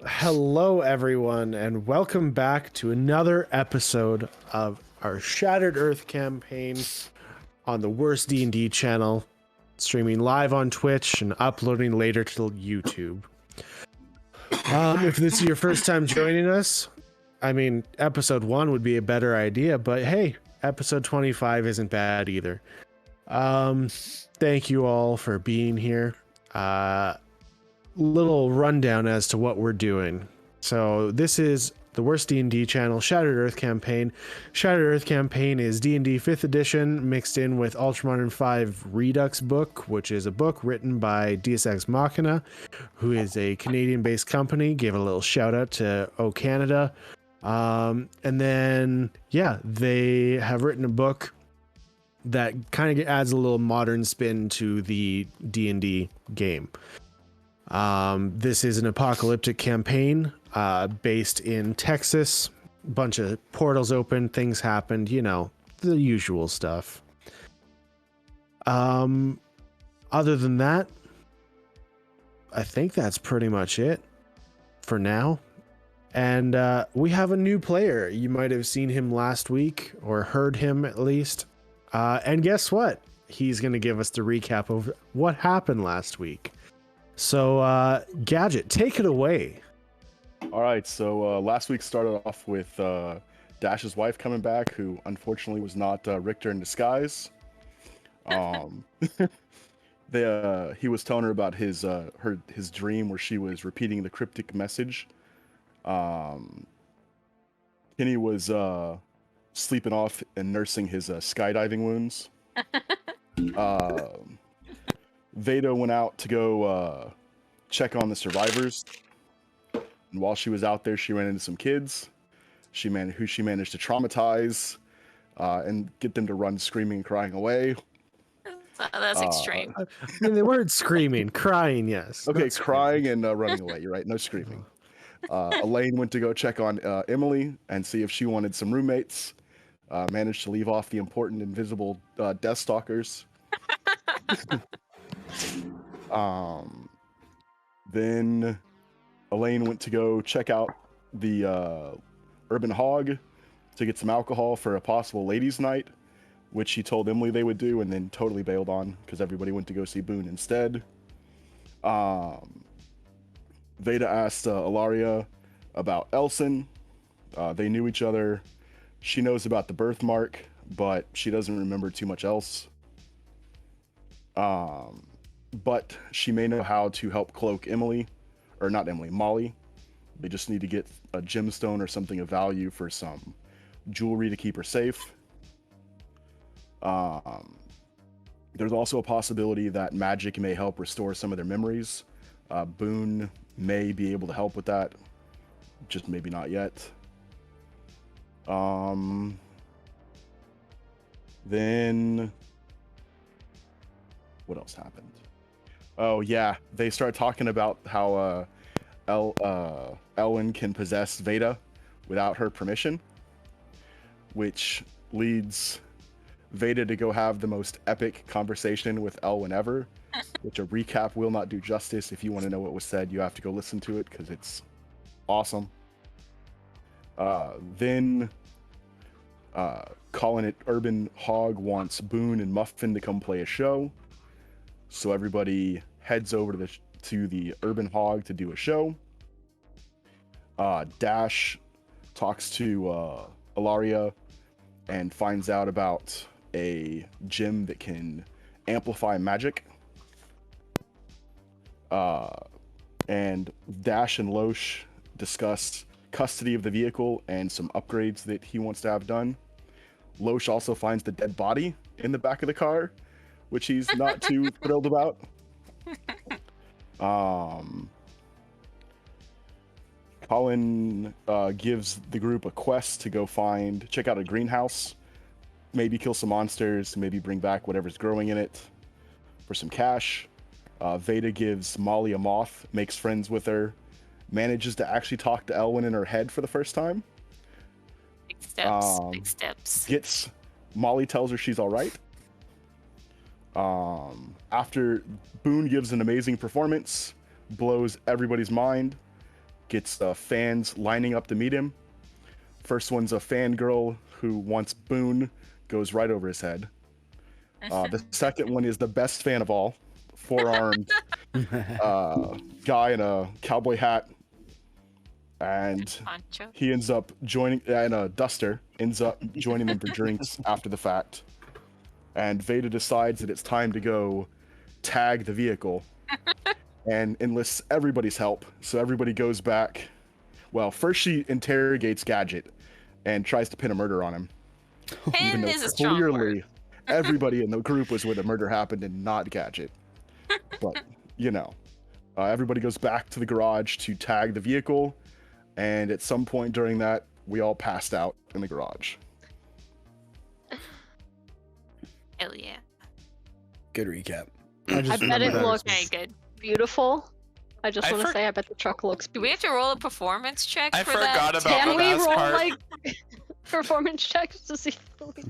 Hello, everyone, and welcome back to another episode of our Shattered Earth campaign on the Worst D&D channel, streaming live on Twitch and uploading later to YouTube. If this is your first time joining us, I mean, episode 1 would be a better idea, but hey, episode 25 isn't bad either. Thank you all for being here. Little rundown as to what we're doing. So this is the Worst D&D channel, Shattered Earth campaign. Shattered Earth campaign is D&D 5th edition mixed in with Ultramodern 5 Redux book, which is a book written by Deus Ex Machina, who is a Canadian-based company. Give a little shout out to O Canada. And then, yeah, they have written a book that kind of adds a little modern spin to the D&D game. This is an apocalyptic campaign based in Texas. Bunch of portals open, things happened, you know, the usual stuff. Other than that, I think that's pretty much it for now. And we have a new player. You might have seen him last week or heard him at least. And guess what? He's going to give us the recap of what happened last week. So, Gadget, take it away. All right, so last week started off with Dash's wife coming back, who unfortunately was not Richter in disguise. He was telling her about his dream where she was repeating the cryptic message. Kenny was sleeping off and nursing his skydiving wounds. Veda went out to go check on the survivors, and while she was out there, she ran into some kids. Who she managed to traumatize and get them to run screaming and crying away. That's extreme. I mean, they weren't screaming, crying, yes. Okay, crying and running away. You're right, no screaming. Elaine went to go check on Emily and see if she wanted some roommates. Managed to leave off the important invisible death stalkers. Then Elaine went to go check out the Urban Hog to get some alcohol for a possible ladies' night, which she told Emily they would do, and then totally bailed on because everybody went to go see Boon instead. Veda asked Ilaria about Elson. They knew each other. She knows about the birthmark, but she doesn't remember too much else. But she may know how to help cloak Molly. They just need to get a gemstone or something of value for some jewelry to keep her safe. There's also a possibility that magic may help restore some of their memories. Boon may be able to help with that, just maybe not yet. Then what else happened? Oh yeah, they start talking about how Elwyn can possess Veda without her permission, which leads Veda to go have the most epic conversation with Elwyn ever, which a recap will not do justice. If you want to know what was said, you have to go listen to it because it's awesome. Then calling it Urban Hog wants Boon and Muffin to come play a show. So everybody heads over to the Urban Hog to do a show. Dash talks to Ilaria and finds out about a gem that can amplify magic. And Dash and Loesch discuss custody of the vehicle and some upgrades that he wants to have done. Loesch also finds the dead body in the back of the car, which he's not too thrilled about. Colin gives the group a quest to go check out a greenhouse, maybe kill some monsters, maybe bring back whatever's growing in it for some cash. Veda gives Molly a moth, makes friends with her, manages to actually talk to Elwyn in her head for the first time. Big steps, big steps. Molly tells her she's all right. After Boon gives an amazing performance, blows everybody's mind, gets fans lining up to meet him. First one's a fangirl who wants Boon, goes right over his head. The second one is the best fan of all, four-armed guy in a cowboy hat, and he ends up joining, and a duster ends up joining them for drinks after the fact. And Veda decides that it's time to go tag the vehicle and enlists everybody's help. So everybody goes back. Well, first she interrogates Gadget and tries to pin a murder on him. Pin is a strong word. Everybody in the group was where the murder happened and not Gadget. But, you know, everybody goes back to the garage to tag the vehicle. And at some point during that, we all passed out in the garage. Hell yeah. Good recap. I bet it looks good. Beautiful. I just want to say, I bet the truck looks Do beautiful. we have to roll a performance check I for forgot that? about Can the we last roll part. like performance checks to see what we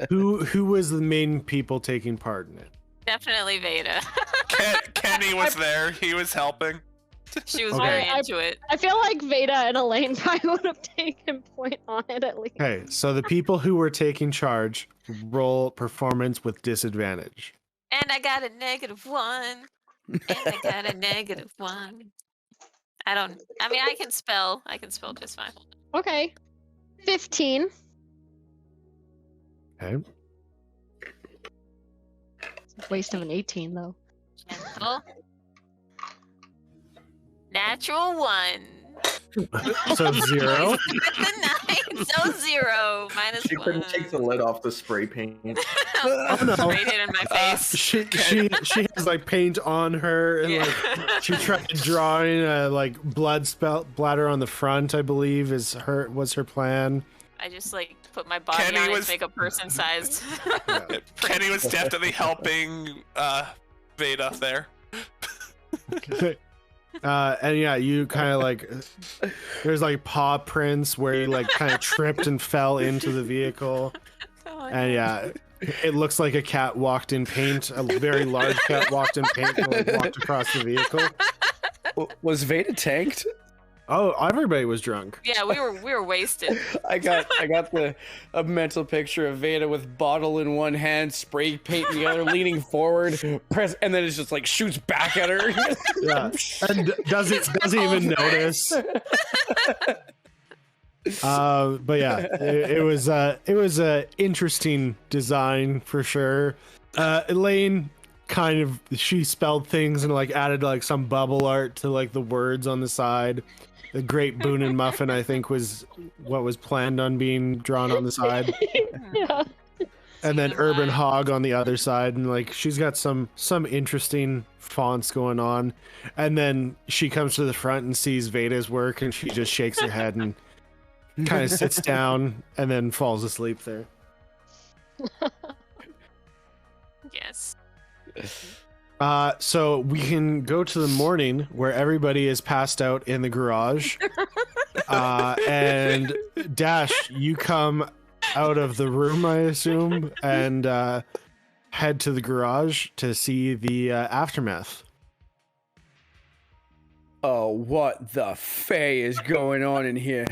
do? Who was the main people taking part in it? Definitely Veda. Kenny was there. He was helping. She was Okay. very into it. I feel like Veda and Elaine probably would have taken point on it at least. Okay, so the people who were taking charge roll performance with disadvantage. And I got a -1. And I got a -1. I mean, I can spell just fine. Okay. 15. Okay. Waste of an 18 though. Gentle. Natural 1. So 0. With the 9, so 0. She -1. couldn't take the lid off the spray paint. Oh, no. Sprayed it in my face. She has like paint on her, and like she tried drawing a like blood splatter on the front. I believe was her plan. I just like put my body Kenny on it was- to make a person sized. Kenny was definitely helping Veda there. And yeah, you kind of like there's like paw prints where you like kind of tripped and fell into the vehicle, and yeah, it looks like a cat walked in paint. A very large cat walked in paint and like, walked across the vehicle. Was Veda tanked? Oh, everybody was drunk. Yeah, we were wasted. I got a mental picture of Veda with bottle in one hand, spray paint in the other, leaning forward, and then it just like shoots back at her. Yeah, and doesn't even notice. But yeah, it was a interesting design for sure. Elaine kind of she spelled things and like added like some bubble art to like the words on the side. The Great Boon and Muffin, I think, was what was planned on being drawn on the side. Yeah. And then Urban Hog on the other side, and like she's got some interesting fonts going on. And then she comes to the front and sees Veda's work, and she just shakes her head and kind of sits down and then falls asleep there. Yes. So we can go to the morning where everybody is passed out in the garage. And Dash, you come out of the room, I assume, and head to the garage to see the aftermath. Oh, what the fey is going on in here?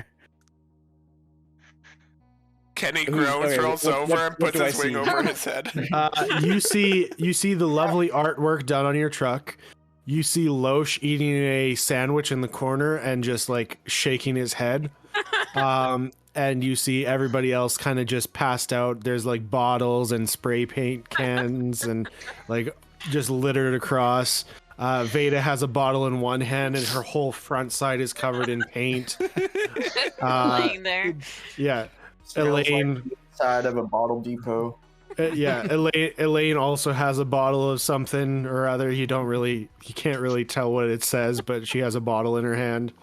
Kenny Who's- groans, okay, rolls what- over, what- and what puts do I his wing see? over his head. You see the lovely artwork done on your truck. You see Loesch eating a sandwich in the corner and just like shaking his head. And you see everybody else kind of just passed out. There's like bottles and spray paint cans and like just littered across. Veda has a bottle in one hand and her whole front side is covered in paint. Laying there. Yeah. Smells Elaine, like the side of a bottle depot. Elaine also has a bottle of something or other. You can't really tell what it says, but she has a bottle in her hand.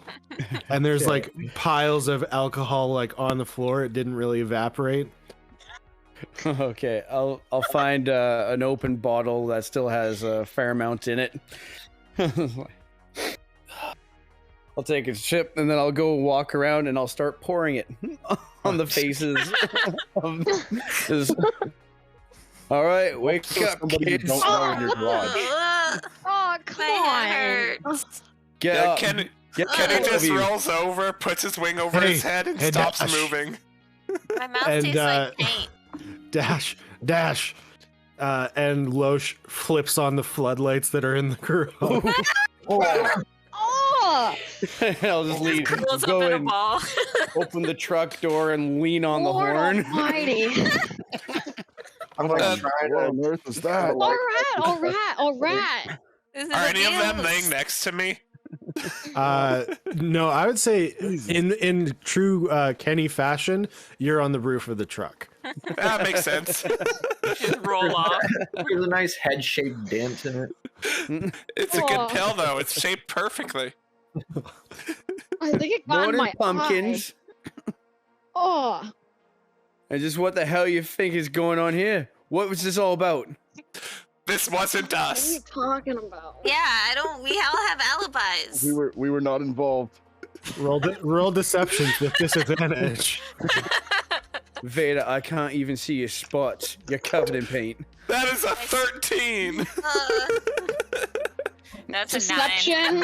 And there's like piles of alcohol like on the floor. It didn't really evaporate. Okay, I'll find an open bottle that still has a fair amount in it. I'll take a sip and then I'll go walk around and I'll start pouring it on the faces. All right, wake up, Somebody you kids. don't know in your garage. Ugh, Oh, come my head on. hurts. Get Yeah, up. Get Kenny all of just you. rolls over, puts his wing over Hey, his head, and hey, stops Dash. moving. My mouth And, tastes like paint. Dash. And Loesch flips on the floodlights that are in the garage. Oh! I'll just lean, Curls go up in a in, ball. open the truck door, and lean on the Lord horn. Almighty. I'm like Uh, trying What to. on earth is that? All right. This is Are a any of them dance. laying next to me? No, I would say in true Kenny fashion, you're on the roof of the truck. That makes sense. Just roll off. There's a nice head-shaped dent in it. It's a Aw. good pill, though. It's shaped perfectly. I think it got in Morning, my pumpkins. eye. Oh. And just what the hell you think is going on here? What was this all about? This wasn't What are us. you talking about? Yeah, I don't. We all have alibis. We were not involved. Roll deceptions with disadvantage. Veda, I can't even see your spots. You're covered in paint. That is a 13. That's a 9. Deception.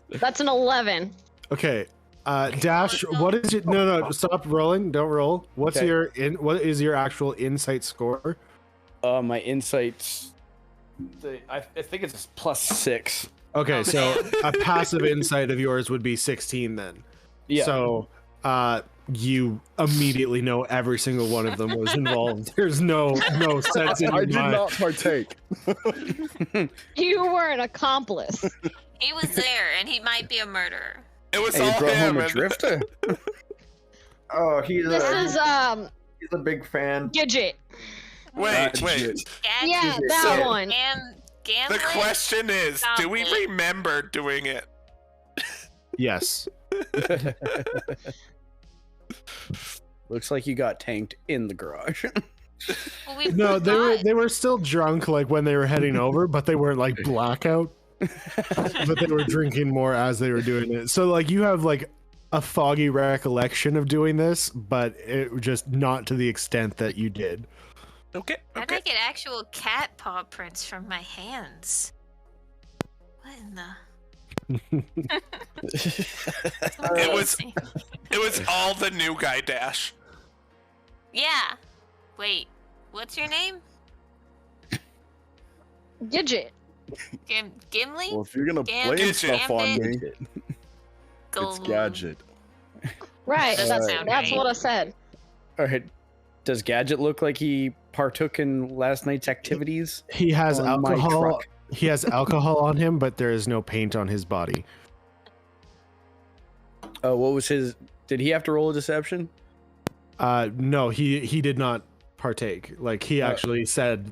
That's an 11. Okay. Dash, what is it? No, stop rolling. Don't roll. What's Okay. what is your actual insight score? My insights. I think it's +6. Okay, so a passive insight of yours would be 16 then. Yeah. So, you immediately know every single one of them was involved. There's no sense in I your did mind. not partake. You were an accomplice. He was there, and he might be a murderer. It was Hey, you all brought him. home a and- drifter. Oh, he's This is he's a big fan. Gidget. Wait. Gadget. Yeah, that So- one. And The gambling. question is, do we Gauntlet. remember doing it? Yes. Looks like you got tanked in the garage. Well, we No, forgot. they were still drunk like when they were heading over, but they weren't like blackout. But they were drinking more as they were doing it. So like you have like a foggy recollection of doing this, but it just not to the extent that you did. Okay. How'd I get actual cat paw prints from my hands? What in the? It was all the new guy, Dash. Yeah. Wait. What's your name? Gidget. Gimli? Well, if you're gonna blame Gadget. stuff on me, Gambit. it's Gadget. Right. Doesn't That's sound that's right. what I said. All right. Does Gadget look like he partook in last night's activities? He has On my alcohol. truck. He has alcohol on him, but there is no paint on his body. Oh, what was his? Did he have to roll a deception? No, he did not partake. Like he actually said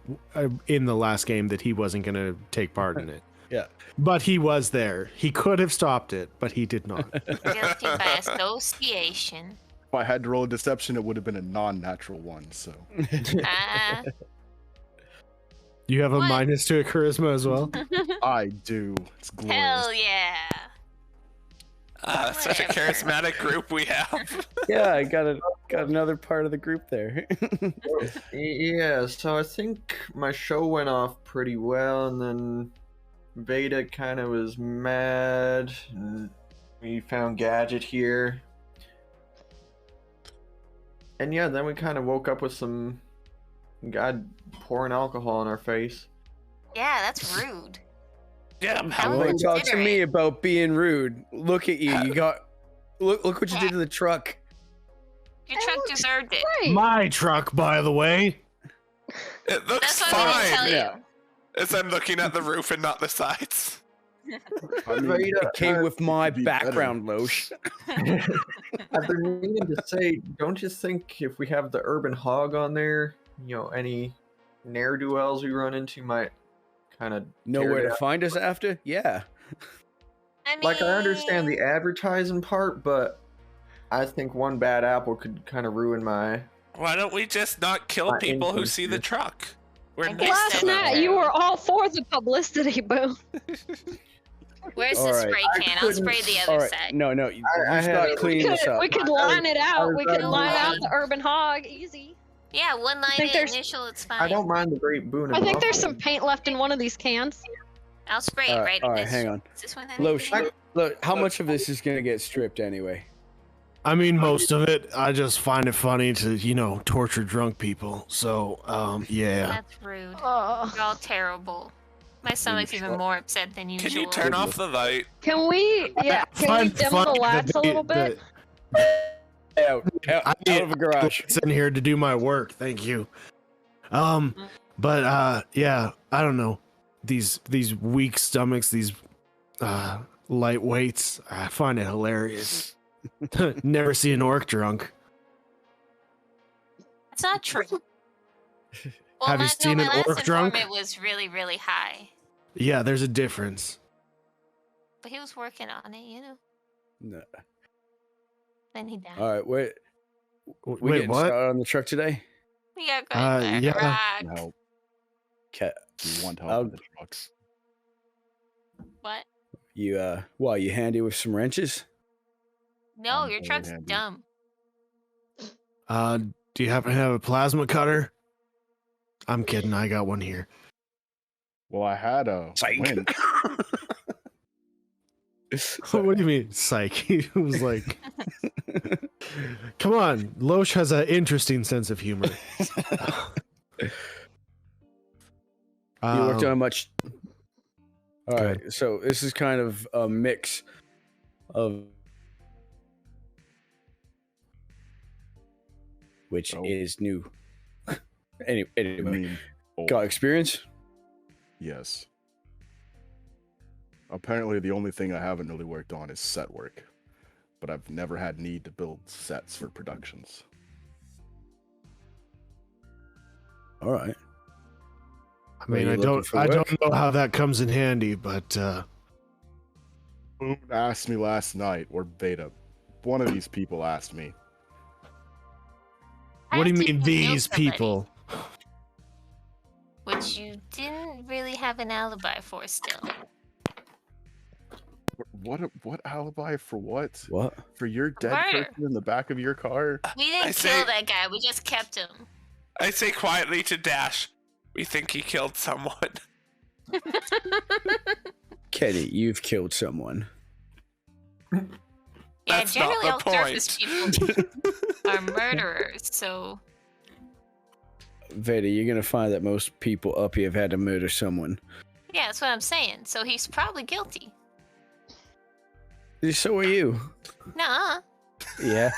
in the last game that he wasn't going to take part in it. Yeah. But he was there. He could have stopped it, but he did not. Guilty by association. If I had to roll a deception, it would have been a non-natural one. So Ah. You have a What? minus to a charisma as well. I do. It's glorious. Hell yeah. Such a charismatic group we have. Yeah, I got another part of the group there. Yeah, so I think my show went off pretty well, and then Veda kind of was mad, and we found Gadget here. And yeah, then we kind of woke up with some guy pouring alcohol in our face. Yeah, that's rude. Yeah, How You want to talk to me considerate. about being rude? Look at you. You got look what you did to the truck. Your truck deserved it. Right. My truck, by the way. it looks That's what I'm gonna tell fine. you. Yeah. As I'm looking at the roof and not the sides. I mean, Veda, It came with my Could be better. background, Loesch. I've been meaning to say, don't you think if we have the urban hog on there, you know, any ne'er-do-wells we run into might kind of Know where to find us after? Yeah. I mean, Like, I understand the advertising part, but I think one bad apple could kind of ruin my. Why don't we just not kill My people who influence see here. the truck? We're I guess nice Last to them. night you were all for the publicity, Boon. Where's Oh, the Alright, spray I can? I'll couldn't- spray the All other right. side. No, you I start had- cleaning this up. We could line it out. We could I- line out I- the urban hog. Easy. Yeah, one line think there's- initial, it's fine. I don't mind the great boon. I and think there's some buffalo. paint left in one of these cans. I'll spray it right. All right, hang on. Is this one that Loesch, I did? look, how much of this is gonna get stripped anyway? I mean, most of it. I just find it funny to, torture drunk people. So, yeah. That's rude. Oh. You're all terrible. My stomach's even more upset than usual. Can you turn off the light? Can we dim the lights a little bit? Out of a garage. It's in here to do my work. Thank you. But yeah, I don't know. These weak stomachs, these lightweights. I find it hilarious. Never see an orc drunk. It's not true. Well, Have you seen my an last orc drunk? informant was really, really high. Yeah, there's a difference. But he was working on it, No. Then he died. All right, wait. We Wait, getting what? started on the truck today? We got going yeah. back. Help. Okay. You want help I'll- with the trucks? What? You you handy with some wrenches? No, I'm your very truck's handy. dumb. Do you happen to have a plasma cutter? I'm kidding. I got one here. Well, I had a Psych. win. What do you mean, psych? He was like, "Come on, Loesch has an interesting sense of humor." You worked on much. All right, so this is kind of a mix of which Oh. is new. Anyway, I mean, got experience? yes. Apparently, the only thing I haven't really worked on is set work, but I've never had need to build sets for productions. All right. I mean, Are I you don't, looking for I work? don't know how that comes in handy, but Boon asked me last night, or Beta. One of these people asked me. what do you I mean think these killed somebody, people? Which you didn't really have an alibi for still. What alibi for what? What? For your dead Murder. person in the back of your car? We didn't I kill say- that guy, we just kept him. I say quietly to Dash, we think he killed someone. Kenny, you've killed someone. Yeah, That's not generally the all surface people are murderers, so Veda, you're gonna find that most people up here have had to murder someone. yeah, that's what I'm saying. So he's probably guilty. So are you. Nah, Yeah.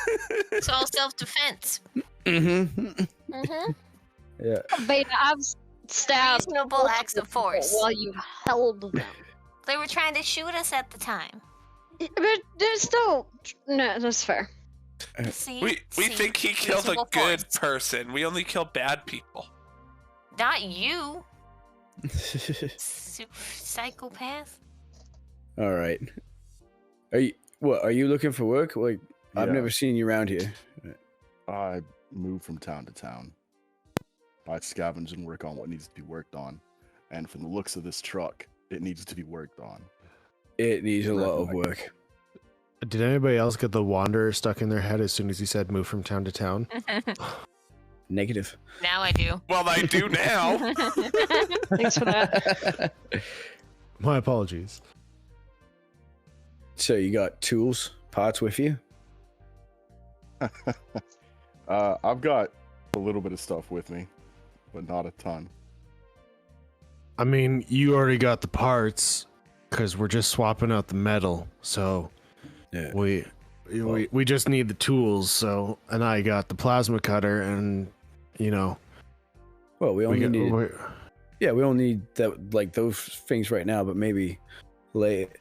it's all self-defense. Mm-hmm. Mm-hmm. Yeah. Beta, I've stabbed Reasonable acts of force. while you held them. They were trying to shoot us at the time. But there's still no. That's fair. See, We See? think he killed a Reasonable good force. person. We only kill bad people. Not you, psychopath. All right. Are you looking for work? Like, I've Yeah. never seen you around here. I move from town to town. I scavenge and work on what needs to be worked on. And from the looks of this truck, it needs to be worked on. It needs a lot of work. Did anybody else get the wanderer stuck in their head as soon as he said move from town to town? Negative. Now I do. Well, I do now. Thanks for that. My apologies. So you got tools, parts with you? I've got a little bit of stuff with me, but not a ton. I mean, you already got the parts because we're just swapping out the metal. So Yeah. we just need the tools. So, and I got the plasma cutter, and Well, we we only got, need. we- Yeah, we don't need that like those things right now, but maybe like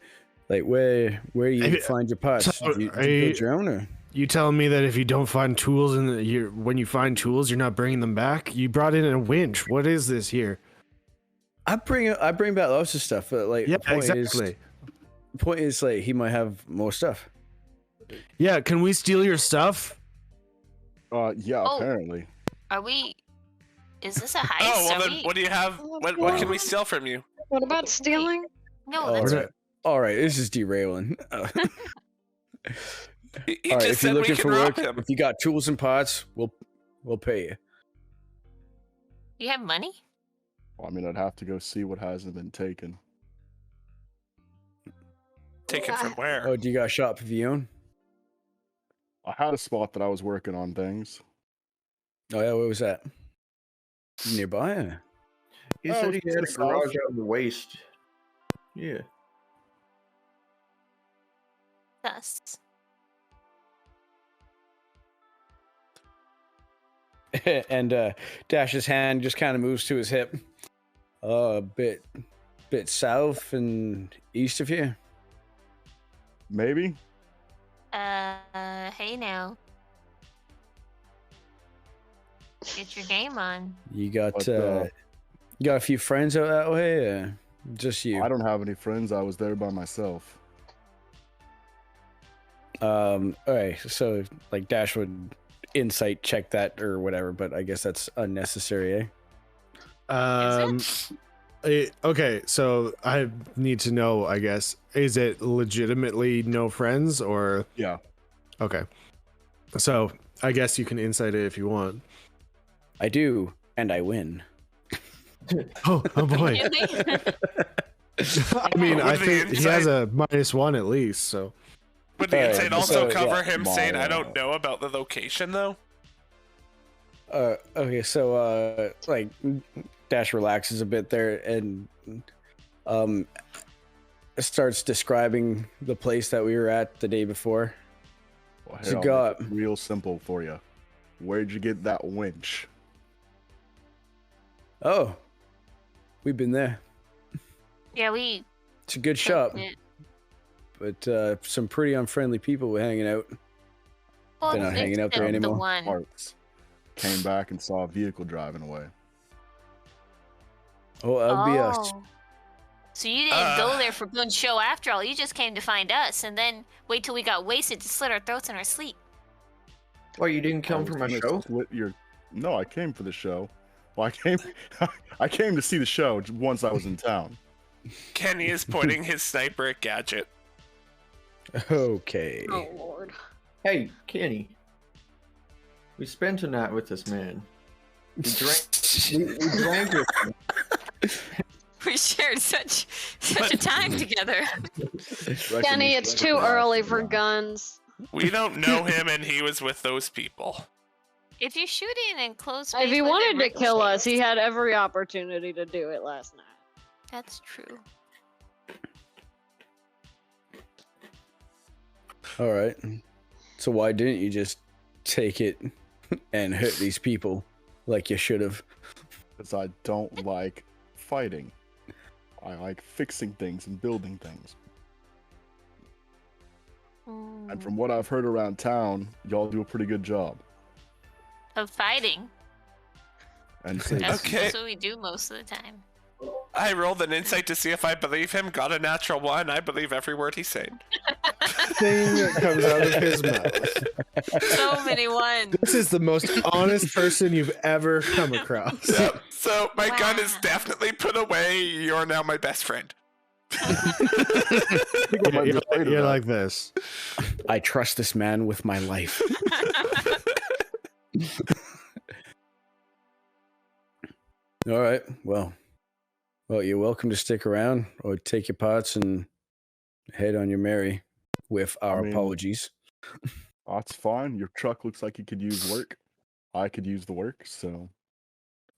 where do you Hey, find your parts? so, Did you are you- build your own or? you telling me that if you don't find tools when you find tools, you're not bringing them back? You brought in a winch. What is this here? I bring back lots of stuff, but like Yeah, the point exactly. is like he might have more stuff. Yeah, can we steal your stuff? Yeah, Oh. apparently. Are we? Is this a heist? Oh, well Are then we... what do you have? What can we steal from you? What about stealing? No, All that's right. All right, this is derailing. He All right, just if you're said we looking can for rob work, him. if you got tools and parts, we'll pay you. you have money. Well, I mean, I'd have to go see what hasn't been taken. Taken from where? Oh, do you got a shop of your own? I had a spot that I was working on things. Oh yeah, where was that? Nearby? He Oh, said he it's had the a garage south. out in the waste. Yeah. Thus. And Dash's hand just kind of moves to his hip. A bit south and east of you. Maybe. Hey now. Get your game on. You got But, you got a few friends out that way, or just you? I don't have any friends. I was there by myself. All right, so like Dash would insight check that or whatever, but I guess that's unnecessary, eh? Okay, so I need to know, I guess, is it legitimately no friends or Yeah. okay? So I guess you can insight it if you want. I do, and I win. Oh boy. Really? I mean, I Would the think he has insight- a -1 at least. So Would the Alright, insight also so, cover yeah, him my, saying, I don't know about the location, though? Okay, so like Dash relaxes a bit there and starts describing the place that we were at the day before. Well, So here, I'll got- make it real simple for you. Where'd you get that winch? Oh, we've been there. Yeah, we. It's a good shop, it. but some pretty unfriendly people were hanging out. Well, They're not hanging out there the anymore. one. Parts. Came back and saw a vehicle driving away. Oh, that'll be us. Oh. So you didn't go there for Boon's show after all. You just came to find us, and then wait till we got wasted to slit our throats in our sleep. Well, you didn't come I for was my gonna show? split your... No, I came for the show. Well, I came to see the show once I was in town. Kenny is pointing his sniper at Gadget. Okay. Oh lord. Hey, Kenny. We spent a night with this man. We drank with him. We shared such a time together. Kenny, it's too early for guns. We don't know him, and he was with those people. If you shoot in enclosed space, If he let wanted it to kill ricochet. us, he had every opportunity to do it last night. That's true. All right. So why didn't you just take it and hurt these people like you should have? Because I don't like fighting. I like fixing things and building things. And from what I've heard around town, y'all do a pretty good job. Of fighting. And so That's, Okay. that's what we do most of the time. I rolled an insight to see if I believe him, got a natural 1. I believe every word he's saying. thing that comes out of his mouth. So many ones. This is the most honest person you've ever come across. Yep. So my gun is Wow. definitely put away. You're now my best friend. You're like this. I trust this man with my life. All right. Well, you're welcome to stick around or take your parts and head on your merry with our I mean- apologies. That's fine. Your truck looks like it could use work. I could use the work. So,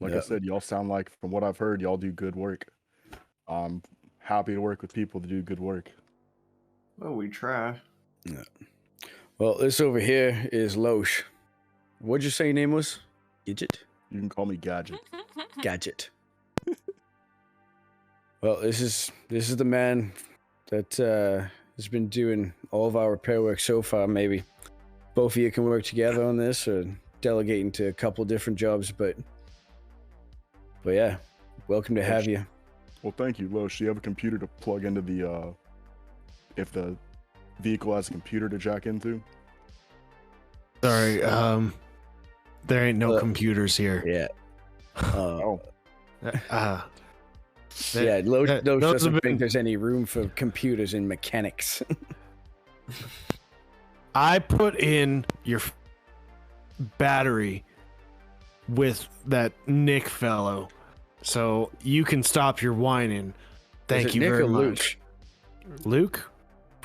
like I Yep. said, y'all sound like, from what I've heard, y'all do good work. I'm happy to work with people that do good work. Well, we try. Well, this over here is Loesch. What'd you say your name was? Gidget? You can call me Gadget. Gadget. Well, this is the man that has been doing all of our repair work so far. Maybe both of you can work together on this, or delegating to a couple different jobs. But yeah, welcome to have you. Well, thank you, Loesch. Do you have a computer to plug into the, if the vehicle has a computer to jack into? Sorry, there ain't no Uh, computers here. Yeah. Oh, Yeah, Loesch those doesn't have think been- there's any room for computers in mechanics. I put in your battery with that Nick fellow, so you can stop your whining. Thank Is it you Nick very or Luke? much. Luke?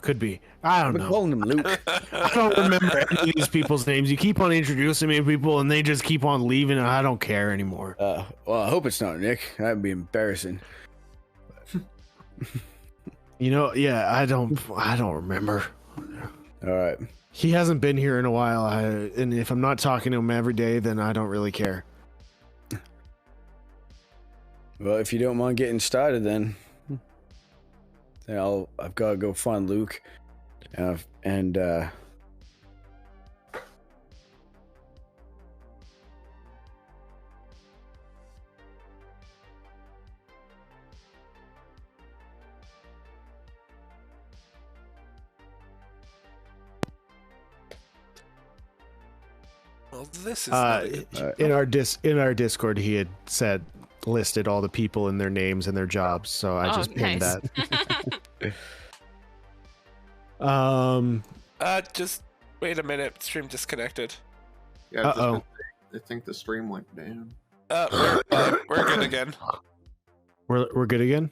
Could be. I don't We're know. calling him Luke. I don't remember any of these people's names. You keep on introducing me to people, and they just keep on leaving, and I don't care anymore. Well, I hope it's not Nick. That'd be embarrassing. You know, yeah, I don't remember. All right. He hasn't been here in a while, and if I'm not talking to him every day, then I don't really care. Well, if you don't mind getting started, then I've got to go find Luke, and Well, this is not a good in our Discord, he had listed all the people and their names and their jobs, so I just pinned nice. that. just wait a minute. Stream disconnected. Yeah, I was just Uh-oh. gonna say, I think the stream went down. We're good again. We're good again.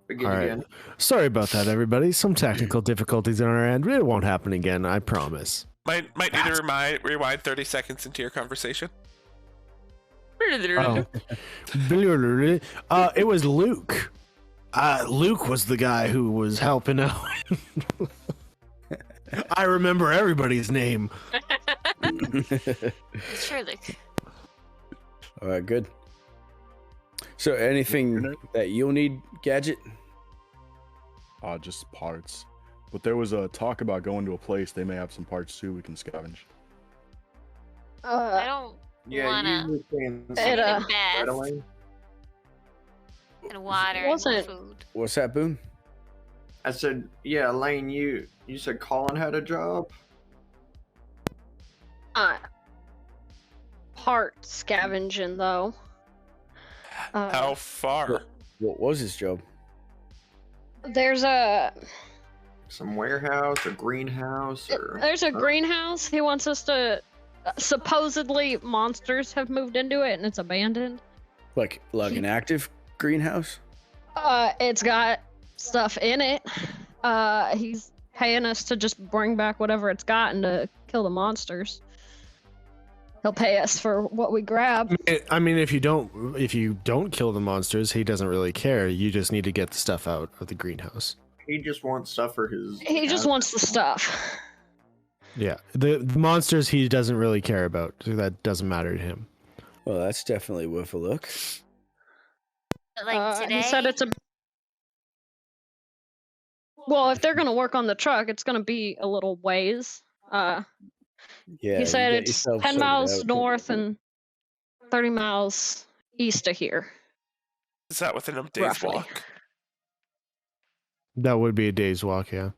Begin All right. again. Sorry about that, everybody. Some technical difficulties on our end. It won't happen again, I promise. Might need to rewind 30 seconds into your conversation. Oh. It was Luke. Luke was the guy who was helping out. I remember everybody's name. Sure, Luke. all right, good. So, anything that you'll need, Gadget? Just parts. But there was a talk about going to a place. They may have some parts too we can scavenge. I don't Yeah, wanna. you were saying It, something uh, bath rattling. and water and Wasn't- food. What's that, Boon? I said, yeah, Lane, you said Colin had a job? Part scavenging though. How far? What was his job? There's a Some warehouse, a greenhouse, or there's a greenhouse. He wants us to. Supposedly, monsters have moved into it and it's abandoned. Like an active greenhouse? It's got stuff in it. He's paying us to just bring back whatever it's got and to kill the monsters. He'll pay us for what we grab. I mean, if you don't kill the monsters, he doesn't really care. You just need to get the stuff out of the greenhouse. he just wants stuff for his. He just wants the stuff. Yeah, the monsters he doesn't really care about. So that doesn't matter to him. Well, that's definitely worth a look. But like today, He said it's a. Well, if they're gonna work on the truck, it's gonna be a little ways. Yeah. He you said get it's yourself 10 sorted miles out. north and 30 miles east of here. Is that within a day's Roughly. walk? That would be a day's walk, yeah.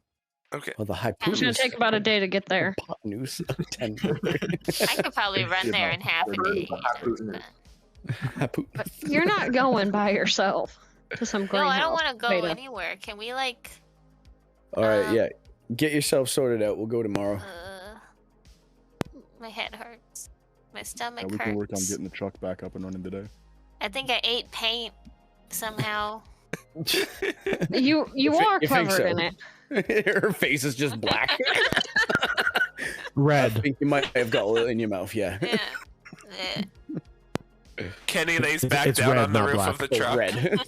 Okay. Well, the It's hypotenuse. gonna take about a day to get there. Hypotenuse of 10. I could probably run there in half a day. Hypotenuse. But you're not going by yourself to some No, greenhouse. I don't want to go Beta. anywhere. Can we like? All right, Um, yeah. Get yourself sorted out. We'll go tomorrow. My head hurts. My stomach Yeah, we hurts. can work on getting the truck back up and running today. I think I ate paint somehow. You You are think covered so? in it. Her face is just black. I Red. think you might have got a little in your mouth, yeah. Yeah. Kenny lays It's- back it's down red, on the not roof black. of the truck. Red.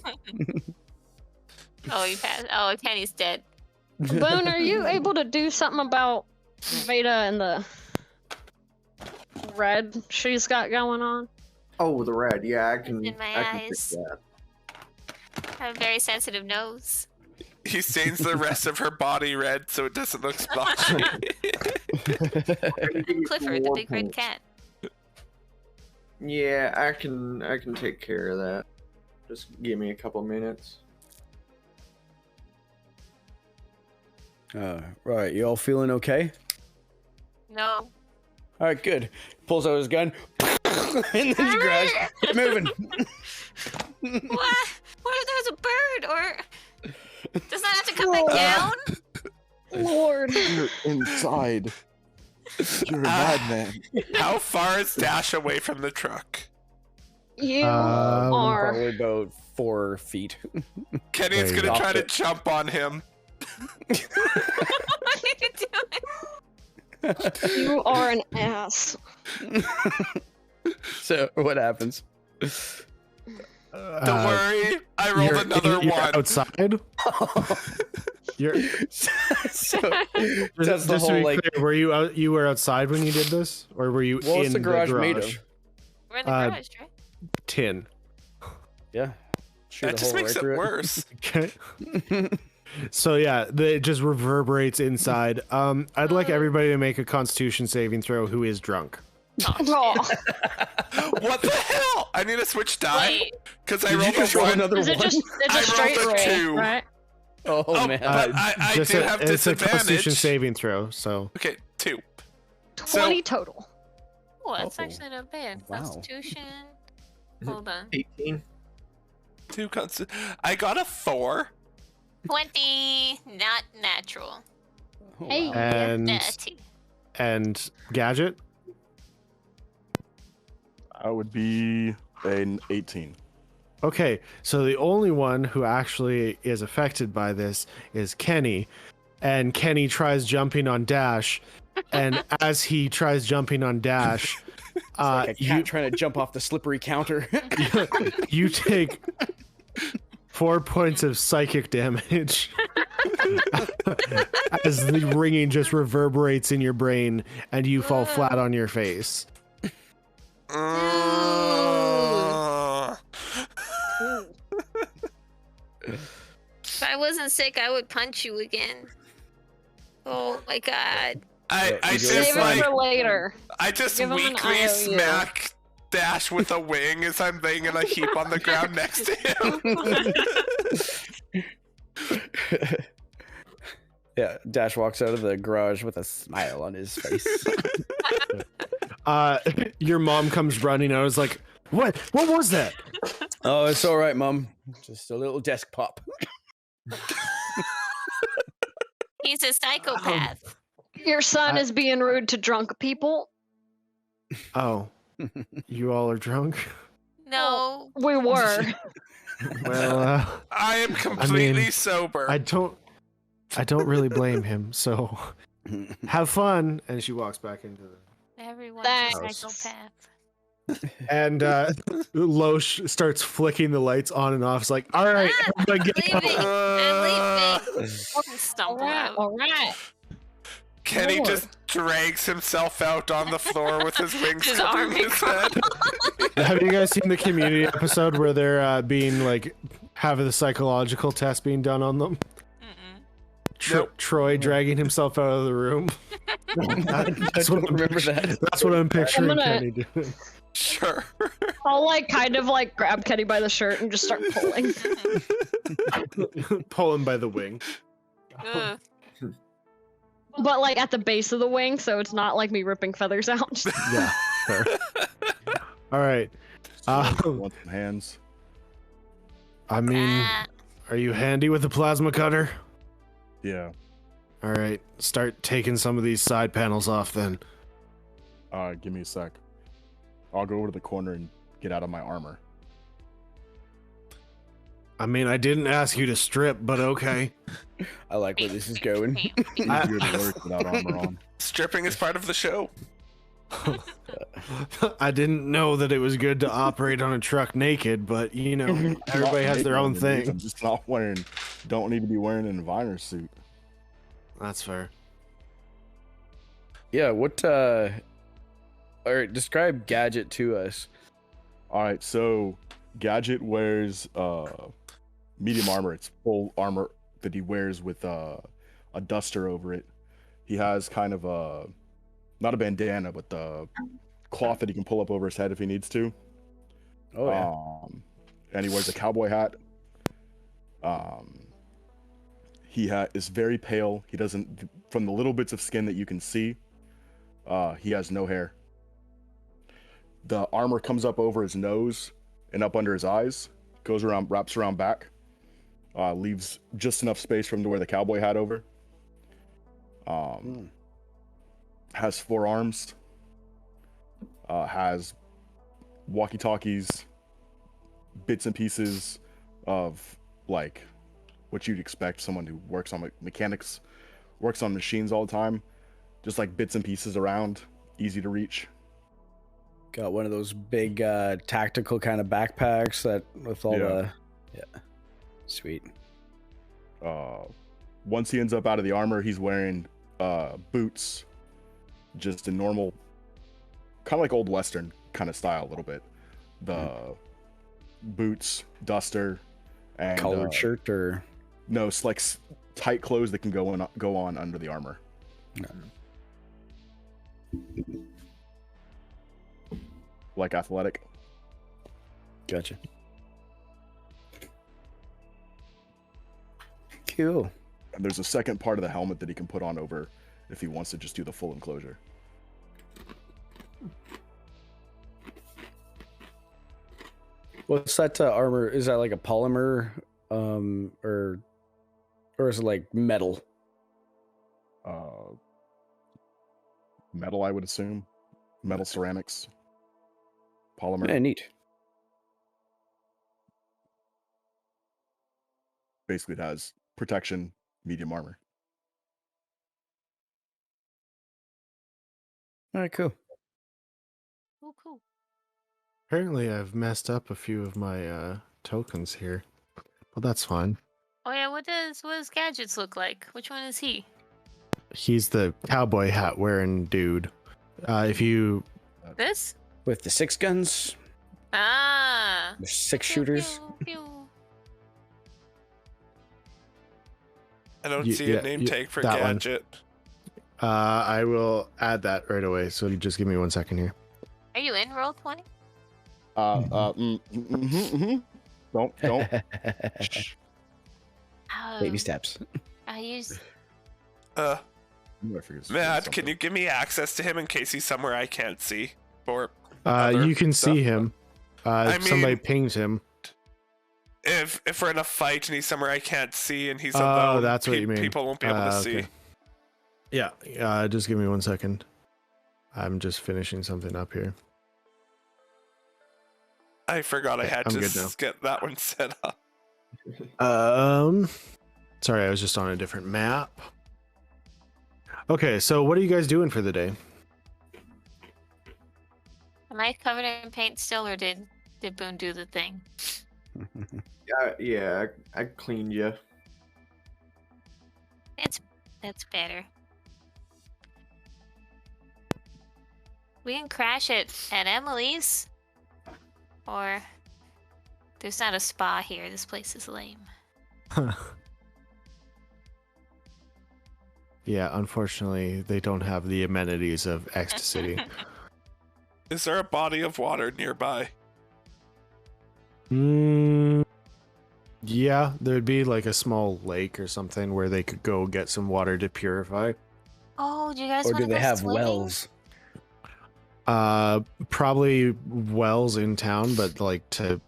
Oh, he passed. Oh, Kenny's dead. Boone, are you able to do something about Veda and the red she's got going on? Oh, the red. Yeah, I can. in my I can fix eyes. that. I have a very sensitive nose. He stains the rest of her body red so it doesn't look splotchy. I can give you some Clifford, the war big red points. cat. Yeah, I can take care of that. Just give me a couple minutes. Right, you all feeling okay? No. All right, good. Pulls out his gun. And then he grabs. Get moving. What? What if there's a bird? Or does that have to come back down? Lord. You're inside. You're a madman. How far is Dash away from the truck? You Um, are. Probably about 4 feet. Kenny's There you gonna go. try to jump on him. What are you doing? You are an ass. So what happens? Don't worry, I rolled another you're one. outside. You're So that's the just to whole be like. clear, were you out? You were outside when you did this, or were you What's in the garage made of? We're in the garage, right? Tin. Yeah. Shoot That a just hole makes right it through worse. Okay. So yeah, it just reverberates inside. I'd like everybody to make a Constitution saving throw who is drunk. Oh, What the hell? I need to switch die Wait, because I Did you rolled just a roll one. another is it one? just it's I a straight rolled a roll, two. right? Oh, Oh, man. but I Just did have it's a Constitution disadvantage. saving throw. So Okay, 2. 20 total. oh, that's Oh. actually not bad. Wow. Constitution. Hold on. 18. 2 I got a 4. 20. Not natural. Oh, Hey. wow. and Dirty. Gadget. I would be an 18. Okay, so the only one who actually is affected by this is Kenny, and Kenny tries jumping on Dash, and as he tries jumping on Dash, Like a cat trying to jump off the slippery counter. you take 4 points of psychic damage as the ringing just reverberates in your brain, and you fall flat on your face. If I wasn't sick, I would punch you again. Oh my god. I you just Save it like for later. I just Give him an weakly IOU. smack Dash with a wing as I'm laying in a heap on the ground next to him. Yeah, Dash walks out of the garage with a smile on his face. Your mom comes running. I was like, "What? What was that?" Oh, it's all right, Mum. Just a little desk pop. He's a psychopath. Your son is being rude to drunk people. Oh, you all are drunk. No. We were. Well, I am completely sober. I don't really blame him. So have fun. And she walks back into the. Everyone's Thanks. a psychopath. And Loesch starts flicking the lights on and off. It's like, all right, everybody get leaving. up. I'm leaving. Stumble out. All right. Kenny Lord. just drags himself out on the floor with his wings His covering arm his head. Have you guys seen the Community episode where they're being like having the psychological test being done on them? Mm-mm. Nope. Troy dragging himself out of the room. I don't remember that. That's what I'm picturing I'm gonna- Kenny doing. Sure. I'll like kind of like grab Kenny by the shirt and just start pulling. Pull him by the wing. Ugh. But like at the base of the wing, so it's not like me ripping feathers out. Yeah. Fair. All right. Want some hands? I mean, Ah, are you handy with the plasma cutter? Yeah. All right. Start taking some of these side panels off then. Give me a sec. I'll go over to the corner and get out of my armor. I mean, I didn't ask you to strip, but okay. I like where this is going. I- Easier to work without armor on. Stripping is part of the show. I didn't know that it was good to operate on a truck naked, but you know, everybody has their own thing. I'm just not wearing. Don't need to be wearing an Viner suit. That's fair. Yeah, what all right, describe Gadget to us. All right, so Gadget wears medium armor. It's full armor that he wears with a duster over it. He has kind of a not a bandana, but the cloth that he can pull up over his head if he needs to. Oh yeah. And he wears a cowboy hat. He is very pale. He doesn't, from the little bits of skin that you can see, he has no hair. The armor comes up over his nose and up under his eyes, goes around, wraps around back, leaves just enough space for him to wear the cowboy hat over. Has 4 arms, has walkie-talkies, bits and pieces of like what you'd expect someone who works on mechanics, works on machines all the time. Just like bits and pieces around, easy to reach. Got one of those big tactical kind of backpacks that with all the sweet. Once he ends up out of the armor, he's wearing boots, just a normal, kind of like old Western kind of style a little bit. The boots, duster, and Collared shirt or no, it's like tight clothes that can go on under the armor. Like athletic. Gotcha. Cool. And there's a second part of the helmet that he can put on over if he wants to just do the full enclosure. What's that armor? Is that like a polymer, or is it like metal? Metal, I would assume. Metal ceramics. Polymer. Yeah, neat. Basically, it has protection, medium armor. All right, cool. Cool. Apparently, I've messed up a few of my tokens here, but that's fine. Oh yeah, what does Gadgets look like? Which one is he? He's the cowboy hat wearing dude. If you This? With the 6 guns, Ah. the 6 Pew, shooters. pew, pew. I don't You- see yeah, a name you- tag for that one. Gadget. I will add that right away. So you just give me 1 second here. Are you in Roll20? Don't. Shh. Baby steps. I use. Uh, I forget Matt, something. can you give me access to him in case he's somewhere I can't see? Or You can stuff? see him. I Somebody mean- pinged him. if we're in a fight and he's somewhere I can't see and he's Oh, alone, that's what you mean. people won't be able to see. Okay. Yeah. Just give me 1 second. I'm just finishing something up here. I forgot I had I'm to good now. get that one set up. Sorry, I was just on a different map. Okay, so what are you guys doing for the day? Am I covered in paint still, or did Boon do the thing? Yeah, I cleaned you. That's better. We can crash it at Emily's, or there's not a spa here. This place is lame. Yeah, unfortunately, they don't have the amenities of Ecstasy. Is there a body of water nearby? Yeah, there'd be like a small lake or something where they could go get some water to purify. Oh, do you guys Or want do to they go have swimming? wells? Probably wells in town, but like to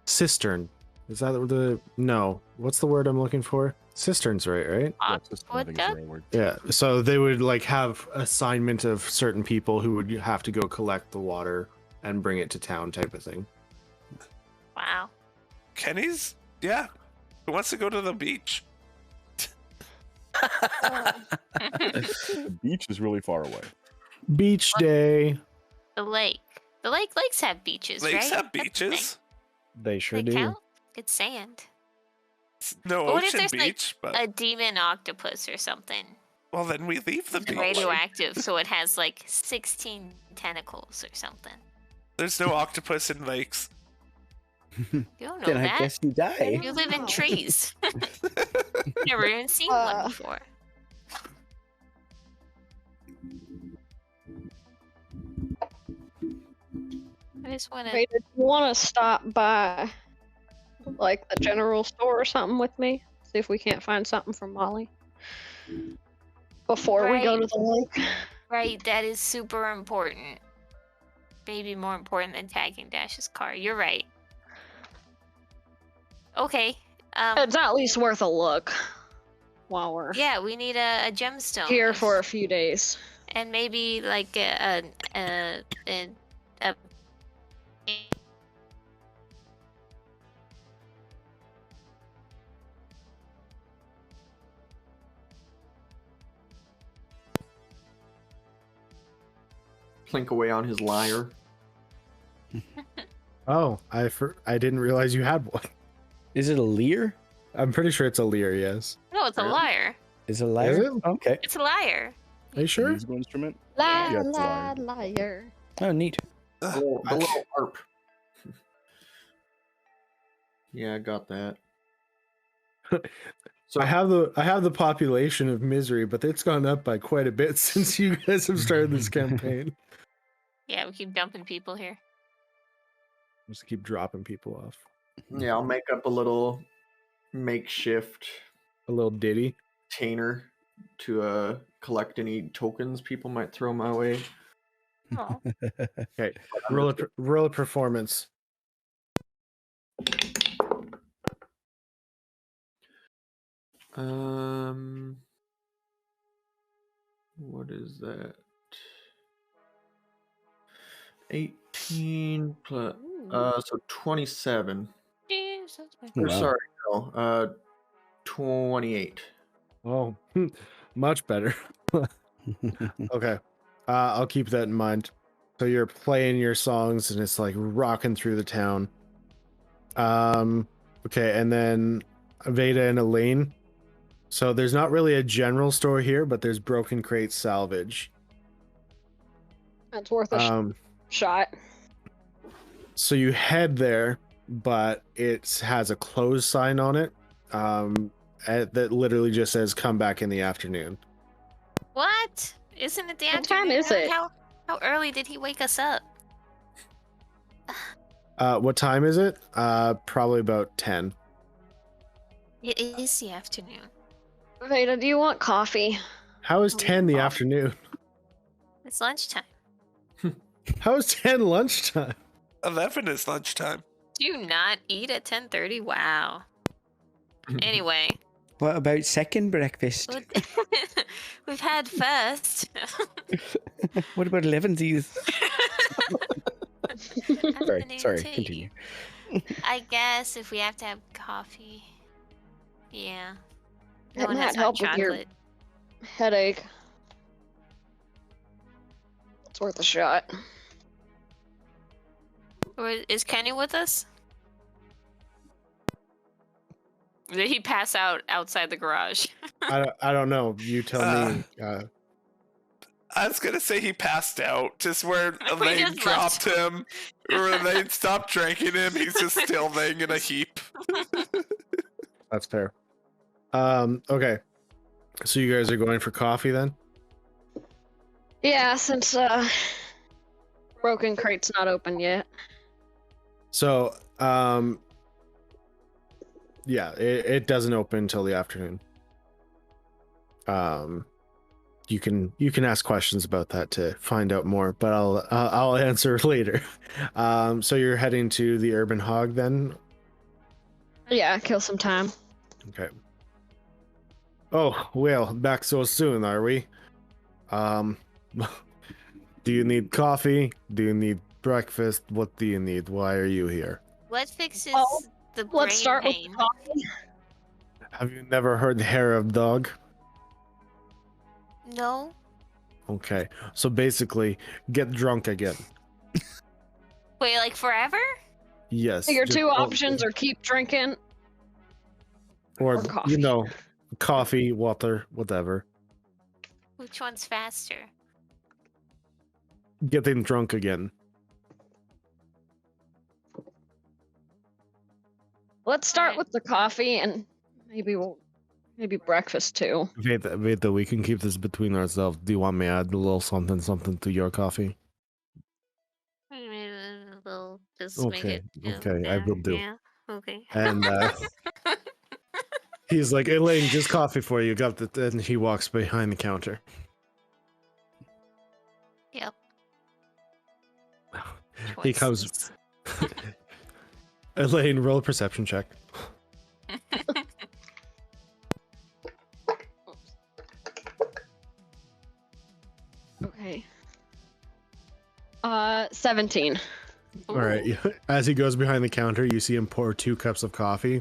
cistern. Is that the no? What's the word I'm looking for? Cisterns, right? Yeah, system, I What think is the the? right word. Yeah. So they would like have assignment of certain people who would have to go collect the water and bring it to town, type of thing. Wow. Kenny's? Yeah. Who wants to go to the beach? The beach is really far away. Beach day. The lake. Lakes have beaches, Lakes right? have That's the thing. beaches. They sure They do. count? It's sand. It's no But what if ocean there's, like, beach, but A demon octopus or something. well, then we leave the It's beach. radioactive, so it has like 16 tentacles or something. There's no octopus in lakes. You don't know Then I that. guess you die. You live in trees. Never even seen Uh. one before. I just want to. Wait, do you want to stop by, like, the general store or something with me? See if we can't find something for Molly before we go Right. to the lake. Right, that is super important. Maybe more important than tagging Dash's car. You're right. Okay. It's at least worth a look while we're Yeah, we need a gemstone. here for a few days. And maybe like a clink away on his lyre. Oh, I didn't realize you had one. Is it a lyre? I'm pretty sure it's a lyre, yes. No, it's a lyre. Is it a lyre? Is it? Okay. It's a lyre. Are you sure? Musical instrument. La Yeah, it's la lyre. liar. Oh, neat. The little harp. Yeah, I got that. So I have the population of misery, but it's gone up by quite a bit since you guys have started this campaign. Yeah, we keep dumping people here. Just keep dropping people off. yeah, I'll make up a little makeshift A little ditty. container to collect any tokens people might throw my way. Oh, Okay, roll a performance. What is that? 18 plus so 27. Jesus. Or Wow. sorry, no. 28. Oh, much better. Okay, I'll keep that in mind. So you're playing your songs and it's like rocking through the town. Okay, and then Veda and Elaine. So there's not really a general store here, but there's Broken Crate Salvage. That's worth a shot. So you head there, but it has a closed sign on it that literally just says "Come back in the afternoon." What? Isn't it the What time afternoon? is it? How early did he wake us up? What time is it? Probably about 10. It is the afternoon. Veda, do you want coffee? How is 10 the afternoon? It's lunchtime. How is 10 lunchtime? 11 is lunchtime. Do you not eat at 10:30? Wow. Anyway, What about second breakfast? we've had first. What about 11s? Afternoon Sorry, tea. continue. I guess if we have to have coffee. Yeah. No That one has might hot help with your chocolate. headache. It's worth a shot. Or is Kenny with us? Did he pass out outside the garage? I don't know. You tell me. I was gonna say he passed out, just where We Elaine just dropped left. him, or Elaine stopped drinking him. He's just still laying in a heap. That's fair. Okay. So you guys are going for coffee then? Yeah, since Broken Crate's not open yet. So, yeah, it doesn't open until the afternoon. You can ask questions about that to find out more, but I'll answer later. So you're heading to the Urban Hog then? Yeah, kill some time. Okay. Oh, well, back so soon, are we? Do you need coffee? Do you need breakfast? What do you need? Why are you here? What fixes Well, the brain Let's start with pain? the coffee. Have you never heard the hair of dog? No. Okay, so basically, get drunk again. Wait, like forever? Yes. Your just- two options are keep drinking. or or coffee. you know, coffee, water, whatever. Which one's faster? Getting drunk again. Let's start Alright. with the coffee and maybe breakfast too. Veda, we can keep this between ourselves. Do you want me to add a little something to your coffee? We'll just make Okay, it. you know, okay, I yeah, will do. Yeah. Okay. And he's like, Elaine, just coffee for you. Got the. And he walks behind the counter. Yep. He comes. Choices. Elaine, roll a perception check. Okay. 17. All right. As he goes behind the counter, you see him pour 2 cups of coffee,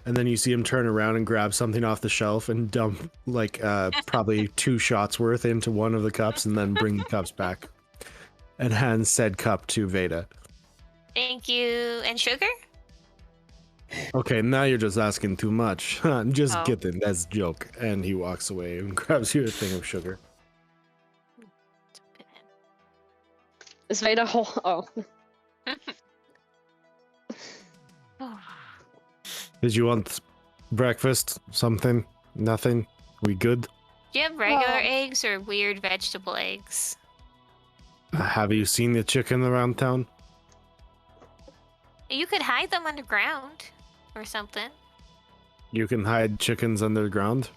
and then you see him turn around and grab something off the shelf and dump like probably 2 shots worth into one of the cups, and then bring the cups back. and hands said cup to Veda. Thank you. And sugar? Okay, now you're just asking too much. I'm just Oh. kidding. That's a joke. And he walks away and grabs you a thing of sugar. Is Veda whole? Oh, Did you want breakfast? Something? Nothing? We good? Do you have regular Well- eggs or weird vegetable eggs? Have you seen the chicken around town? You could hide them underground or something. You can hide chickens underground?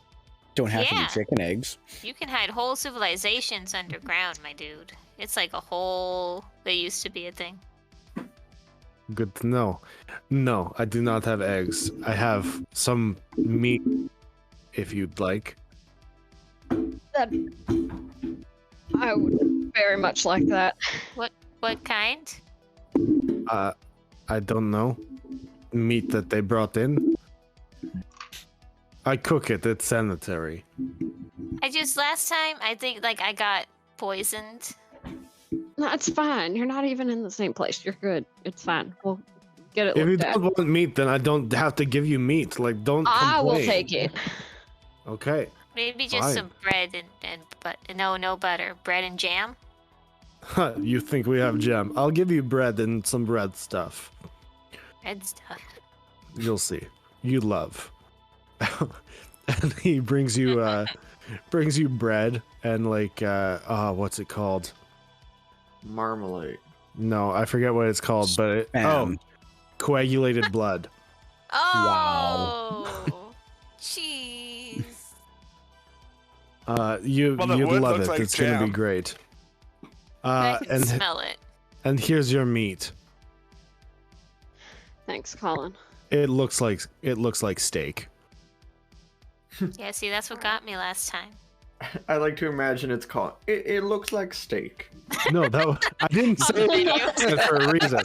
Don't have to Yeah. be chicken eggs. You can hide whole civilizations underground, my dude. It's like a whole. They used to be a thing. Good to know. No, I do not have eggs. I have some meat, if you'd like. that. I would very much like that. What kind? I don't know. Meat that they brought in. I cook it. It's sanitary. Last time I think like I got poisoned. That's fine. You're not even in the same place. You're good. It's fine. We'll get it If you looked at. don't want meat, then I don't have to give you meat. Like, don't I will complain. take it. Okay. Maybe just Fine. some bread and but no butter. Bread and jam. You think we have jam? I'll give you bread and some bread stuff. Bread stuff. You'll see. You love. And he brings you bread and like what's it called? Marmalade. No, I forget what it's called, but coagulated blood. Oh. Jeez. You Well, that you'd would love look it. like It's gonna be jam. great. I can And smell it. and here's your meat. Thanks, Colin. It looks like steak. Yeah, see, that's what got me last time. I like to imagine it's called. It looks like steak. No, I didn't On say the menu. it for a reason.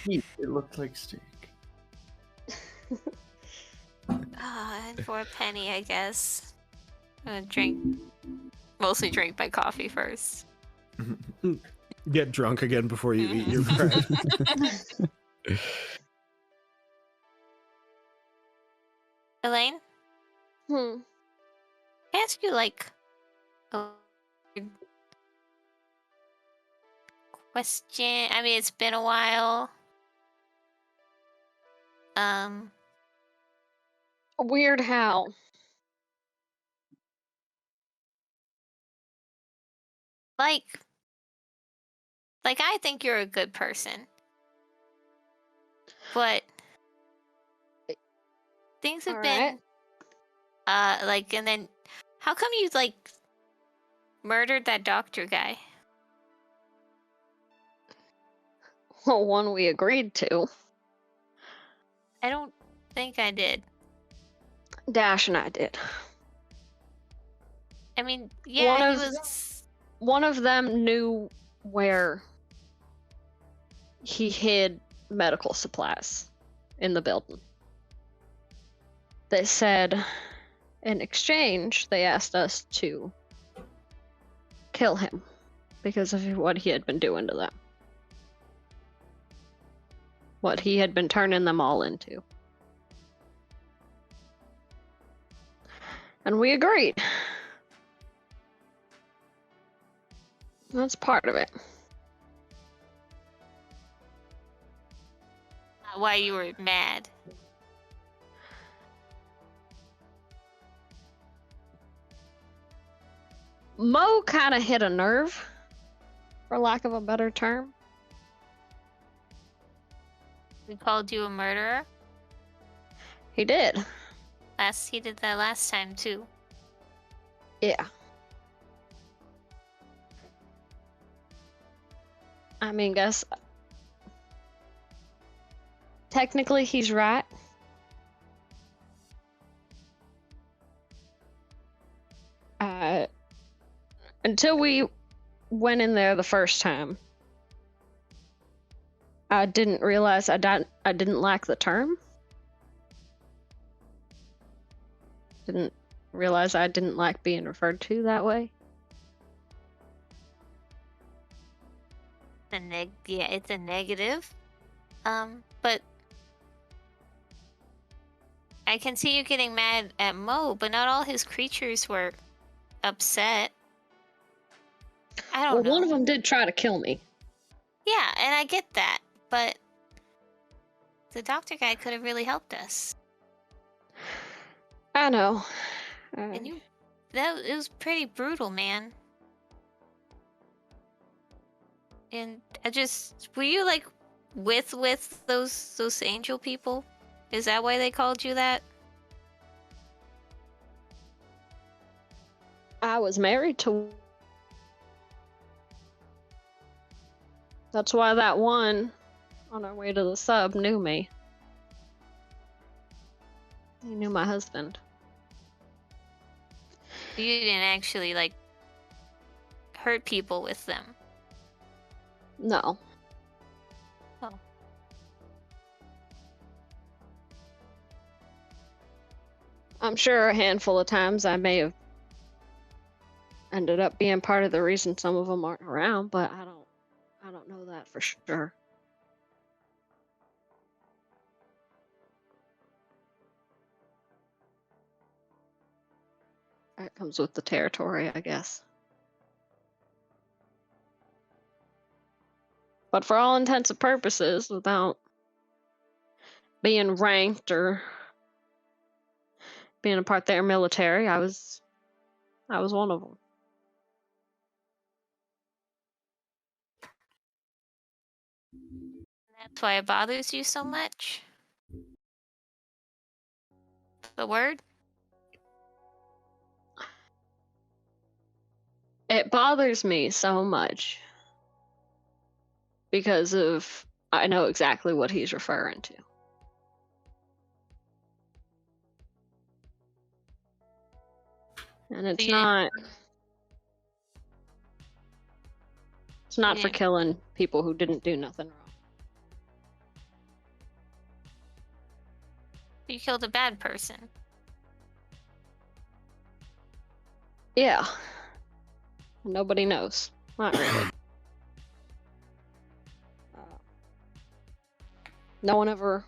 It looks like steak. And for a penny, I guess. I'm gonna mostly drink my coffee first. Get drunk again before you eat your bread. Elaine, Hmm. can I ask you like a question? I mean, it's been a while. Weird how. Like I think you're a good person, but things have been like, and then how come you like murdered that doctor guy? Well, one we agreed to. I don't think I did. Dash and I did. I mean, yeah, One he of- was. One of them knew where he hid medical supplies in the building. They said, in exchange, they asked us to kill him because of what he had been doing to them. What he had been turning them all into. And we agreed. That's part of it. Why you were mad? Mo kind of hit a nerve, for lack of a better term. We called you a murderer. He did. He did that last time too. Yeah. I mean, guess technically he's right. Until we went in there the first time, I didn't realize I didn't like the term. Didn't realize I didn't like being referred to that way. Yeah, it's a negative. But I can see you getting mad at Mo, but not all his creatures were upset. I don't Well, know. one of them did try to kill me. Yeah, and I get that, but the doctor guy could have really helped us. I know. And it was pretty brutal, man. And were you like with those angel people? Is that why they called you that? I was married to. That's why that one on our way to the sub knew me. He knew my husband. You didn't actually like hurt people with them. No. Oh. I'm sure a handful of times I may have ended up being part of the reason some of them aren't around, but I don't know that for sure. That comes with the territory, I guess. But for all intents and purposes, without being ranked or being a part of their military, I was one of them. That's why it bothers you so much? The word? It bothers me so much because I know exactly what he's referring to. And it's Yeah. not for Yeah. killing people who didn't do nothing wrong. You killed a bad person. Yeah. Nobody knows. Not really. No one ever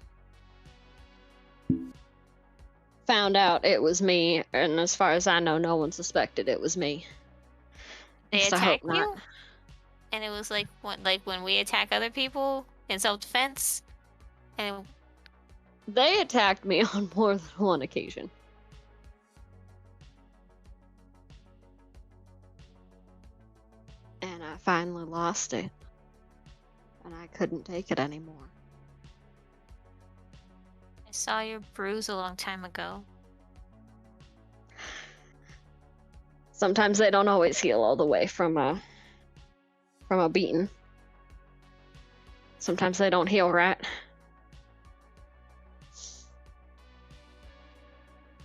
found out it was me, and as far as I know, no one suspected it was me. They At least I hope attacked you? not. And it was like when we attack other people in self-defense? And They attacked me on more than one occasion. And I finally lost it. And I couldn't take it anymore. I saw your bruise a long time ago. Sometimes they don't always heal all the way from a beating. Sometimes they don't heal right.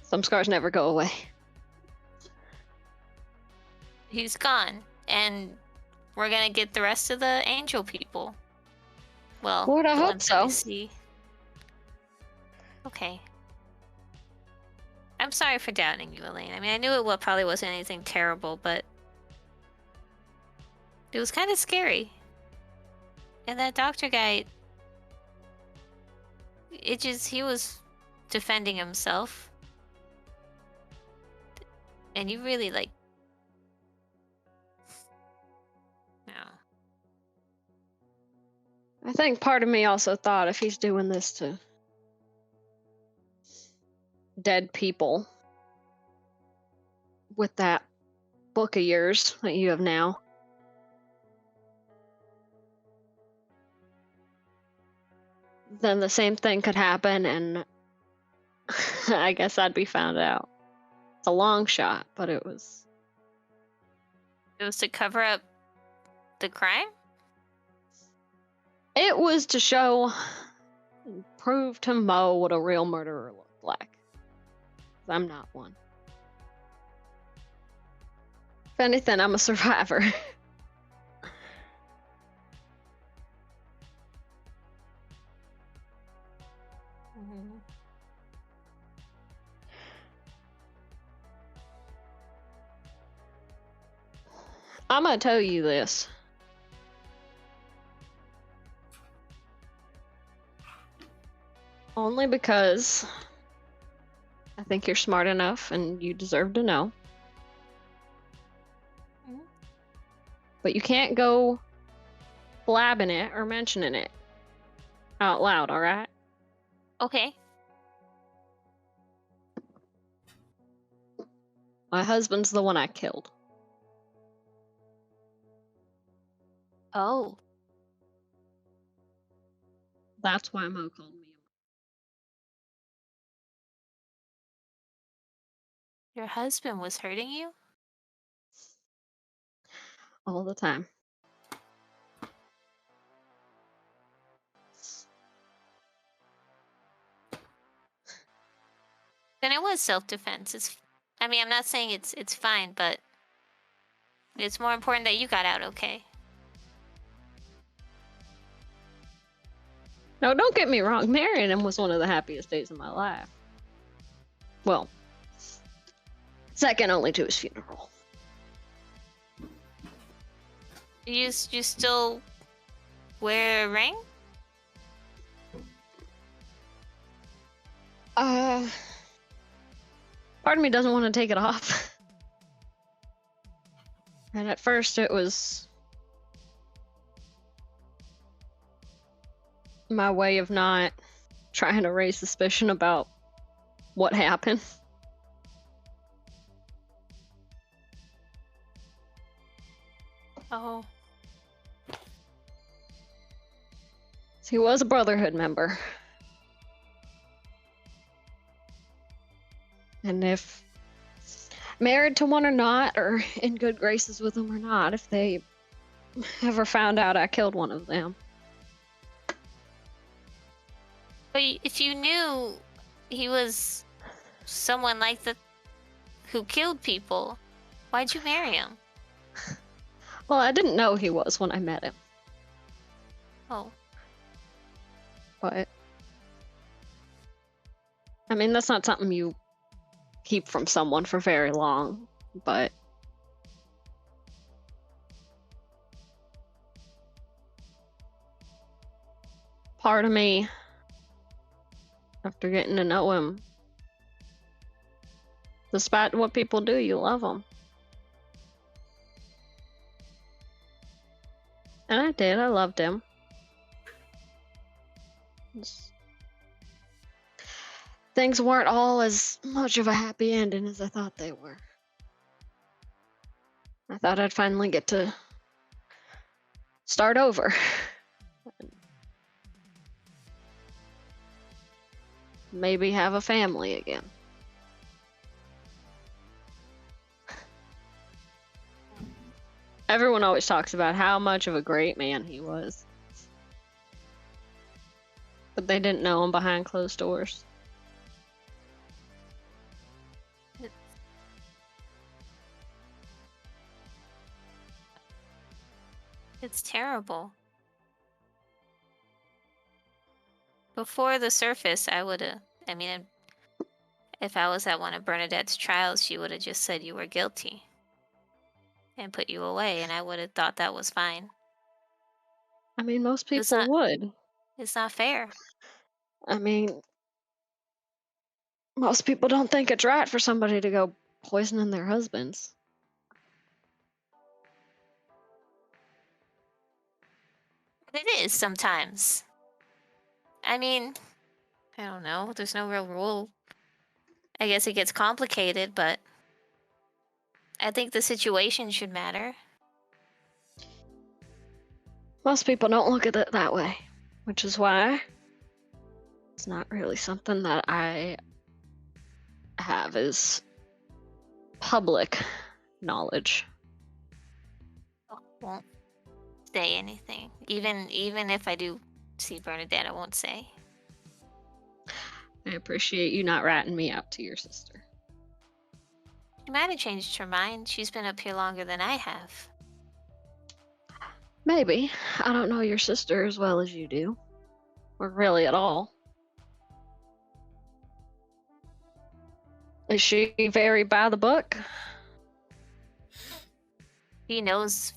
Some scars never go away. He's gone, and we're gonna get the rest of the angel people. Well, Lord, I the hope ones that we so. see. Okay. I'm sorry for doubting you, Elaine. I mean, I knew it probably wasn't anything terrible, but it was kind of scary. And that doctor guy, he was defending himself. And you really, no. I think part of me also thought if he's doing this to dead people with that book of yours that you have now, then the same thing could happen, and I guess I'd be found out. It's a long shot, but it was. It was to cover up the crime? It was to prove to Mo what a real murderer looked like. I'm not one. If anything, I'm a survivor. Mm-hmm. I'm gonna tell you this. Only because I think you're smart enough and you deserve to know. Mhm. But you can't go blabbing it or mentioning it out loud, alright? Okay. My husband's the one I killed. Oh. That's why Mo called me. Your husband was hurting you? All the time. Then it was self-defense. I mean, I'm not saying it's fine, but it's more important that you got out okay. No, don't get me wrong. Marrying him was one of the happiest days of my life. Well, second only to his funeral. You still wear a ring? Part of me doesn't want to take it off. And at first it was my way of not trying to raise suspicion about what happened. Oh. He was a Brotherhood member. And if married to one or not, or in good graces with them or not, if they ever found out I killed one of them. But if you knew he was someone like who killed people, why'd you marry him? Well, I didn't know he was when I met him, Oh. but I mean, that's not something you keep from someone for very long, but part of me, after getting to know him, despite what people do, you love them. And I did. I loved him. Things weren't all as much of a happy ending as I thought they were. I thought I'd finally get to start over. Maybe have a family again. Everyone always talks about how much of a great man he was. But they didn't know him behind closed doors. It's terrible. Before the surface, I mean, if I was at one of Bernadette's trials, she would have just said you were guilty and put you away, and I would have thought that was fine. I mean, most It's people not- would. It's not fair. I mean, most people don't think it's right for somebody to go poisoning their husbands. But it is sometimes. I mean, I don't know. There's no real rule. I guess it gets complicated, but I think the situation should matter. Most people don't look at it that way, which is why it's not really something that I have as public knowledge. I won't say anything. Even if I do see Bernadette, I won't say. I appreciate you not ratting me out to your sister. She might have changed her mind. She's been up here longer than I have. Maybe. I don't know your sister as well as you do. Or really at all. Is she very by the book? She knows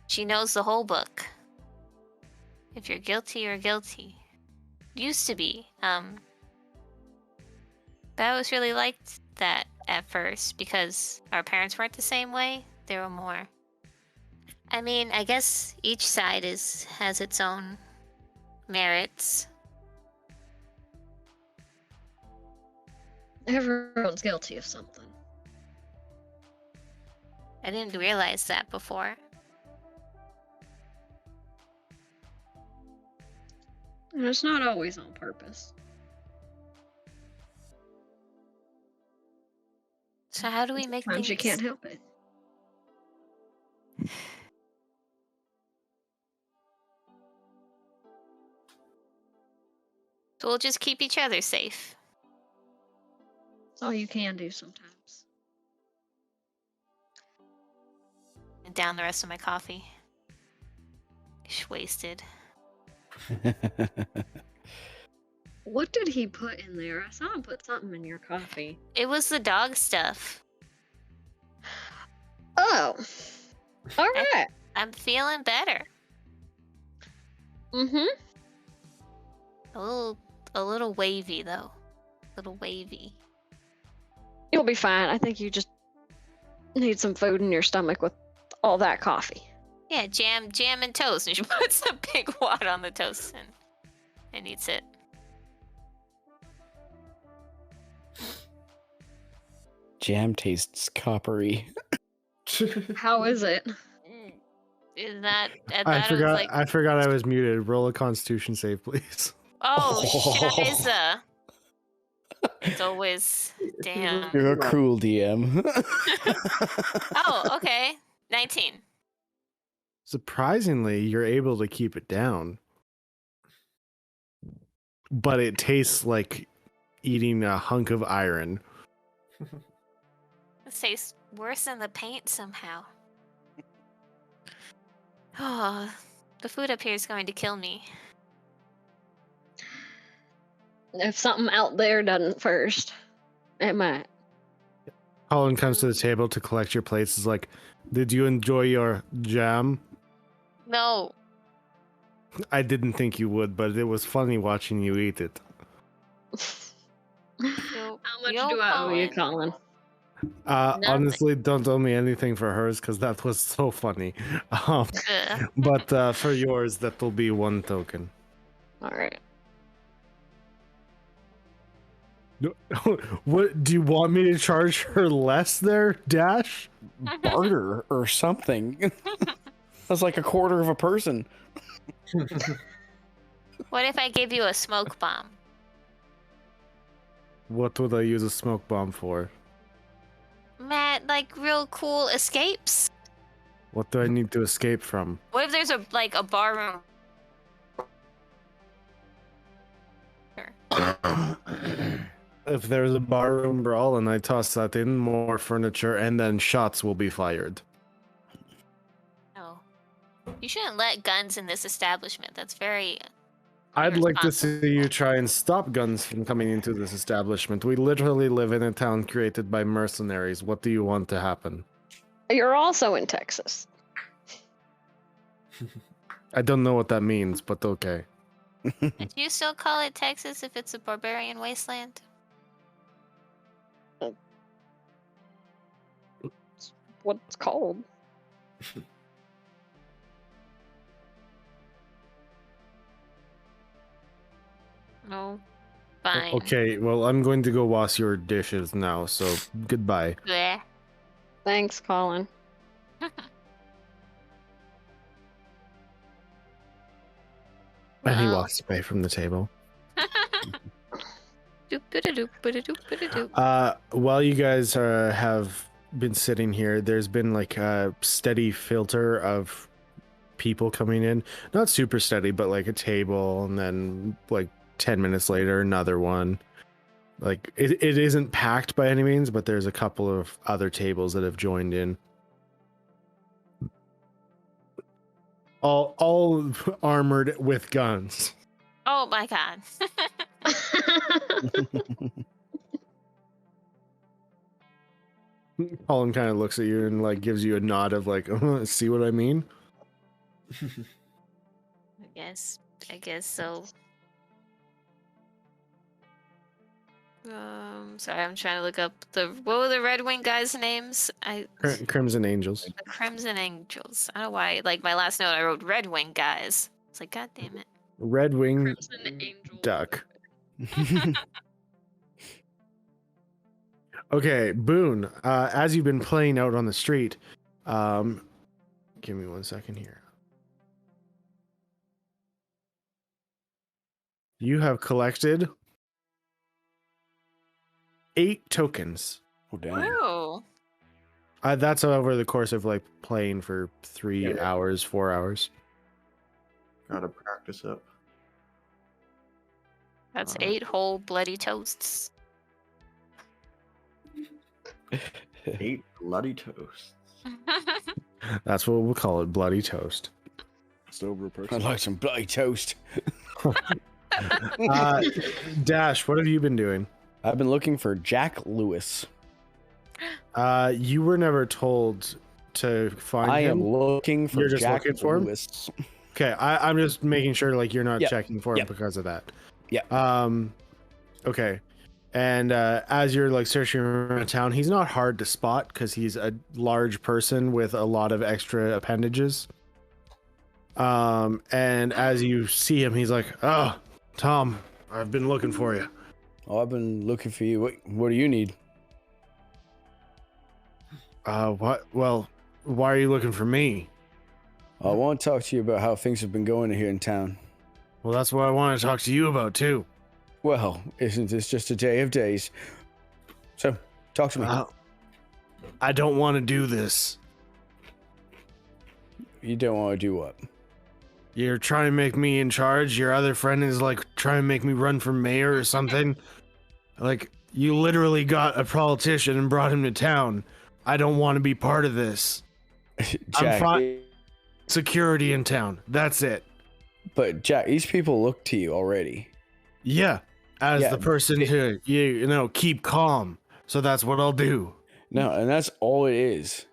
the whole book. If you're guilty, you're guilty. Used to be. But I always really liked that at first because our parents weren't the same way. They were more. I mean, I guess each side has its own merits. Everyone's guilty of something. I didn't realize that before. And it's not always on purpose. So how do we make Sometimes things? you can't help it. So we'll just keep each other safe. It's all you can do sometimes. And down the rest of my coffee. Just wasted. What did he put in there? I saw him put something in your coffee. It was the dog stuff. Oh. All right. I'm feeling better. Mm-hmm. A little wavy though. A little wavy. You'll be fine. I think you just need some food in your stomach with all that coffee. Yeah, jam and toast. And she puts a big wad on the toast and eats it. Jam tastes coppery. How is it? Is that? I thought it was forgot. like, I forgot I was muted. Roll a Constitution save, please. oh, shiza. It's always damn. You're a cruel DM. Oh, okay. 19. Surprisingly, you're able to keep it down, but it tastes like eating a hunk of iron. It tastes worse than the paint somehow. Oh, the food up here is going to kill me. If something out there doesn't first, it might. Colin comes to the table to collect your plates. Is like, did you enjoy your jam? No. I didn't think you would, but it was funny watching you eat it. Yo, How much yo, do I owe you, Colin. Colin? Nothing. Honestly, don't owe me anything for hers because that was so funny. Ugh. But for yours, that will be one token. All right. What do you want me to charge her less there, Dash? Barter or something. That's like a quarter of a person. What if I give you a smoke bomb? What would I use a smoke bomb for? Matt, like real cool escapes? What do I need to escape from? What if there's a bar room? If there's a barroom brawl and I toss that in, more furniture, and then shots will be fired. No. You shouldn't let guns in this establishment. That's very... I'd like to irresponsible. see you try and stop guns from coming into this establishment. We literally live in a town created by mercenaries. What do you want to happen? You're also in Texas. I don't know what that means, but okay. Do you still call it Texas if it's a barbarian wasteland? It's what it's called. No. Fine. Okay, well, I'm going to go wash your dishes now, so goodbye. Bleh. Thanks, Colin. And he Well. walks away from the table. Doop-a-da-doop-a-da-doop-a-da-doop. While you guys have been sitting here, there's been like a steady filter of people coming in. Not super steady, but like a table, and then like 10 minutes later, another one. Like it isn't packed by any means, but there's a couple of other tables that have joined in. All armored with guns. Oh my god. Colin kind of looks at you and like gives you a nod of like, see what I mean? I guess so. Sorry, I'm trying to look up what were the Red Wing guys' names? Crimson Angels. The Crimson Angels. I don't know why. Like my last note, I wrote Red Wing guys. It's like, God damn it. Red Wing Crimson Angel. Duck. Okay, Boon. As you've been playing out on the street, give me 1 second here. You have collected 8 tokens. Oh, damn. Whoa. That's over the course of like playing for 3 Yeah. hours, 4 hours. Gotta practice up. That's 8 whole bloody toasts. 8 bloody toasts. That's what we'll call it, bloody toast. Just over a I'd person. like some bloody toast. Dash, what have you been doing? I've been looking for Jack Lewis. You were never told to find I him. am looking for You're just Jack looking for him? Lewis. Okay, I'm just making sure like you're not Yep. checking for him Yep. because of that. Yeah. Okay. And as you're like searching around town, he's not hard to spot because he's a large person with a lot of extra appendages. And as you see him, he's like, "Oh, Tom, I've been looking for you." Oh, I've been looking for you. What do you need? What? Well, why are you looking for me? I want to talk to you about how things have been going here in town. Well, that's what I want to talk to you about too. Well, isn't this just a day of days? So, talk to me. I don't want to do this. You don't want to do what? You're trying to make me in charge. Your other friend is like trying to make me run for mayor or something. Like, you literally got a politician and brought him to town. I don't want to be part of this. Jack, fine. Security in town. That's it. but Jack, these people look to you already. Yeah. As Yeah, the person to, you know, keep calm. So that's what I'll do. No, and that's all it is.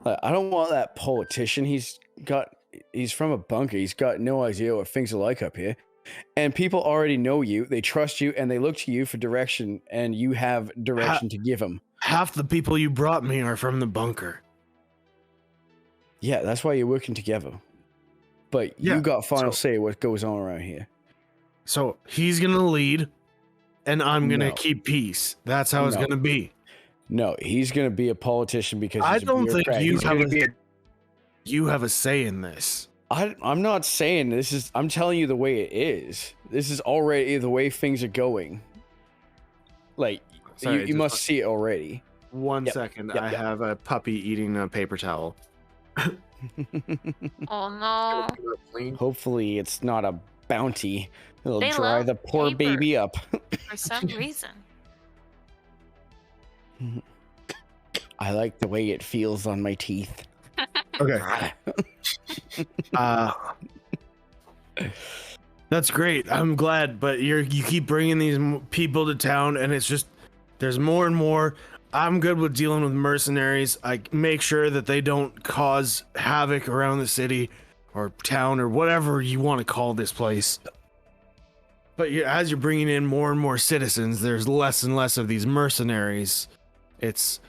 Like, I don't want that politician. He's from a bunker. He's got no idea what things are like up here. And people already know you. They trust you, and they look to you for direction, and you have direction to give them. Half the people you brought me are from the bunker. Yeah, that's why you're working together. But Yeah, you got final so- say what goes on around here. So he's going to lead, and I'm going to No. keep peace. That's how it's No. going to be. No, he's going to be a politician because I he's a don't think bureaucrat. you He's have gonna you have a say in this. I'm not saying this is. I'm telling you the way it is. This is already the way things are going. Like Sorry, you just must see it already. 1 Yep, second. yep, I yep. have a puppy eating a paper towel. Oh no. Clean. Hopefully, it's not a bounty. It'll They dry love the poor paper. baby up. For some reason. I like the way it feels on my teeth. Okay. That's great. I'm glad, but you keep bringing these people to town, and it's just there's more and more. I'm good with dealing with mercenaries. I make sure that they don't cause havoc around the city or town or whatever you want to call this place. But as you're bringing in more and more citizens, there's less and less of these mercenaries. It's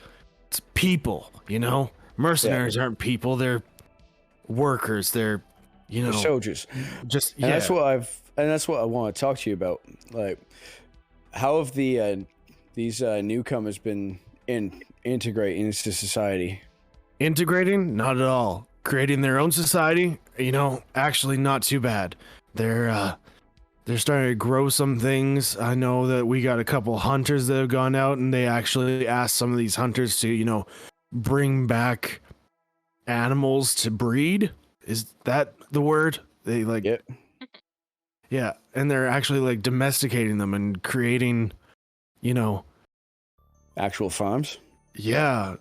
people, you know? Mercenaries aren't people, they're workers, they're, you know, They're soldiers. just And that's what I want to talk to you about. Like, how have these newcomers been integrating into society? integrating, not at all. Creating their own society, you know, actually not too bad. They're starting to grow some things. I know that we got a couple hunters that have gone out, and they actually asked some of these hunters to, you know, bring back animals to breed. Is that the word? They like, Yep. yeah, and they're actually like domesticating them and creating, you know, Actual farms. yeah.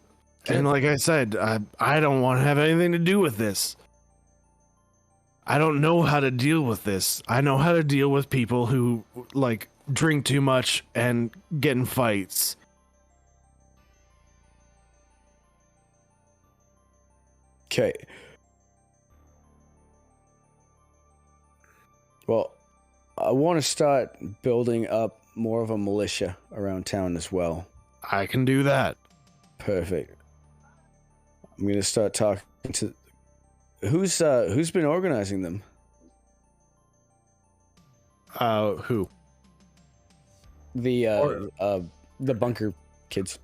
And like I said, I don't want to have anything to do with this. I don't know how to deal with this. I know how to deal with people who like drink too much and get in fights. Okay. Well, I want to start building up more of a militia around town as well. I can do that. Perfect. I'm gonna start talking to who's been organizing them. Who? The bunker kids.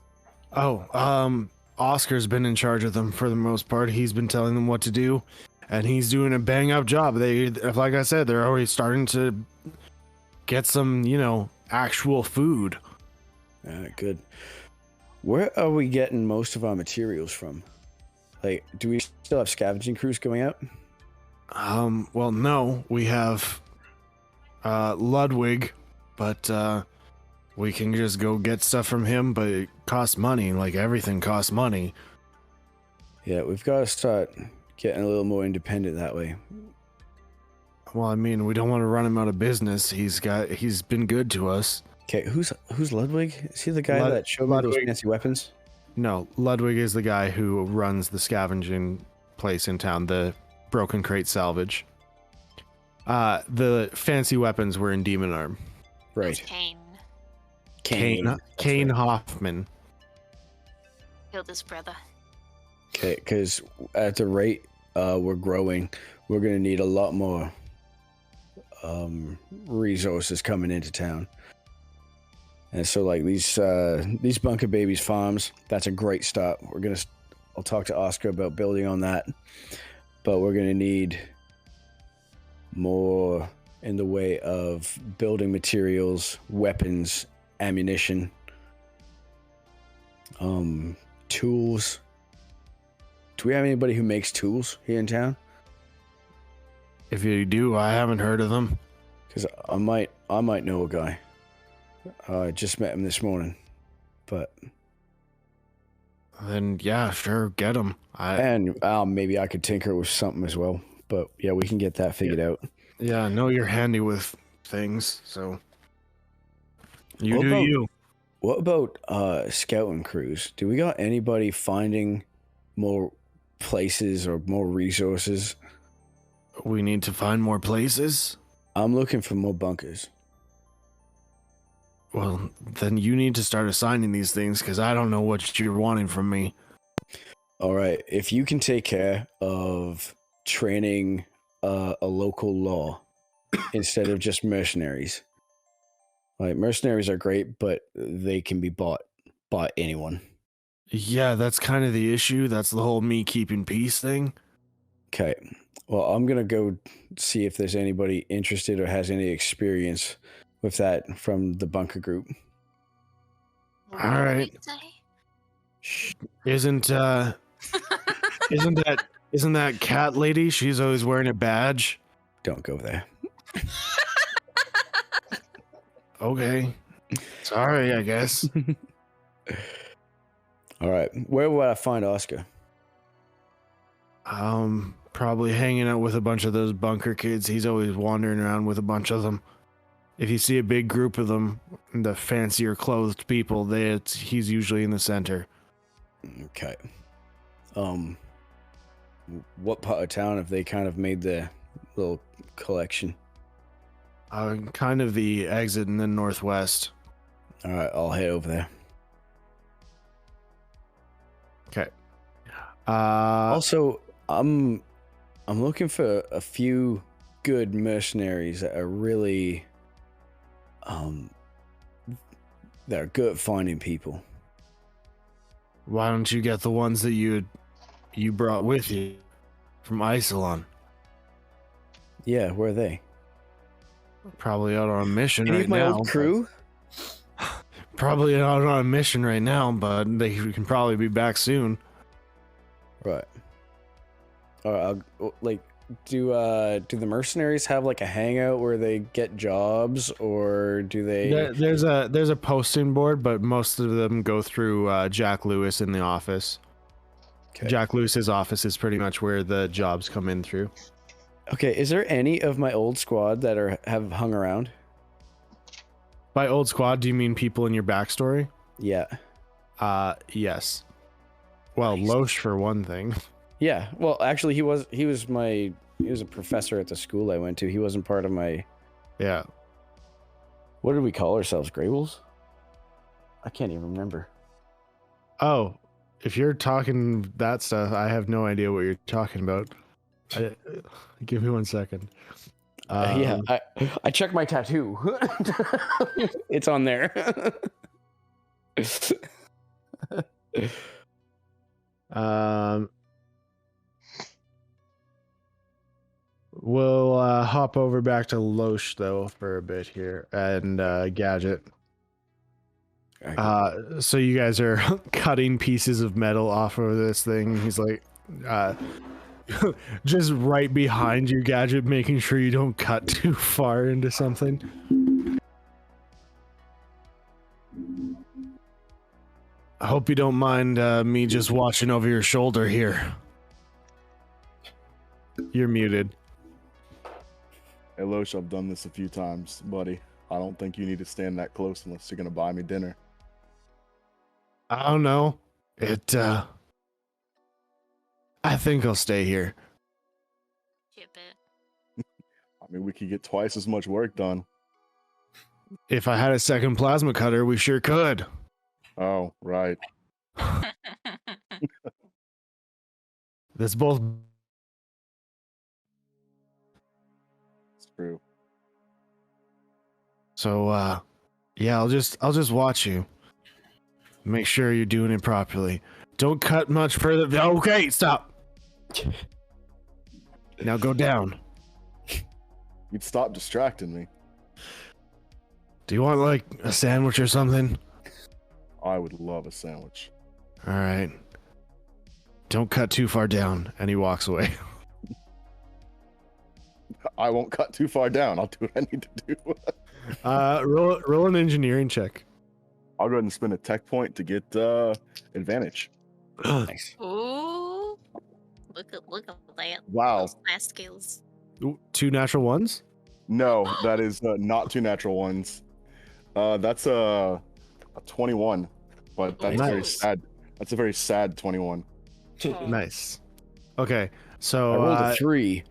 Oscar's been in charge of them for the most part. He's been telling them what to do, and he's doing a bang up job. They, like I said, they're already starting to get some, actual food. Good. Where are we getting most of our materials from? Like, do we still have scavenging crews going out? Well, no, we have Ludwig, but we can just go get stuff from him, but it costs money. Like, everything costs money. Yeah, we've got to start getting a little more independent that way. Well, I mean, we don't want to run him out of business. He's been good to us. Okay, who's Ludwig? Is he the guy that showed me those fancy weapons? No, Ludwig is the guy who runs the scavenging place in town, the Broken Crate Salvage. The fancy weapons were in Demon Arm. Right. Kane Hoffman. Killed his brother. Okay, because at the rate we're growing, we're going to need a lot more resources coming into town. And so, like, these Bunker Babies farms, that's a great start. I'll talk to Oscar about building on that, but we're gonna need more in the way of building materials, weapons, ammunition, tools. Do we have anybody who makes tools here in town? If you do, I haven't heard of them. Because I might know a guy. I just met him this morning, but then yeah, sure, get him. Maybe I could tinker with something as well. But yeah, we can get that figured out. Yeah, I know you're handy with things, so you. What about scouting crews? Do we got anybody finding more places or more resources? We need to find more places. I'm looking for more bunkers. Well, then you need to start assigning these things, because I don't know what you're wanting from me. All right, if you can take care of training a local law instead of just mercenaries. Like, mercenaries are great, but they can be bought by anyone. Yeah, that's kind of the issue. That's the whole me keeping peace thing. Okay, well, I'm going to go see if there's anybody interested or has any experience with that from the bunker group. All right. Isn't that cat lady? She's always wearing a badge. Don't go there. Okay. Sorry, I guess. All right. Where would I find Oscar? Probably hanging out with a bunch of those bunker kids. He's always wandering around with a bunch of them. If you see a big group of them, the fancier clothed people, he's usually in the center. Okay. What part of town have they kind of made their little collection? Kind of the exit in the northwest. All right, I'll head over there. Okay. Also, I'm looking for a few good mercenaries that are really that are good at finding people. Why don't you get the ones that you brought with you from Isolon? Yeah, where are they? Probably out on a mission Any right of my now. old crew? Probably out on a mission right now, but they can probably be back soon. Right. All right. Do the mercenaries have like a hangout where they get jobs, or do they? There's a posting board, but most of them go through Jack Lewis in the office. Okay. Jack Lewis's office is pretty much where the jobs come in through. Okay, is there any of my old squad that have hung around? By old squad, do you mean people in your backstory? Yeah. Yes. Well, Loesch for one thing. Yeah. Well, actually, he was a professor at the school I went to. He wasn't part of my. Yeah. What did we call ourselves? Greybles? I can't even remember. Oh, if you're talking that stuff, I have no idea what you're talking about. Give me 1 second. Yeah, I checked my tattoo. It's on there. We'll hop over back to Loesch though for a bit here and Gadget. So you guys are cutting pieces of metal off of this thing. He's like, just right behind you, Gadget, making sure you don't cut too far into something. I hope you don't mind me just watching over your shoulder here. You're muted. Hey, Loesch, I've done this a few times, buddy. I don't think you need to stand that close unless you're gonna buy me dinner. I don't know. I think I'll stay here. Ship it. I mean, we could get twice as much work done. If I had a second plasma cutter, we sure could. Oh, right. That's both. It's true. So, yeah, I'll just watch you. Make sure you're doing it properly. Don't cut much further. Okay, stop. Now go down. You'd stop distracting me. Do you want like a sandwich or something? I would love a sandwich. All right. Don't cut too far down. And he walks away. I won't cut too far down. I'll do what I need to do. Roll an engineering check. I'll go ahead and spend a tech point to get advantage. Nice. Ooh. Look at that. Wow. Those fast skills. Ooh, 2 natural ones? No, that is not 2 natural ones. That's a 21, but that's very Nice. sad. That's a very sad 21. Oh. Nice. Okay, so I rolled a 3.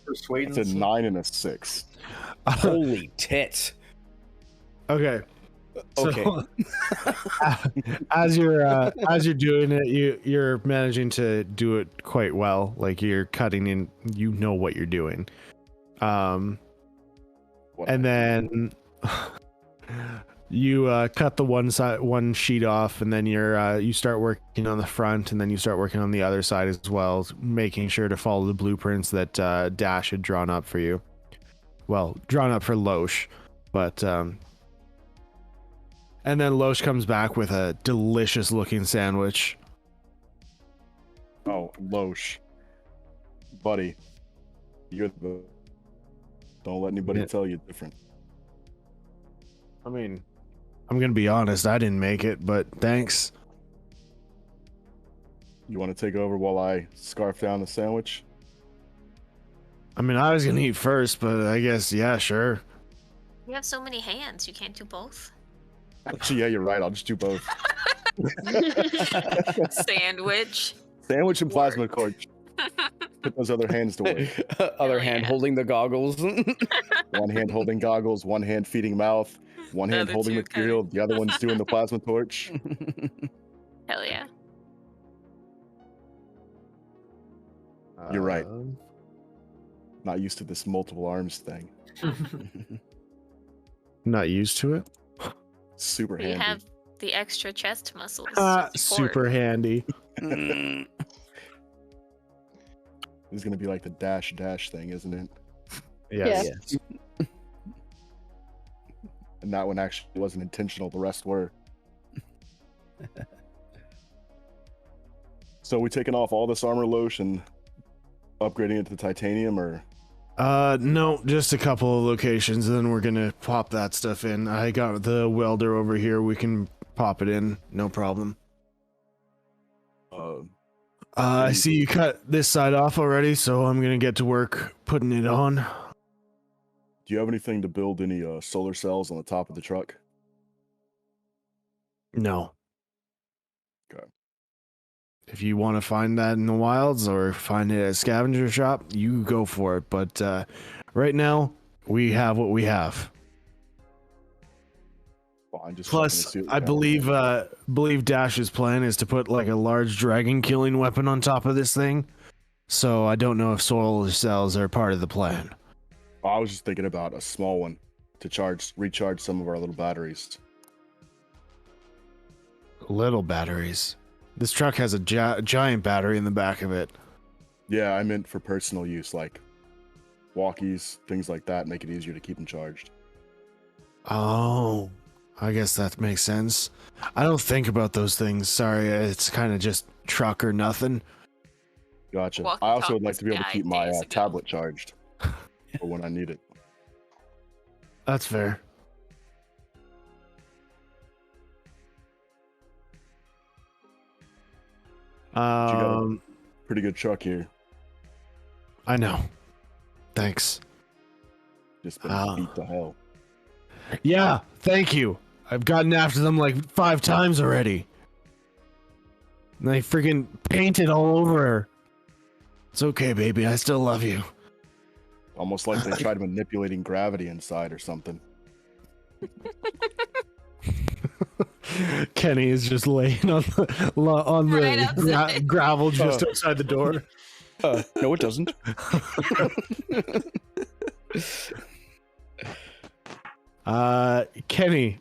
Persuade It's a 9 and a 6. Holy tits. okay. So, Okay. as you're doing it, you're managing to do it quite well. Like you're cutting in, you know what you're doing. And then you cut the one sheet off, and then you start working on the front, and then you start working on the other side as well, making sure to follow the blueprints that Dash had drawn up for you. Well, drawn up for Loesch, but and then Loesch comes back with a delicious looking sandwich. Oh, Loesch. Buddy. You're the... Don't let anybody Yeah. tell you different. I mean, I'm gonna be honest, I didn't make it, but thanks. You want to take over while I scarf down the sandwich? I mean, I was gonna eat first, but I guess, yeah, sure. You have so many hands. You can't do both. Actually, yeah, you're right. I'll just do both. Sandwich. Sandwich and plasma torch. Put those other hands to work. Other Hell hand yeah. holding the goggles. One hand holding goggles, one hand feeding mouth, one hand Other holding two material, the other one's doing the plasma torch. Hell yeah. You're right. Um, Not used to this multiple arms thing. Not used to it. Super We handy. have the extra chest muscles. to support. Super handy. Mm. This is gonna be like the dash thing, isn't it? Yes. Yes. And that one actually wasn't intentional. The rest were. So we taking off all this armor, Loesch, and upgrading it to titanium, or No, just a couple of locations, and then we're gonna pop that stuff in. I got the welder over here. We can pop it in, no problem. I see you cut this side off already, so I'm gonna get to work putting it on. do you have anything to build any solar cells on the top of the truck? No. If you want to find that in the wilds or find it at a scavenger shop, you go for it. But right now, we have what we have. Fine, just Plus, checking to see what I we got. believe Dash's plan is to put like a large dragon killing weapon on top of this thing. So I don't know if solar cells are part of the plan. I was just thinking about a small one to recharge some of our little batteries. Little batteries. This truck has a giant battery in the back of it. Yeah, I meant for personal use, like walkies, things like that, make it easier to keep them charged. Oh, I guess that makes sense. I don't think about those things. Sorry, it's kind of just truck or nothing. Gotcha. Walkie I also would like talkies to be able to died keep my days ago. tablet charged for when I need it. That's fair. Pretty good truck here. I know. Thanks. Just been beat to hell. Yeah, thank you. I've gotten after them like 5 times already. And they freaking painted all over her. It's okay, baby. I still love you. Almost like they tried manipulating gravity inside or something. Kenny is just laying on the Right outside. gravel just outside the door. No, it doesn't. Kenny,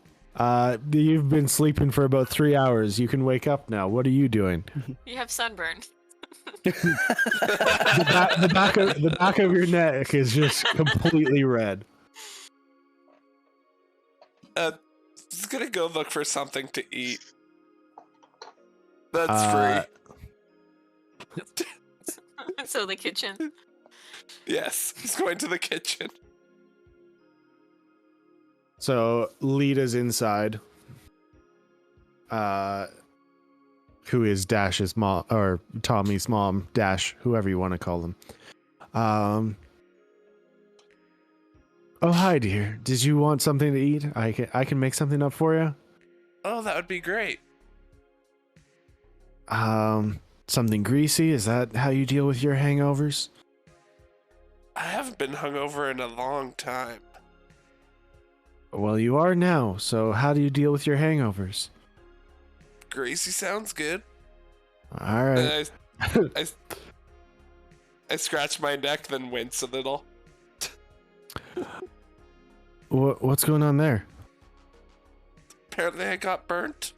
you've been sleeping for about 3 hours. You can wake up now. What are you doing? You have sunburn. The back of your neck is just completely red. Just gonna go look for something to eat. That's free. So the kitchen. Yes, he's going to the kitchen. So Lita's inside. Who is Dash's mom or Tommy's mom? Dash, whoever you want to call them. Oh, hi, dear. Did you want something to eat? I can make something up for you. Oh, that would be great. Something greasy. Is that how you deal with your hangovers? I haven't been hungover in a long time. Well, you are now. So how do you deal with your hangovers? Greasy sounds good. All right. And I scratch my neck, then wince a little. What's going on there? Apparently I got burnt.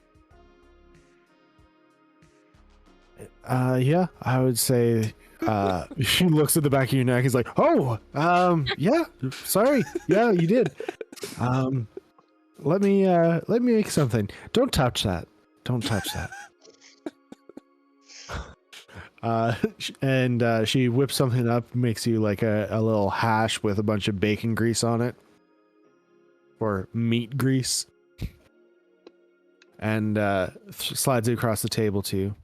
Yeah, I would say. She looks at the back of your neck. He's like, "Oh, yeah, sorry, yeah, you did. Let me make something. Don't touch that. Don't touch that." And she whips something up, makes you like a little hash with a bunch of bacon grease on it, or meat grease, and slides it across the table to you.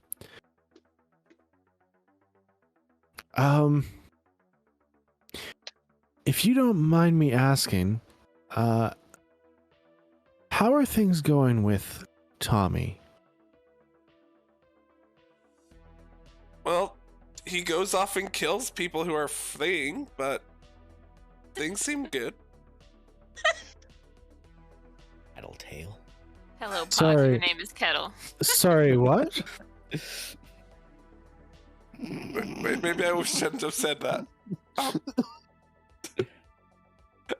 If you don't mind me asking, how are things going with Tommy? Well, he goes off and kills people who are fleeing, but things seem good. Tattletale. Hello, Pod. Sorry. Your name is Kettle. Sorry, what? Maybe I shouldn't have said that.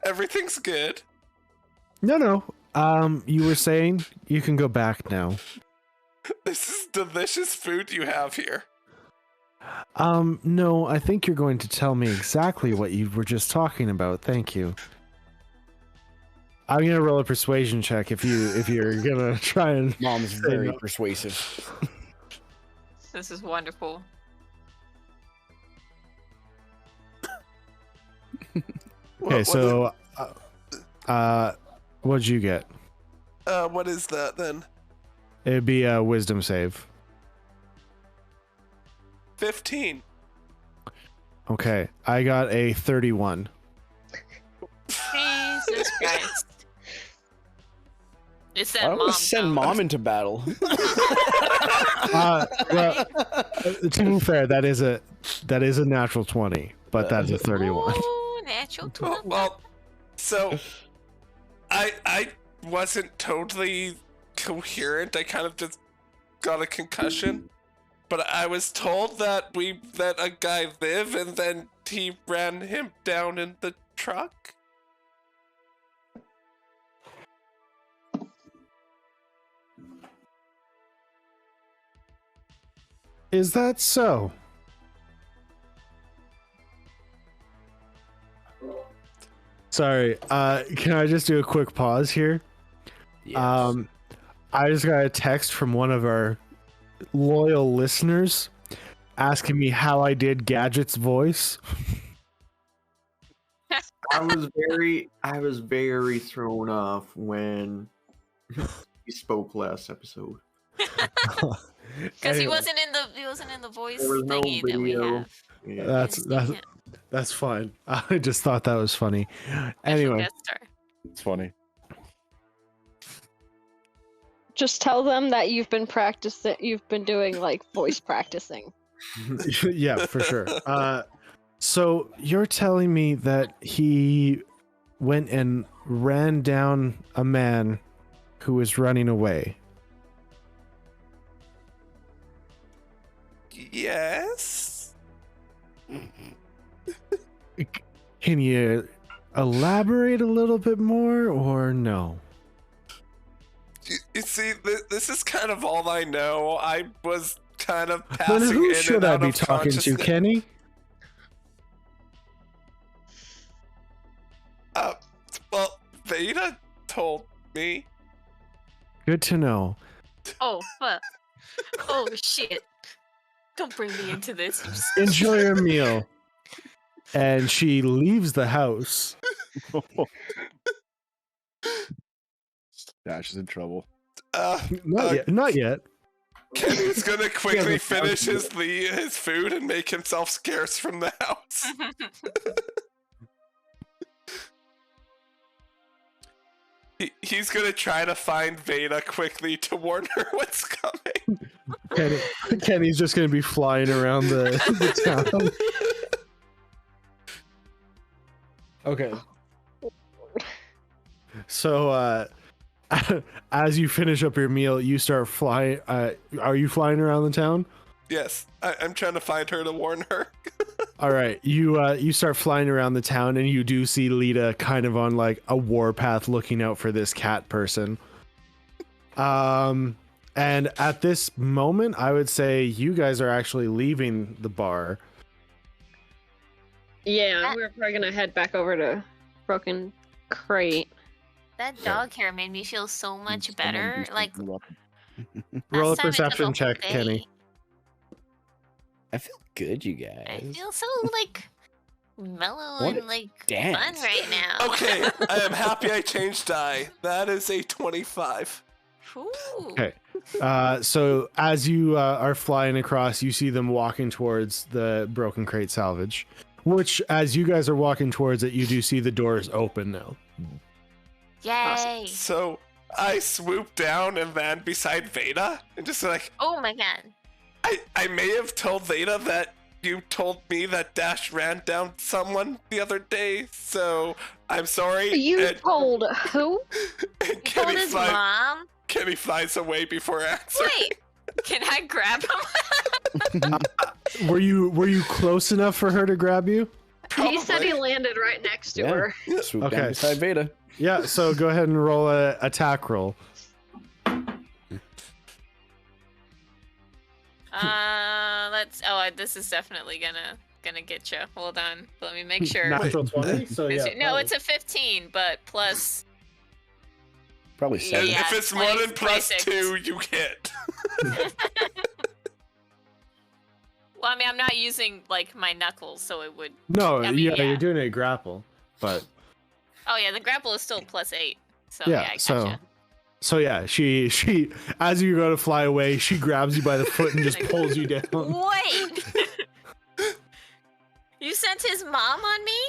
Everything's good. No. You were saying you can go back now. This is delicious food you have here. No, I think you're going to tell me exactly what you were just talking about. Thank you. I'm gonna roll a persuasion check if you're gonna try and. Mom's very persuasive. This is wonderful. Okay, so what'd you get? What is that then? It'd be a wisdom save. 15. Okay, I got a 31. Jesus Christ. It's I that don't mom. want to send though. mom into battle. Well, to be fair, that is a natural 20, but that's a 31. Oh, natural 20. Well, so I wasn't totally coherent. I kind of just got a concussion. But I was told that we let a guy live and then he ran him down in the truck. Is that so? Sorry, can I just do a quick pause here? Yes. I just got a text from one of our loyal listeners asking me how I did Gadget's voice. I was very thrown off when he spoke last episode. Because he wasn't in the voice There was no thingy that we video. have. Yeah. That's fine. I just thought that was funny. Special Anyway, guest star. It's funny. Just tell them that you've been doing like voice practicing. yeah, for sure. So you're telling me that he went and ran down a man who was running away? Yes. Can you elaborate a little bit more, or no? You see, this is kind of all I know. I was kind of Then passing who in should and I out be of talking to, consciousness. Kenny? Well, Veda told me. Good to know. Oh, fuck. Oh, shit. Don't bring me into this. Enjoy your meal. And she leaves the house. Dash is in trouble. Not yet. Kenny's gonna quickly Yeah, finish his food and make himself scarce from the house. He's gonna try to find Veda quickly to warn her what's coming. Kenny's just gonna be flying around the town. Okay. So, as you finish up your meal, you start flying. Are you flying around the town? Yes, I'm trying to find her to warn her. All right, you start flying around the town, and you do see Lita kind of on like a warpath, looking out for this cat person. And at this moment, I would say you guys are actually leaving the bar. Yeah, we're probably gonna head back over to Broken Crate. That dog hair made me feel so much better. Like, Roll a last time it took perception whole check, day. Kenny. I feel good, you I guys. feel so like mellow What and like dance. fun right now. Okay, I am happy I changed die. That is a 25. Ooh. Okay. So as you are flying across, you see them walking towards the Broken Crate salvage, which as you guys are walking towards it, you do see the doors open now. Yay! So I swoop down and land beside Veda and just like, Oh my god. I may have told Veda that you told me that Dash ran down someone the other day, so I'm sorry. You and, told who? and He told his mom. Kenny flies away before answering. Wait, can I grab him? Were you close enough for her to grab you? He said he landed right next to Yeah. her. Swoop Okay. down beside Veda. Yeah, so go ahead and roll a attack roll. Let's. Oh, this is definitely gonna get you. Hold on, let me make sure. Natural 20? So Is yeah. it- no, it's a 15, but plus. Probably Yeah, 7. If it's more than plus 26. 2, you hit. Well, I mean, I'm not using like my knuckles, so it would. No, I mean, yeah, yeah. you're doing a grapple, but Oh yeah, the grapple is still plus 8. So yeah, yeah, I so gotcha. so yeah, she as you go to fly away, she grabs you by the foot and just pulls you down. Wait. You sent his mom on me?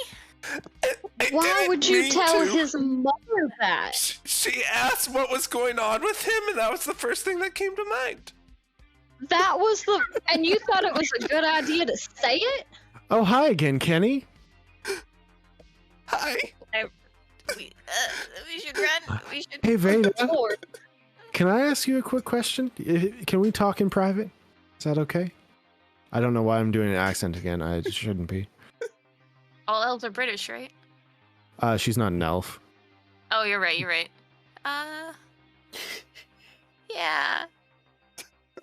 I Why didn't would you mean tell to. his mother that? She asked what was going on with him, and that was the first thing that came to mind. That was the. And you thought it was a good idea to say it? Oh, hi again, Kenny. Hi. We should run. We should. Hey, Veda. Lord. Can I ask you a quick question? Can we talk in private? Is that okay? I don't know why I'm doing an accent again. I shouldn't be. All elves are British, right? She's not an elf. Oh, you're right. You're right. Yeah.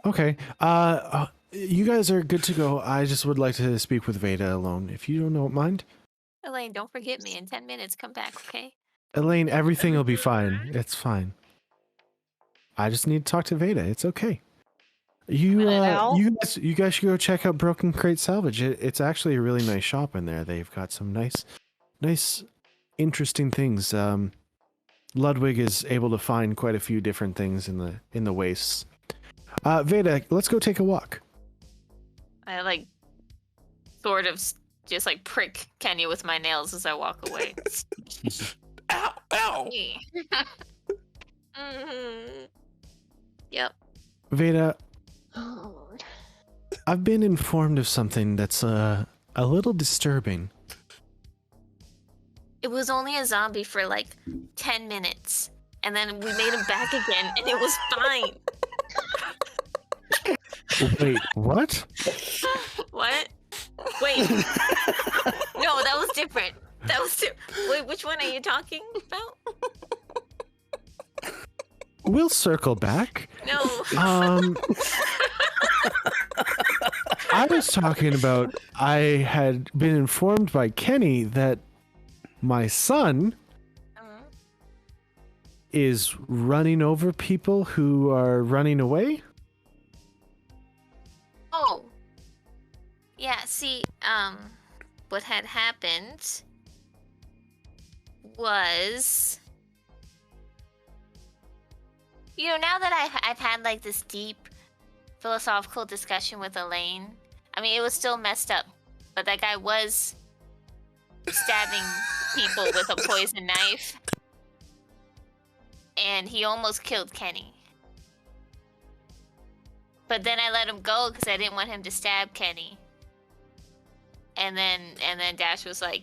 Okay. You guys are good to go. I just would like to speak with Veda alone, if you don't mind. Elaine, don't forget me. In 10 minutes, come back, okay? Elaine, everything will be fine. It's fine. I just need to talk to Veda. It's okay. You guys should go check out Broken Crate Salvage. It's actually a really nice shop in there. They've got some nice, interesting things. Ludwig is able to find quite a few different things in the wastes. Veda, let's go take a walk. I sort of just prick Kenya with my nails as I walk away. Ow! Ow! Yep. Veda, Oh, Lord. I've been informed of something that's a little disturbing. It was only a zombie for 10 minutes, and then we made him back again, and it was fine. Wait, what? What? Wait. No, that was different. Wait, which one are you talking about? We'll circle back. No. I was talking about, I had been informed by Kenny that my son is running over people who are running away. Oh. Yeah, see, what had happened was, now that I've had this deep philosophical discussion with Elaine, I mean, it was still messed up, but that guy was stabbing people with a poison knife, and he almost killed Kenny. But then I let him go because I didn't want him to stab Kenny. And then Dash was like,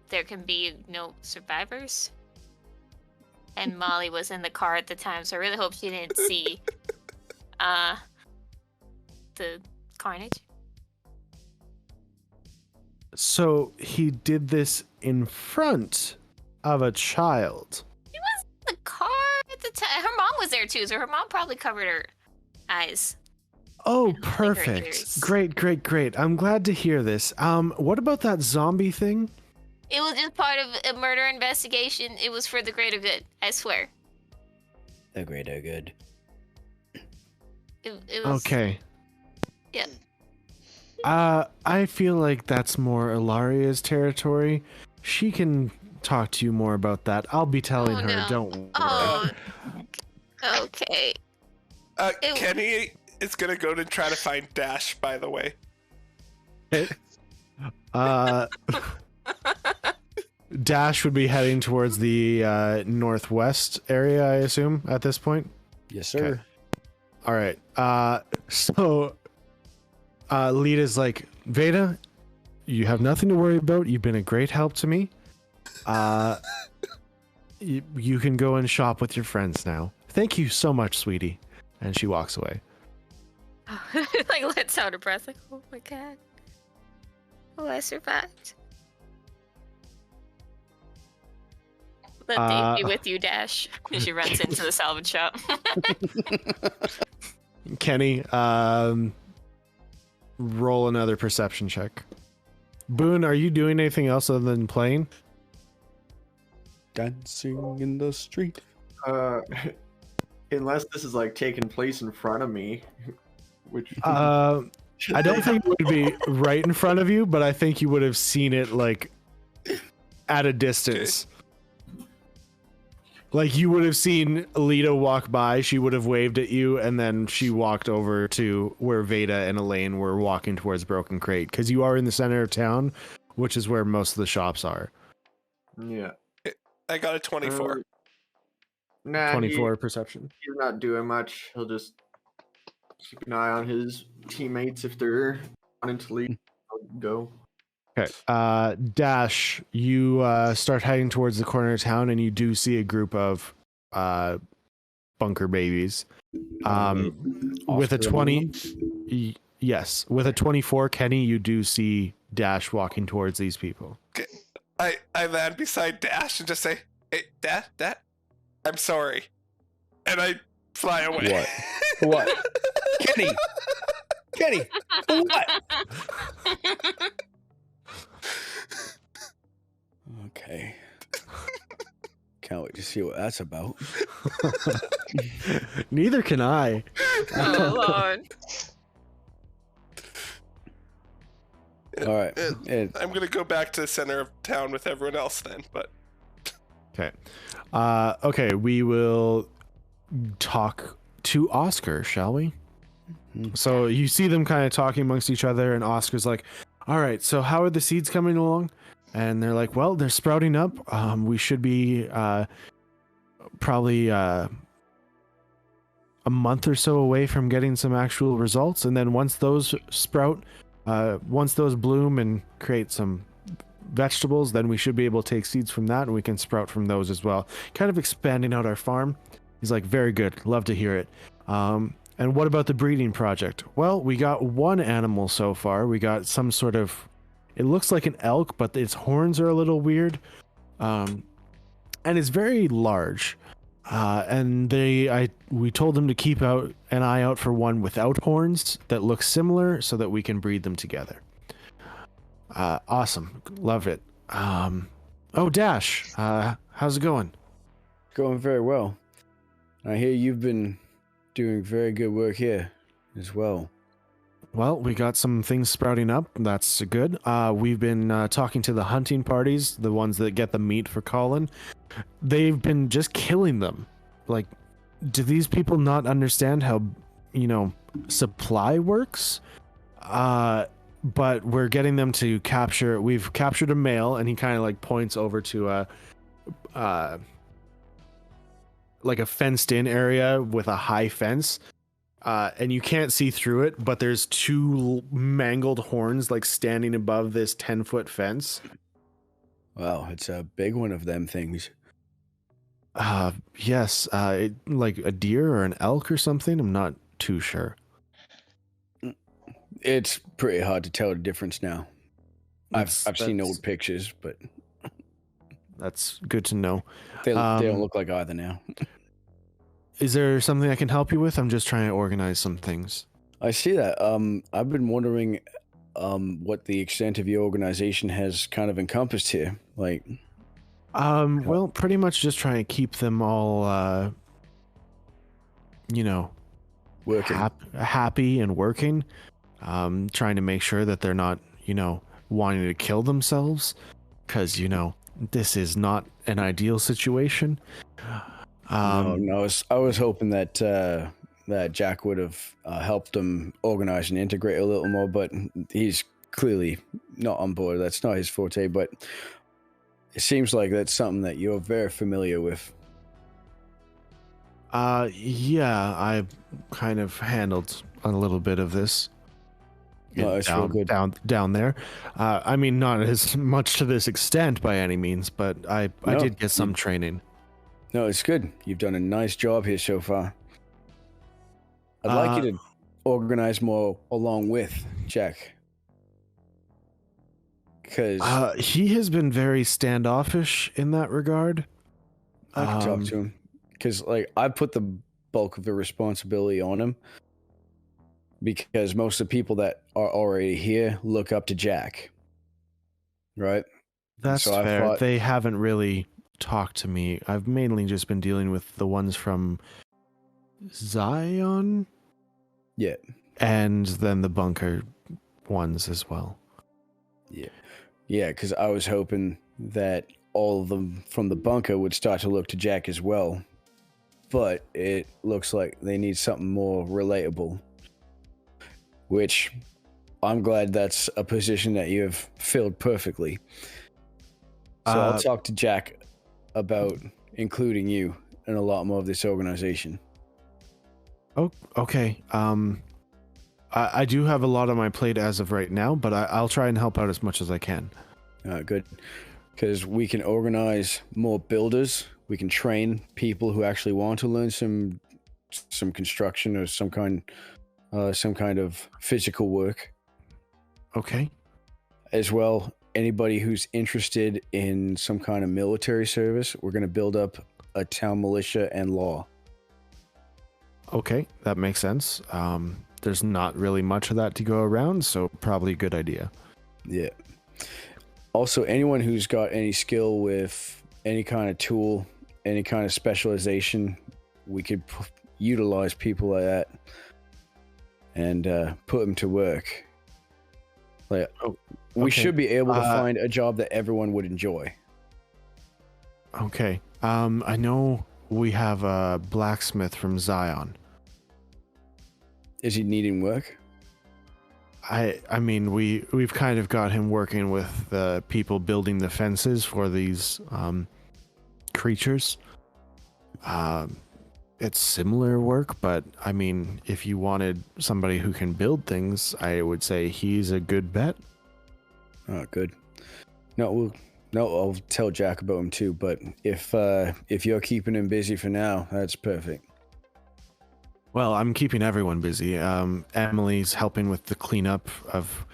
there can be no survivors. And Molly was in the car at the time, so I really hope she didn't see the carnage. So he did this in front of a child. She was in the car at the time. Her mom was there too, so her mom probably covered her eyes. Oh, And her perfect. ears. Great. I'm glad to hear this. What about that zombie thing? It was just part of a murder investigation. It was for the greater good, I swear. The greater good. It was, Okay. Yeah. I feel like that's more Ilaria's territory. She can talk to you more about that. I'll be telling Oh, her, no. don't worry. Oh. Okay. It- Kenny is gonna go to try to find Dash, by the way. Dash would be heading towards the northwest area, I assume, at this point. Yes, sir. All right. So Lita's like, Veda, you have nothing to worry about. You've been a great help to me. You can go and shop with your friends now. Thank you so much, sweetie. And she walks away. lets out a breath, oh my god. Oh, I survived. Let Dave be with you, Dash. And she runs into the salvage shop. Kenny, roll another perception check. Boon, are you doing anything else other than playing? Dancing in the street. Unless this is taking place in front of me, which I don't think it would be right in front of you, but I think you would have seen it at a distance. You would have seen Alita walk by, she would have waved at you, and then she walked over to where Veda and Elaine were walking towards Broken Crate, because you are in the center of town, which is where most of the shops are. yeah. I got a 24. Nah, 24 perception. he's not doing much. He'll just keep an eye on his teammates if they're wanting to leave. I'll go. Okay. Dash, you start heading towards the corner of town, and you do see a group of bunker babies. With a Oscar among 20, yes, with a 24, Kenny, you do see Dash walking towards these people. I land beside Dash and just say, "Hey, Dad, I'm sorry," and I fly away. What? Kenny! Kenny! For what? Okay. Can't wait to see what that's about. Neither can I. Oh Lord. All right. I'm gonna go back to the center of town with everyone else then, but Okay. Okay, we will talk to Oscar, shall we? So you see them kind of talking amongst each other, and Oscar's like, all right, so how are the seeds coming along? And they're like, well, they're sprouting up. We should be probably a month or so away from getting some actual results. And then once those sprout, once those bloom and create some vegetables, then we should be able to take seeds from that, and we can sprout from those as well. Kind of expanding out our farm. He's like, very good. Love to hear it. And what about the breeding project? Well, we got one animal so far. We got some sort of, it looks like an elk, but its horns are a little weird. And it's very large. And we told them to keep an eye out for one without horns that looks similar so that we can breed them together. Awesome. Love it. Oh, Dash, how's it going? Going very well. I hear you've been doing very good work here as well. Well, we got some things sprouting up. That's good. We've been talking to the hunting parties, the ones that get the meat for Colin. They've been just killing them. Like, do these people not understand how, supply works? But we're getting them to capture. We've captured a male, and he kind of like points over to like a fenced-in area with a high fence. And you can't see through it, but there's two mangled horns like standing above this 10-foot fence. Wow, it's a big one of them things. Yes, like a deer or an elk or something. I'm not too sure. It's pretty hard to tell the difference now. I've seen old pictures, but that's good to know. They don't look like either now. Is there something I can help you with? I'm just trying to organize some things. I see that. I've been wondering what the extent of your organization has kind of encompassed here. Like, well, pretty much just trying to keep them all, working. Happy and working. Trying to make sure that they're not, wanting to kill themselves, because, this is not an ideal situation. No, I was hoping that that Jack would have helped them organize and integrate a little more, but he's clearly not on board. That's not his forte, but it seems like that's something that you're very familiar with. Yeah, I kind of handled a little bit of this. That's real good. Down there. I mean, not as much to this extent by any means, but I did get some training. No, it's good. You've done a nice job here so far. I'd like you to organize more along with Jack. Because he has been very standoffish in that regard. I can talk to him. Because, I put the bulk of the responsibility on him. Because most of the people that are already here look up to Jack. Right? That's fair. They haven't really talked to me. I've mainly just been dealing with the ones from Zion. Yeah. And then the bunker ones as well. Yeah. Yeah, because I was hoping that all of them from the bunker would start to look to Jack as well. But it looks like they need something more relatable. Which I'm glad that's a position that you have filled perfectly. So I'll talk to Jack about including you in a lot more of this organization. Oh, okay. I do have a lot on my plate as of right now, but I'll try and help out as much as I can. Good. Because we can organize more builders. We can train people who actually want to learn some construction or some kind of physical work. Okay. As well, anybody who's interested in some kind of military service, we're going to build up a town militia and law. Okay, that makes sense. There's not really much of that to go around, so probably a good idea. Yeah. Also, anyone who's got any skill with any kind of tool, any kind of specialization, we could utilize people like that and put them to work. Like, we should be able to find a job that everyone would enjoy. Okay. I know we have a blacksmith from Zion. Is he needing work? I mean, we've kind of got him working with the people building the fences for these creatures. It's similar work, but I mean, if you wanted somebody who can build things, I would say he's a good bet. Oh, good. No, I'll tell Jack about him too. But if you're keeping him busy for now, that's perfect. Well, I'm keeping everyone busy. Emily's helping with the cleanup of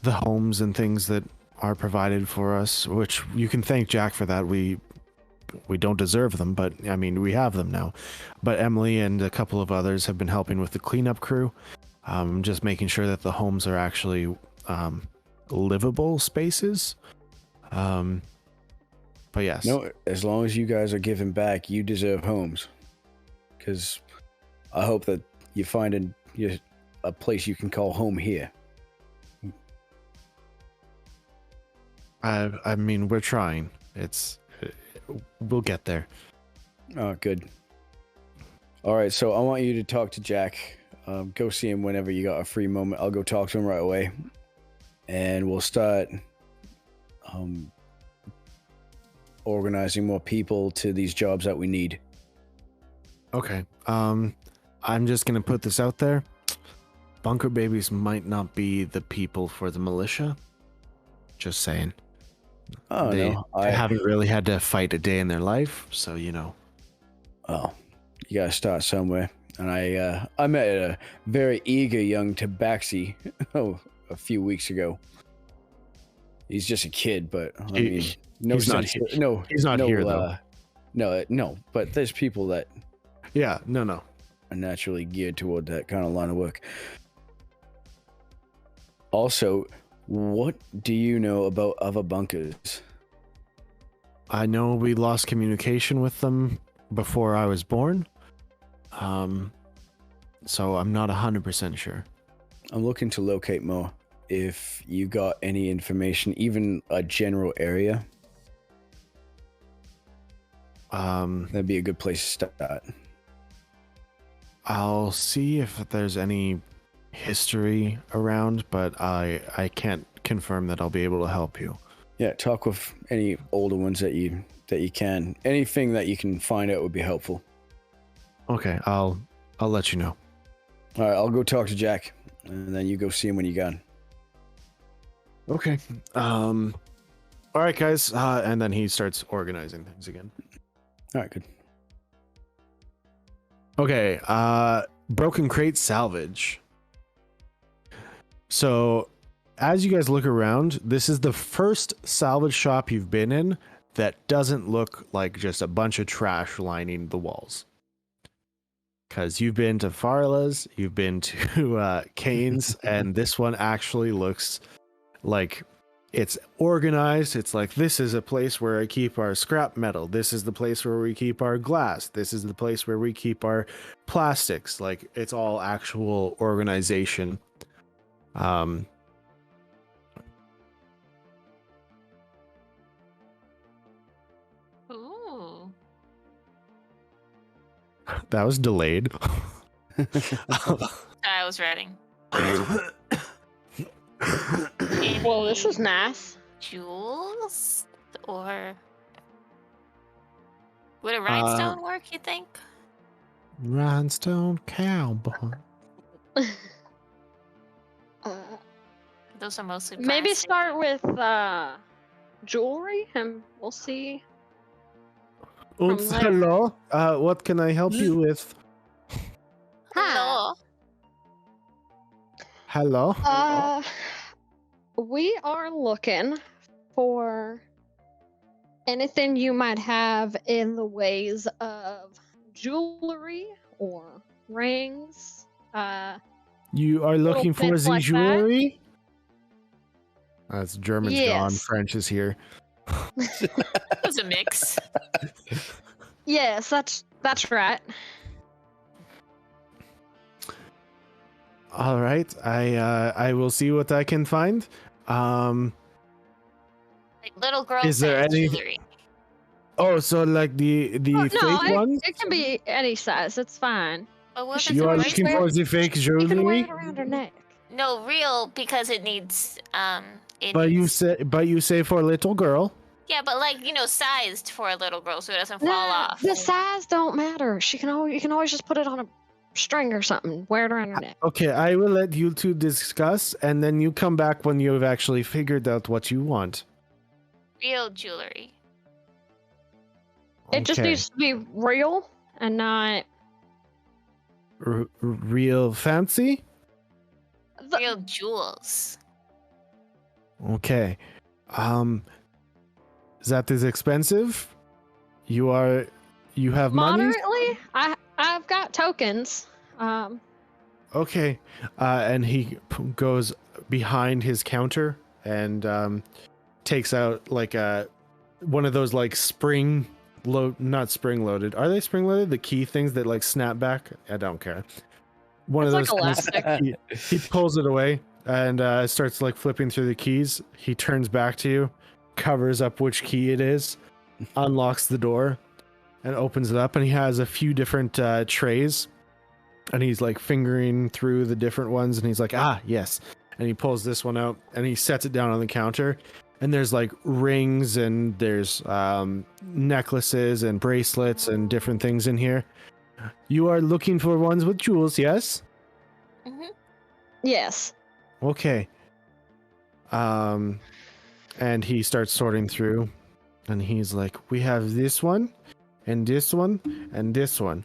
the homes and things that are provided for us, which you can thank Jack for that. We don't deserve them, but I mean, we have them now. But Emily and a couple of others have been helping with the cleanup crew, just making sure that the homes are actually livable spaces. But yes. No, as long as you guys are giving back, you deserve homes. Because I hope that you find a place you can call home here. I mean, we're trying. We'll get there. Oh, good. All right, so I want you to talk to Jack. Go see him whenever you got a free moment. I'll go talk to him right away. And we'll start organizing more people to these jobs that we need. Okay. I'm just going to put this out there. Bunker babies might not be the people for the militia. Just saying. Oh, they no. haven't really had to fight a day in their life, so you know. Oh, you gotta start somewhere. And I met a very eager young tabaxi a few weeks ago. He's just a kid, but I mean, he's not here though. No, but there's people that are naturally geared toward that kind of line of work. Also, what do you know about other bunkers? I know we lost communication with them before I was born. So I'm not 100% sure. I'm looking to locate more. If you got any information, even a general area, that'd be a good place to start. I'll see if there's any history around, but I can't confirm that I'll be able to help you. Yeah, talk with any older ones that you can. Anything that you can find out would be helpful. Okay, I'll let you know. All right, I'll go talk to Jack, and then you go see him when you got. Okay. All right, guys. And then he starts organizing things again. All right, good. Okay. Broken crate salvage. So, as you guys look around, this is the first salvage shop you've been in that doesn't look like just a bunch of trash lining the walls. Because you've been to Farla's, you've been to Kane's, and this one actually looks like it's organized. It's like, this is a place where I keep our scrap metal. This is the place where we keep our glass. This is the place where we keep our plastics. Like, it's all actual organization. Ooh. That was delayed. I was reading. Well, this is nice. Jewels? Or would a rhinestone work, you think? Rhinestone cowboy. Those are mostly Maybe plastic. start with jewelry, and we'll see. Oops, there. hello. What can I help you with? Hello. Hello. We are looking for anything you might have in the ways of jewelry or rings. You are looking for bits the like that. jewelry? That's German's gone. Yes. French is here. It's a mix. Yes, that's right. All right. I will see what I can find. Like little girl Is there size any- jewelry. Oh, so like the No, fake ones? it can be any size. It's fine. But what if You it's You a are bracelet? looking bracelet? for the fake You can wear jewelry? it around her neck. No, real, because it needs it But you needs- say for a little girl. Yeah, but like, sized for a little girl so it doesn't fall Nah, off. the size don't matter. You can always just put it on a string or something. Wear it around her neck. Okay, I will let you two discuss, and then you come back when you have actually figured out what you want. Real jewelry. It just Okay. needs to be real and not Real fancy. Real jewels. Okay. That is expensive. You have money. moderately. I've got tokens. Okay. And he goes behind his counter and takes out like one of those like not spring loaded. Are they spring loaded? The key things that like snap back? I don't care. One It's of like those things, he pulls it away and starts like flipping through the keys. He turns back to you, covers up which key it is, unlocks the door, and opens it up. And he has a few different trays, and he's like fingering through the different ones. And he's like, yes. And he pulls this one out and he sets it down on the counter. And there's like rings and there's necklaces and bracelets and different things in here. You are looking for ones with jewels, yes? Mm-hmm. Yes. Okay. And he starts sorting through, and he's like, we have this one, and this one, and this one.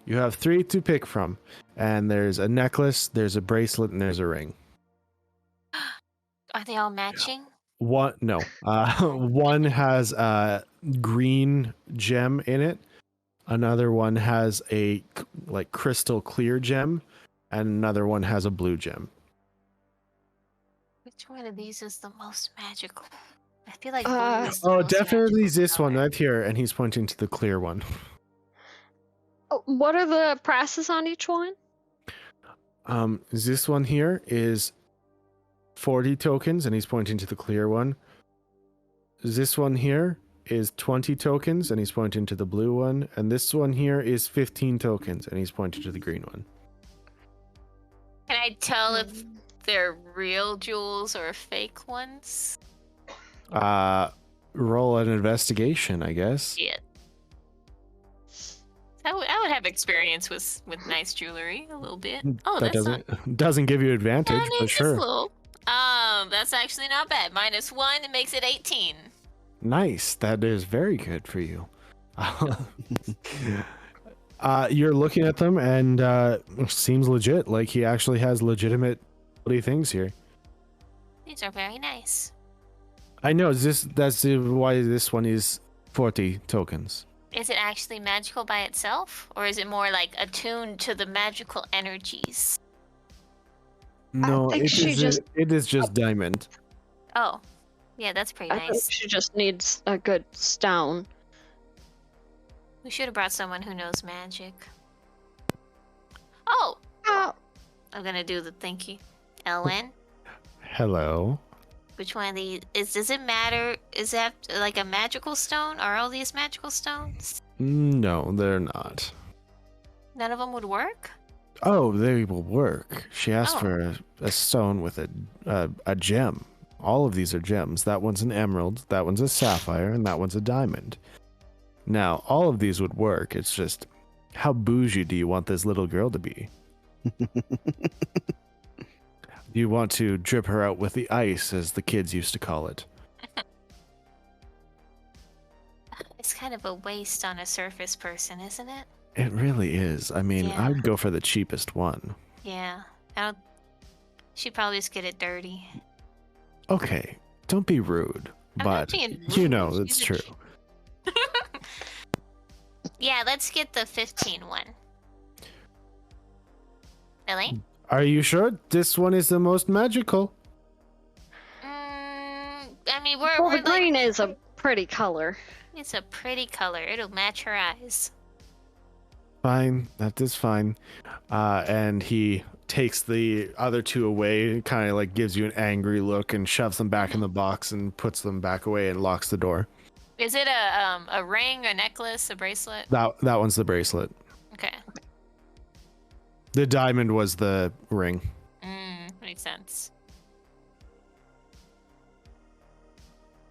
You have 3 to pick from. And there's a necklace, there's a bracelet, and there's a ring. Are they all matching? One has a green gem in it. Another one has a like crystal clear gem, and another one has a blue gem. Which one of these is the most magical? I feel like blue is the Oh, most definitely magical this one color. right here, and he's pointing to the clear one. What are the prices on each one? This one here is 40 tokens, and he's pointing to the clear one. This one here is 20 tokens, and he's pointing to the blue one. And this one here is 15 tokens, and he's pointing to the green one. Can I tell if they're real jewels or fake ones? Roll an investigation, I guess. Yeah. I would have experience with nice jewelry a little bit. Oh, that that's not doesn't give you advantage, no, but it's sure. low. That's actually not bad. -1, it makes it 18. Nice. That is very good for you. You're looking at them, and seems legit. Like he actually has legitimate things here. These are very nice. I know. That's why this one is 40 tokens. Is it actually magical by itself, or is it more like attuned to the magical energies? No, think it she is. just- It is just diamond. Oh, yeah, that's pretty I think nice. she just needs a good stone. We should have brought someone who knows magic. Oh, Oh, I'm gonna do the thinky. Ellen, Hello. which one of these does it matter? Is that like a magical stone? Are all these magical stones? No, they're not. None of them would work? Oh, they will work. She asked Oh. for a stone with a gem. All of these are gems. That one's an emerald, that one's a sapphire, and that one's a diamond. Now, all of these would work. It's just How bougie do you want this little girl to be? Do you want to drip her out with the ice, as the kids used to call it? It's kind of a waste on a surface person, isn't it? It really is. I mean, Yeah. I'd go for the cheapest one. Yeah. I don't. She'd probably just get it dirty. Okay, don't be rude, I'm not but being you rude, know she's it's a true. Yeah, let's get the 15 one. Really? Are you sure this one is the most magical? I mean, Well, we're the green is a pretty color. It's a pretty color. It'll match her eyes. Fine, that is fine. And he takes the other two away, kind of like gives you an angry look and shoves them back in the box and puts them back away and locks the door. Is it a ring, a necklace, a bracelet? That one's the bracelet. Okay. The diamond was the ring. Makes sense.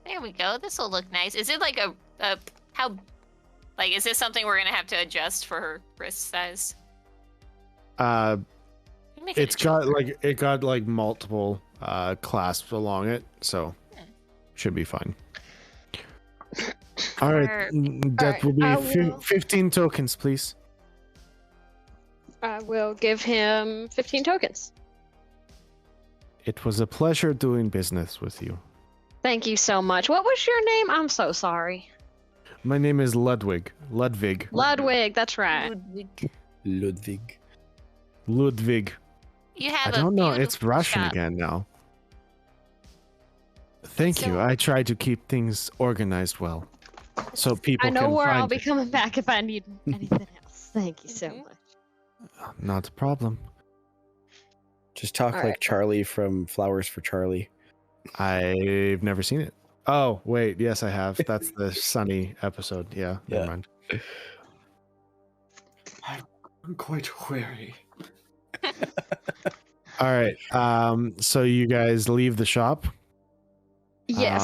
There we go. This will look nice. Is it like is this something we're gonna have to adjust for her wrist size? Make It's a got like multiple clasps along it, so should be fine. All right, Perfect. that will be 15 tokens, please. I will give him 15 tokens. It was a pleasure doing business with you. Thank you so much. What was your name? I'm so sorry. My name is Ludwig. Ludwig, that's right. Ludwig. Ludwig. You I have don't know. It's beautiful Russian shop. again now. Thank you. So- I try to keep things organized well, so people I know can where find I'll be it. coming back if I need anything else. Thank you so much. Not a problem. Just talk All like right. Charlie from Flowers for Charlie. I've never seen it. Oh, wait. Yes, I have. That's the Sunny episode. Yeah. Yeah. Never mind. I'm quite weary. All right. So you guys leave the shop. Yes.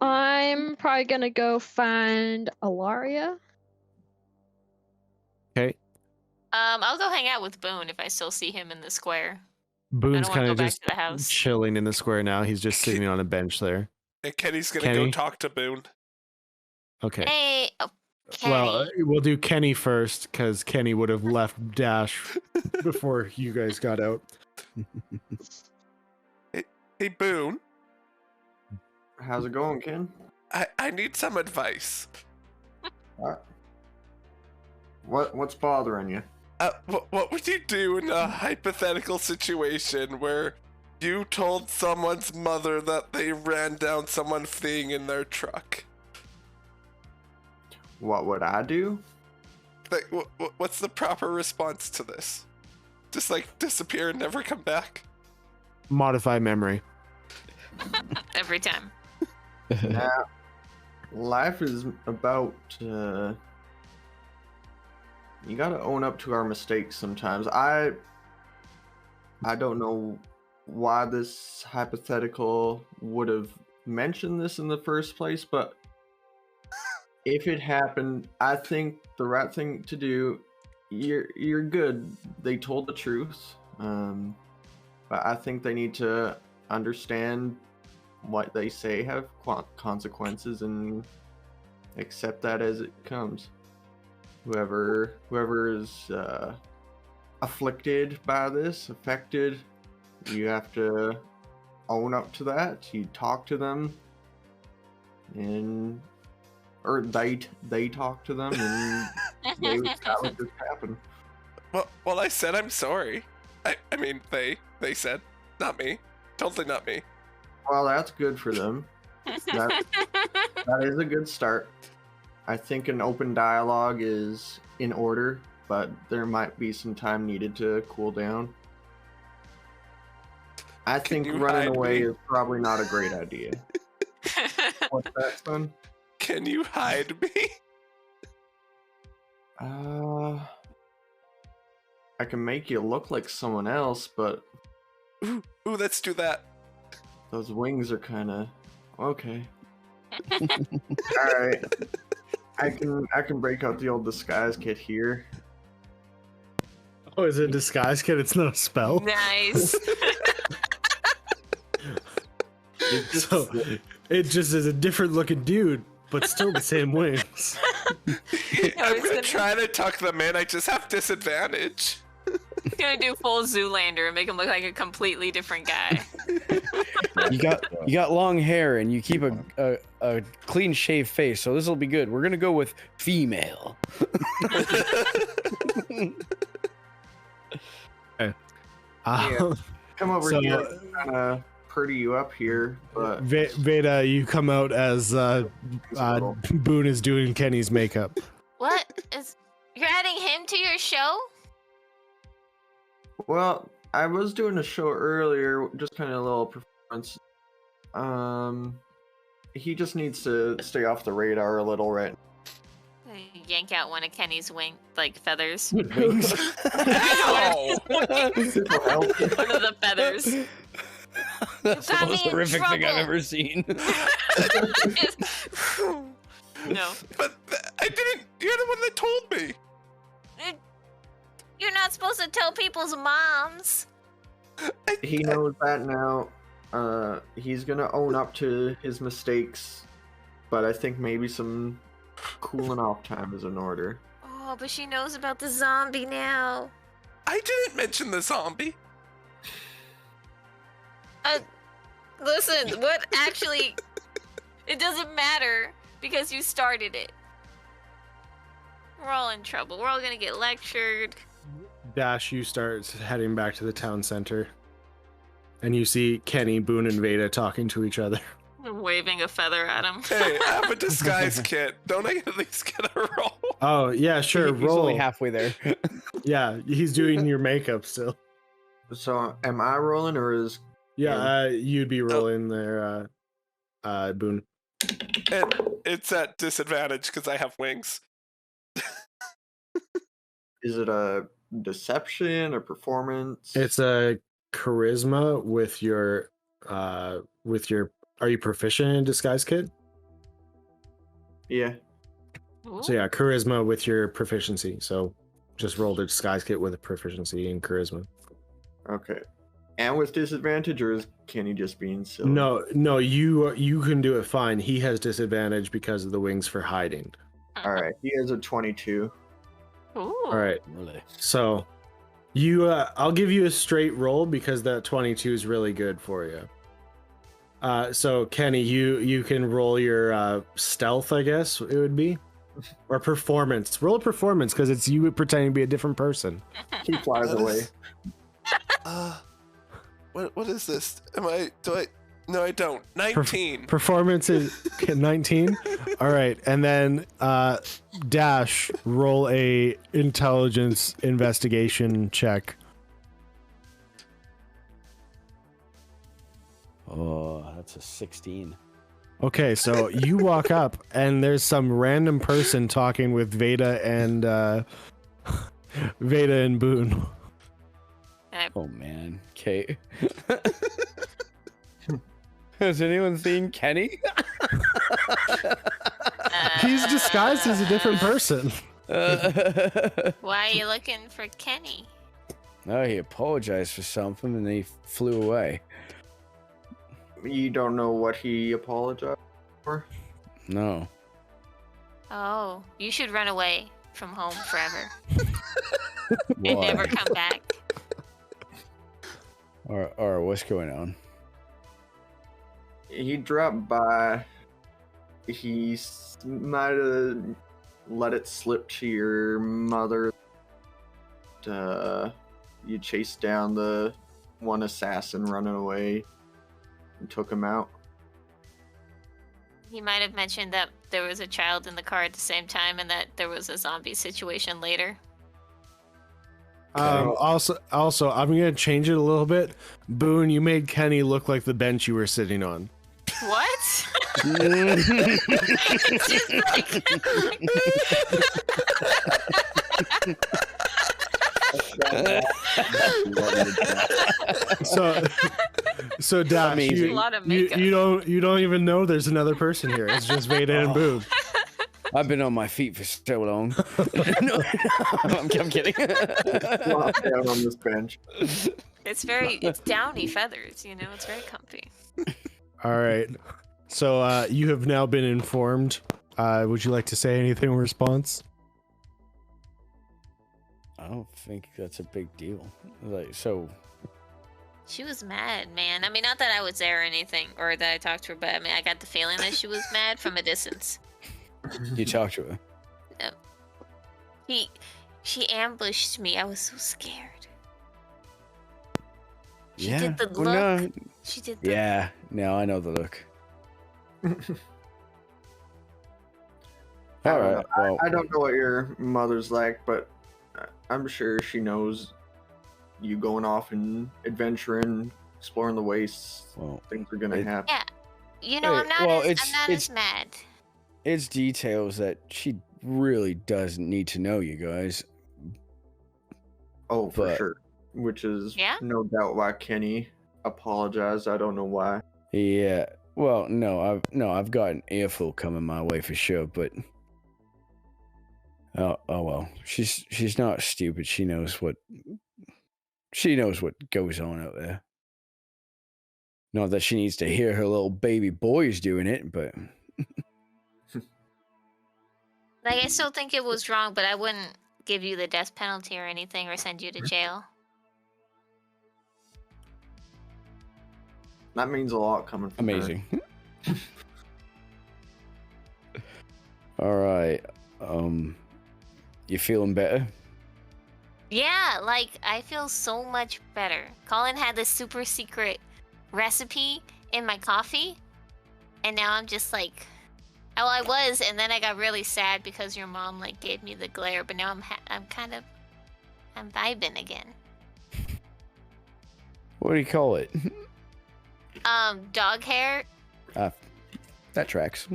I'm probably gonna go find Alaria. Okay. I'll go hang out with Boone if I still see him in the square. Boone's I don't want kind to of go back just to the house. chilling in the square now. He's just sitting on a bench there. And Kenny's gonna Kenny? go talk to Boone. Okay. Hey, Kenny. Well, we'll do Kenny first because Kenny would have left Dash before you guys got out. Hey Boone, How's it going, Ken? I need some advice. What's bothering you? What would you do in a hypothetical situation where you told someone's mother that they ran down someone fleeing in their truck? What would I do? Like, what's the proper response to this? Just like disappear and never come back? Modify memory. Every time. Now, life is about. You gotta own up to our mistakes sometimes. I don't know why this hypothetical would have mentioned this in the first place, but if it happened, I think the right thing to do. You're good. They told the truth, but I think they need to understand what they say have consequences and accept that as it comes. Whoever is afflicted by this, affected, you have to own up to that. You talk to them, or they talk to them, and they would tell it just happened. Well, I said I'm sorry. I mean, they said, not me. Totally not me. Well, that's good for them. That is a good start. I think an open dialogue is in order, but there might be some time needed to cool down. I think you running hide away me? is probably not a great idea. What's that, son? Can you hide me? I can make you look like someone else, but Ooh, let's do that. those wings are kind of okay. All right. I can break out the old disguise kit here. Oh, is it a disguise kit? It's not a spell. Nice. So it just is a different looking dude, but still the same wings. I'm gonna try to tuck them in. I just have disadvantage. He's gonna do full Zoolander and make him look like a completely different guy. You got long hair and you keep a clean shaved face, so this will be good. We're gonna go with female. Um, Come over So- here, kind of pretty you up here, but Veda, you come out as Boon is doing Kenny's makeup. What is? You're adding him to your show? well, I was doing a show earlier, just kind of a little performance. He just needs to stay off the radar a little, right? Yank out one of Kenny's feathers. Wings. Ow! One of the feathers. That's the got most me in horrific thing I've trouble. ever seen. No. But I didn't. You're the one that told me. You're not supposed to tell people's moms. He knows that now. He's gonna own up to his mistakes, but I think maybe some cooling off time is in order. Oh, but she knows about the zombie now. I didn't mention the zombie. Listen, what actually... It doesn't matter because you started it. We're all in trouble. We're all gonna get lectured. Dash, you start heading back to the town center. And you see Kenny, Boon, and Veda talking to each other. I'm waving a feather at him. Hey, I have a disguise kit. Don't I at least get a roll? Oh, yeah, sure, He's only roll. halfway there. Yeah, he's doing your makeup still. So, am I rolling or is? Yeah, you'd be rolling there, Boon. And it's at disadvantage because I have wings. Is it a deception or performance? It's a charisma with your. Are you proficient in disguise kit? Yeah. Ooh. So yeah, charisma with your proficiency. So just roll the disguise kit with a proficiency in charisma. Okay. And with disadvantage, or is Kenny just being silly? No, you can do it fine. He has disadvantage because of the wings for hiding. All right. He has a 22. Ooh. All right. Really? So I'll give you a straight roll because that 22 is really good for you. So Kenny, you can roll your stealth, I guess it would be, or performance. Roll a performance because it's you pretending to be a different person. He flies away. What is this? No, I don't. 19. Performance is 19. All right, and then Dash, roll a intelligence investigation check. Oh, that's a 16. Okay, so you walk up and there's some random person talking with Veda and Boon. Oh man, Kate. Has anyone seen Kenny? He's disguised as a different person. Why are you looking for Kenny? No, he apologized for something and then he flew away. You don't know what he apologized for? No. Oh, you should run away from home forever and Why? never come back. Or what's going on? He dropped by. He might have let it slip to your mother. You chased down the one assassin running away and took him out. He might have mentioned that there was a child in the car at the same time and that there was a zombie situation later. Also, I'm gonna change it a little bit. Boone, you made Kenny look like the bench you were sitting on. What? It's just So Dash, Amazing. A lot of you makeup. don't even know there's another person here. It's just Veda and Boone. I've been on my feet for so long. No, I'm kidding. Flop down on this bench. It's downy feathers, you know, it's very comfy. All right. So you have now been informed. Would you like to say anything in response? I don't think that's a big deal. Like, so She was mad, man. I mean, not that I was there or anything, or that I talked to her, but I mean, I got the feeling that she was mad from a distance. you talked to her. She ambushed me. I was so scared. She Yeah. did the look. Well, no. She did the Yeah. No, I know the look. I All don't right. know. Well, I don't know what your mother's like, but I'm sure she knows you going off and adventuring, exploring the wastes. well, Things are gonna happen. Yeah. You know, Hey, I'm not well, as mad. it's details that she really doesn't need to know, you guys. Oh, for but- sure. Which is Yeah? no doubt why Kenny apologized. I don't know why. Yeah. Well, I've got an earful coming my way for sure, but oh well. She's not stupid. She knows what goes on out there. Not that she needs to hear her little baby boys doing it, but Like, I still think it was wrong, but I wouldn't give you the death penalty or anything or send you to jail. That means a lot coming from her. amazing. All right. You feeling better? Yeah, like, I feel so much better. Colin had this super secret recipe in my coffee, and now I'm just like, oh, I was, and then I got really sad because your mom, like, gave me the glare, but now I'm vibing again. What do you call it? Dog hair. That tracks.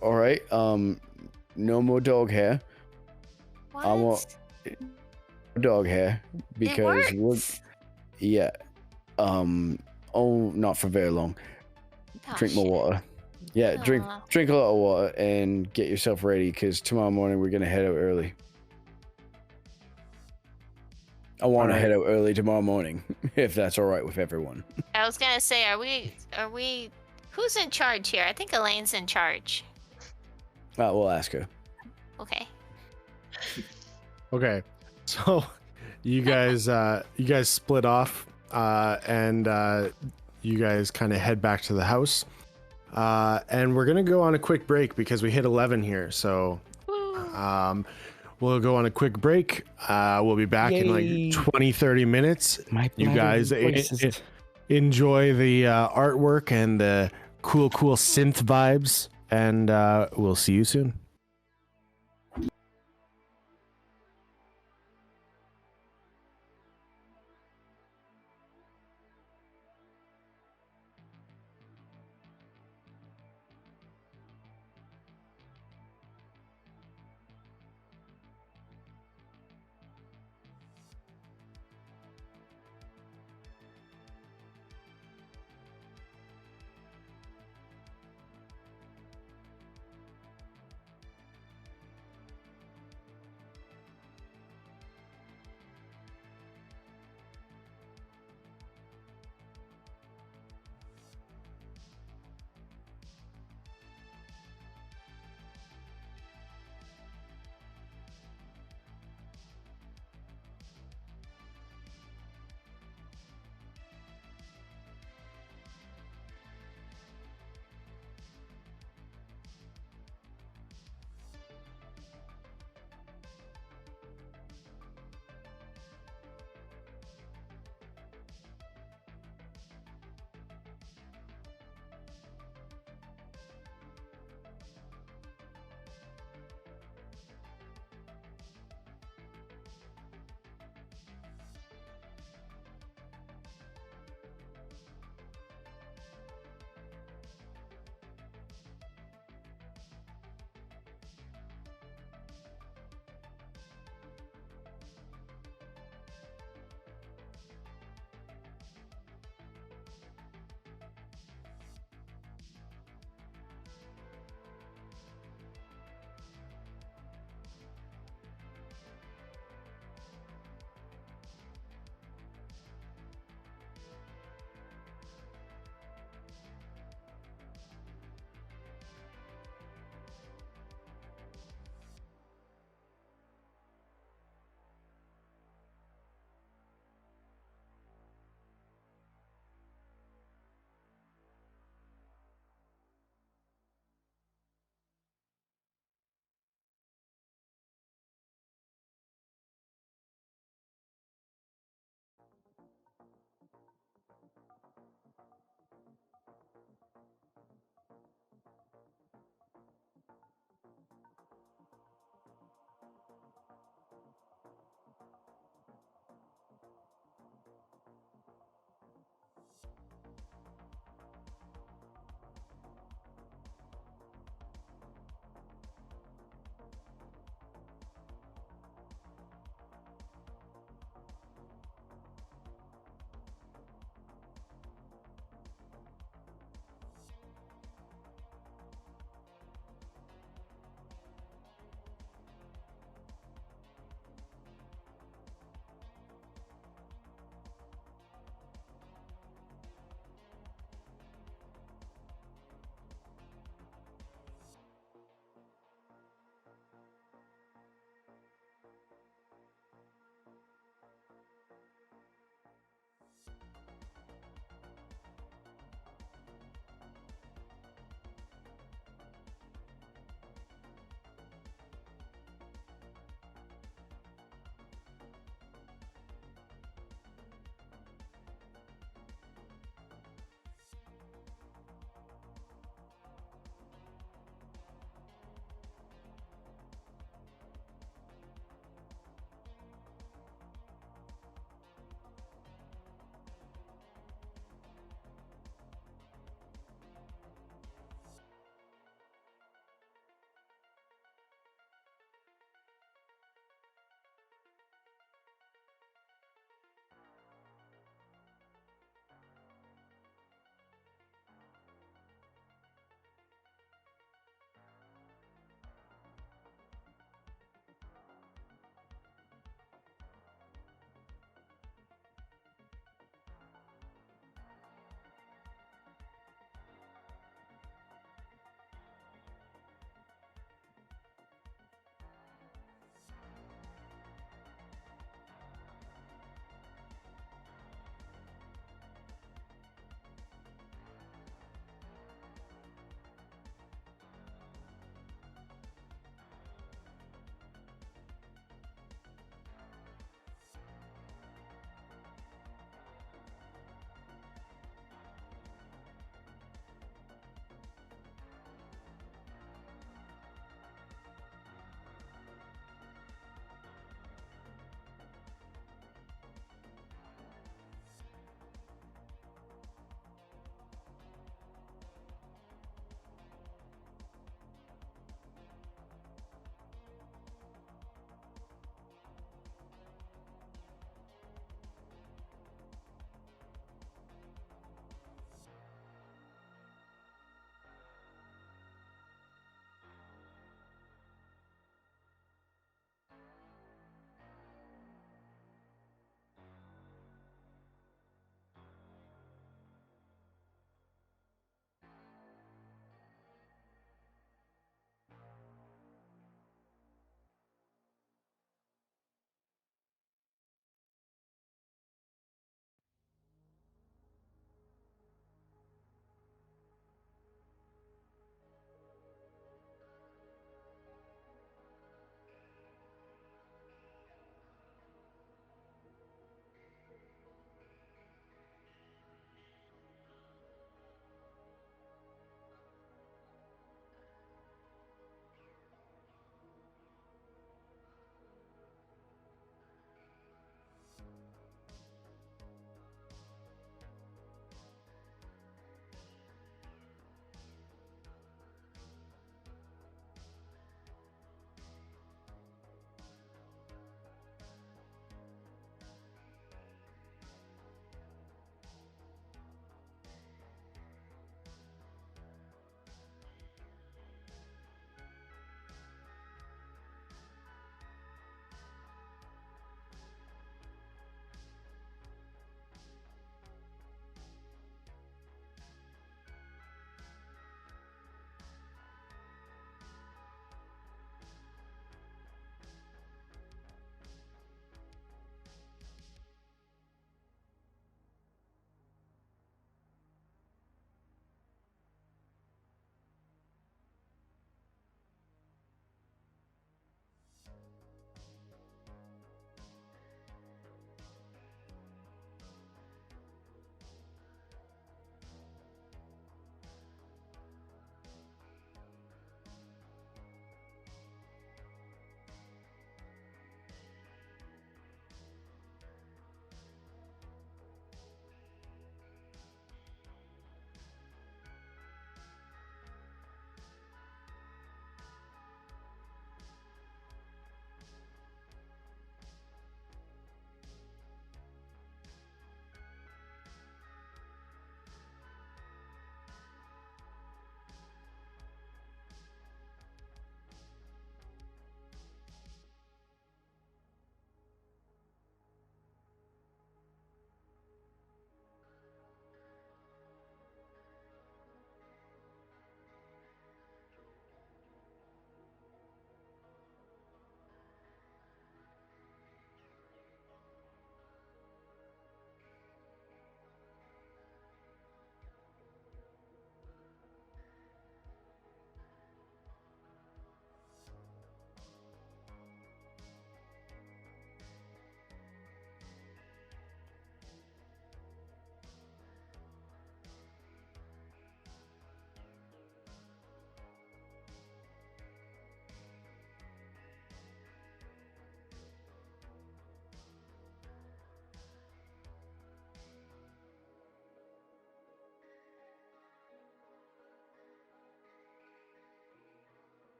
All right. No more dog hair. What? I want dog hair because it we're works. yeah. Oh, not for very long. Oh, Drink more shit. water. Yeah, drink Aw. a lot of water and get yourself ready because tomorrow morning we're gonna head out early. I want to Alright. head out early tomorrow morning, if that's all right with everyone. I was gonna say, are we? Who's in charge here? I think Elaine's in charge. We'll ask her. Okay. Okay. So you guys split off and you guys kind of head back to the house. And we're gonna go on a quick break because we hit 11 here. So we'll go on a quick break. We'll be back in Yay. like 20-30 minutes. You guys enjoy the artwork and the cool synth vibes, and we'll see you soon.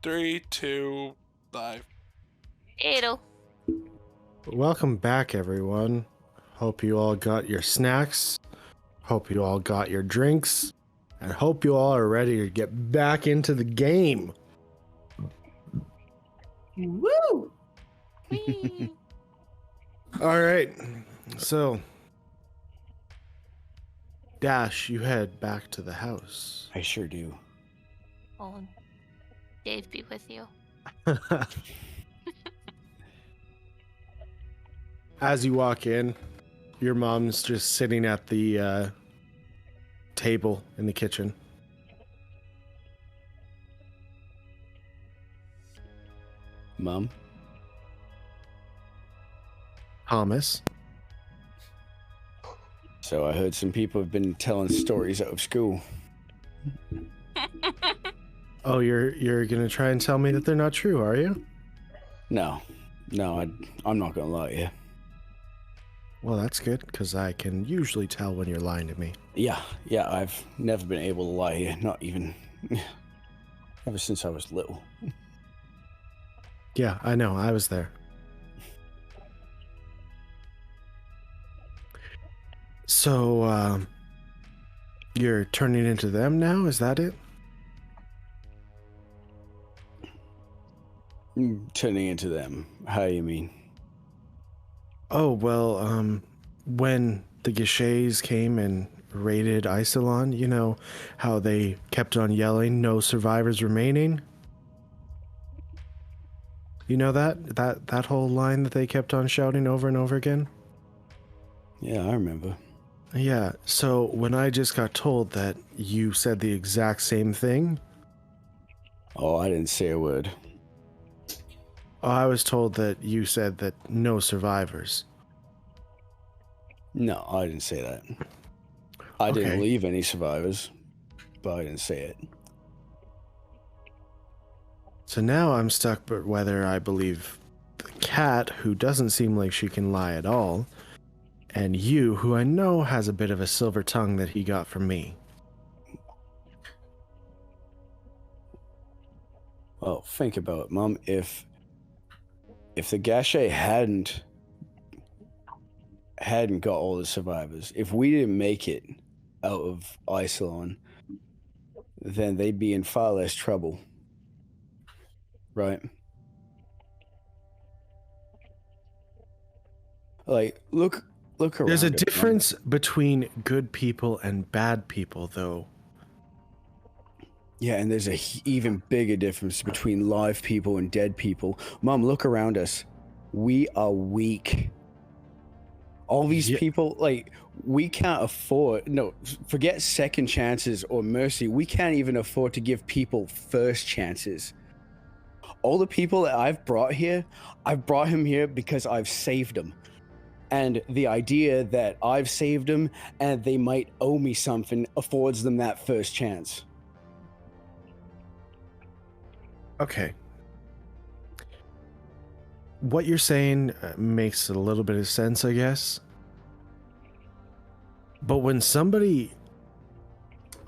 3, 2, live. It'll. Welcome back, everyone. Hope you all got your snacks. Hope you all got your drinks. And hope you all are ready to get back into the game. Woo! Whee! All right. So, Dash, you head back to the house. I sure do. Oh, Dave be with you. As you walk in, your mom's just sitting at the table in the kitchen. Mom? Thomas. So I heard some people have been telling stories out of school. Oh, you're gonna try and tell me that they're not true, are you? No, I'm not gonna lie to you. Well, that's good, because I can usually tell when you're lying to me. Yeah, I've never been able to lie to you, not even ever since I was little. Yeah, I know, I was there. So, you're turning into them now, is that it? Turning into them. How you mean? Oh, well, when the Gishets came and raided Isolon, you know how they kept on yelling, "No survivors remaining"? You know that whole line that they kept on shouting over and over again? Yeah, I remember. Yeah, so when I just got told that you said the exact same thing, Oh, I didn't say a word. I was told that you said that no survivors. No, I didn't say that. I didn't Okay. leave any survivors, but I didn't say it. So now I'm stuck but whether I believe the cat, who doesn't seem like she can lie at all, and you, who I know has a bit of a silver tongue that he got from me. Well, think about it, Mom. If the Gachet hadn't got all the survivors, if we didn't make it out of Isolon, then they'd be in far less trouble. Right? Like, look around. There's a it, Mom. difference between good people and bad people, though. Yeah, and there's a even bigger difference between live people and dead people. Mom, look around us. We are weak. All these Yeah. people, like, we can't afford, no, forget second chances or mercy. We can't even afford to give people first chances. All the people that I've brought here, I've brought him here because I've saved them. And the idea that I've saved them and they might owe me something affords them that first chance. Okay. What you're saying makes a little bit of sense, I guess. But when somebody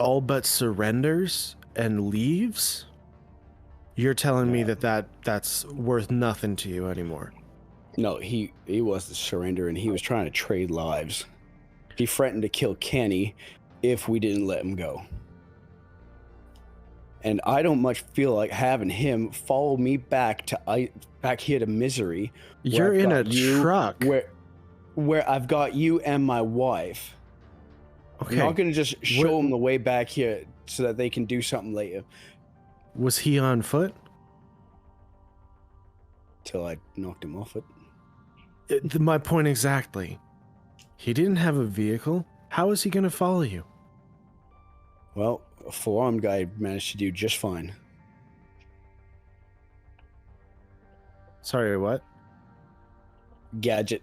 all but surrenders and leaves, you're telling me that's worth nothing to you anymore. No, he wasn't surrendering. He was trying to trade lives. He threatened to kill Kenny if we didn't let him go. And I don't much feel like having him follow me back here to misery. where You're I've in a got you- truck. Where I've got you and my wife. Okay. I'm not going to just show What- them the way back here so that they can do something later. Was he on foot? Till I knocked him off it. My point exactly. He didn't have a vehicle. How is he going to follow you? Well, a four-armed guy managed to do just fine. Sorry, what? Gadget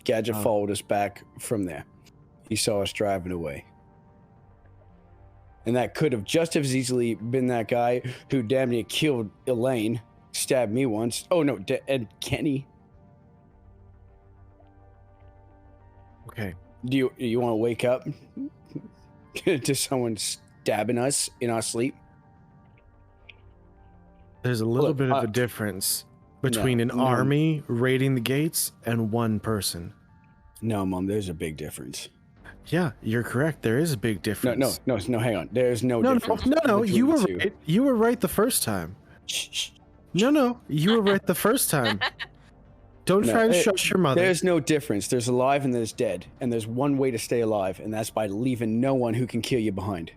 Oh. followed us back from there. He saw us driving away. And that could have just as easily been that guy who damn near killed Elaine, stabbed me once. Oh no, and Kenny. Okay. Do you want to wake up to someone stabbing us in our sleep? There's a little Look, bit of a difference between an no. army raiding the gates and one person. No, Mom, there's a big difference. Yeah, you're correct. There is a big difference. No, hang on. There's no No, difference. no, between you the were two. right. You were right the first time. Shh. No, you were right the first time. Don't No, try to shush your mother. There's no difference. There's alive and there's dead. And there's one way to stay alive, and that's by leaving no one who can kill you behind.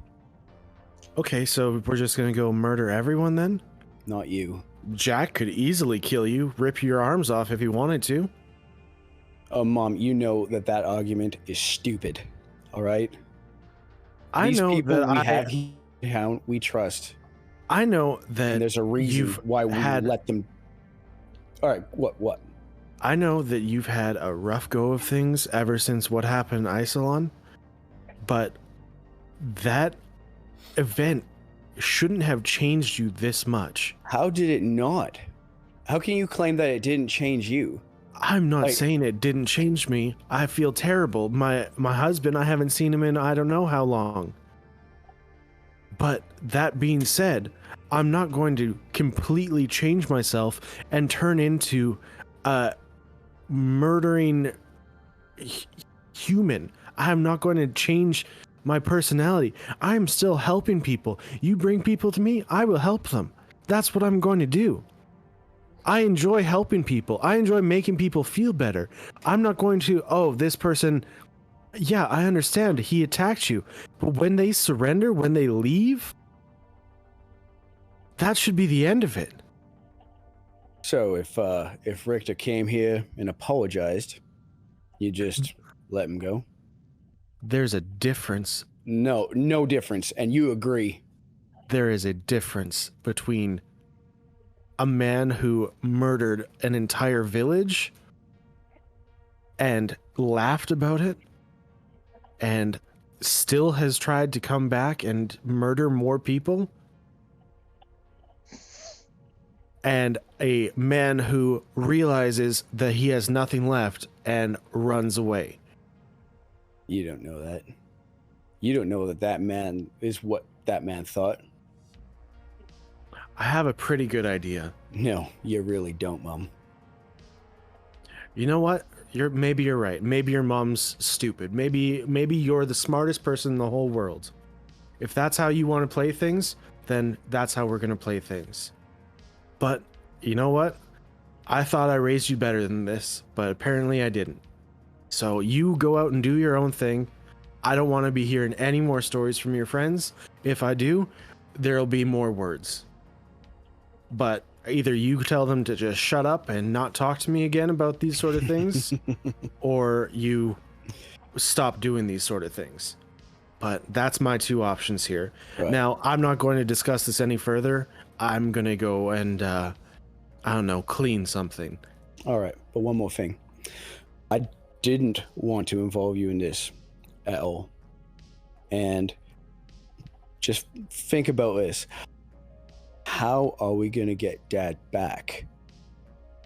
Okay, so we're just gonna go murder everyone then? Not you. Jack could easily kill you, rip your arms off if he wanted to. Oh, Mom, you know that argument is stupid. All right? I know that we trust. I know that And there's a reason why we let them. All right, what? I know that you've had a rough go of things ever since what happened in Isolon, but that event shouldn't have changed you this much. How did it not? How can you claim that it didn't change you? I'm not saying it didn't change me. I feel terrible. My husband, I haven't seen him in I don't know how long. But that being said, I'm not going to completely change myself and turn into a murdering human. I'm not going to change my personality. I'm still helping people. You bring people to me, I will help them. That's what I'm going to do. I enjoy helping people. I enjoy making people feel better. I'm not going to, oh, this person, yeah, I understand, he attacked you. But when they surrender, when they leave, that should be the end of it. So if Richter came here and apologized, you just let him go? There's a difference. No difference, and you agree. There is a difference between a man who murdered an entire village and laughed about it and still has tried to come back and murder more people, and a man who realizes that he has nothing left and runs away. You don't know that. You don't know that man is what that man thought. I have a pretty good idea. No, you really don't, Mom. You know what? Maybe you're right. Maybe your mom's stupid. Maybe you're the smartest person in the whole world. If that's how you want to play things, then that's how we're going to play things. But you know what? I thought I raised you better than this, but apparently I didn't. So you go out and do your own thing. I don't want to be hearing any more stories from your friends. If I do, there'll be more words. But either you tell them to just shut up and not talk to me again about these sort of things, or you stop doing these sort of things. But that's my two options here. Right. Now, I'm not going to discuss this any further. I'm going to go and, I don't know, clean something. All right, but one more thing. I didn't want to involve you in this at all. And just think about this. How are we going to get Dad back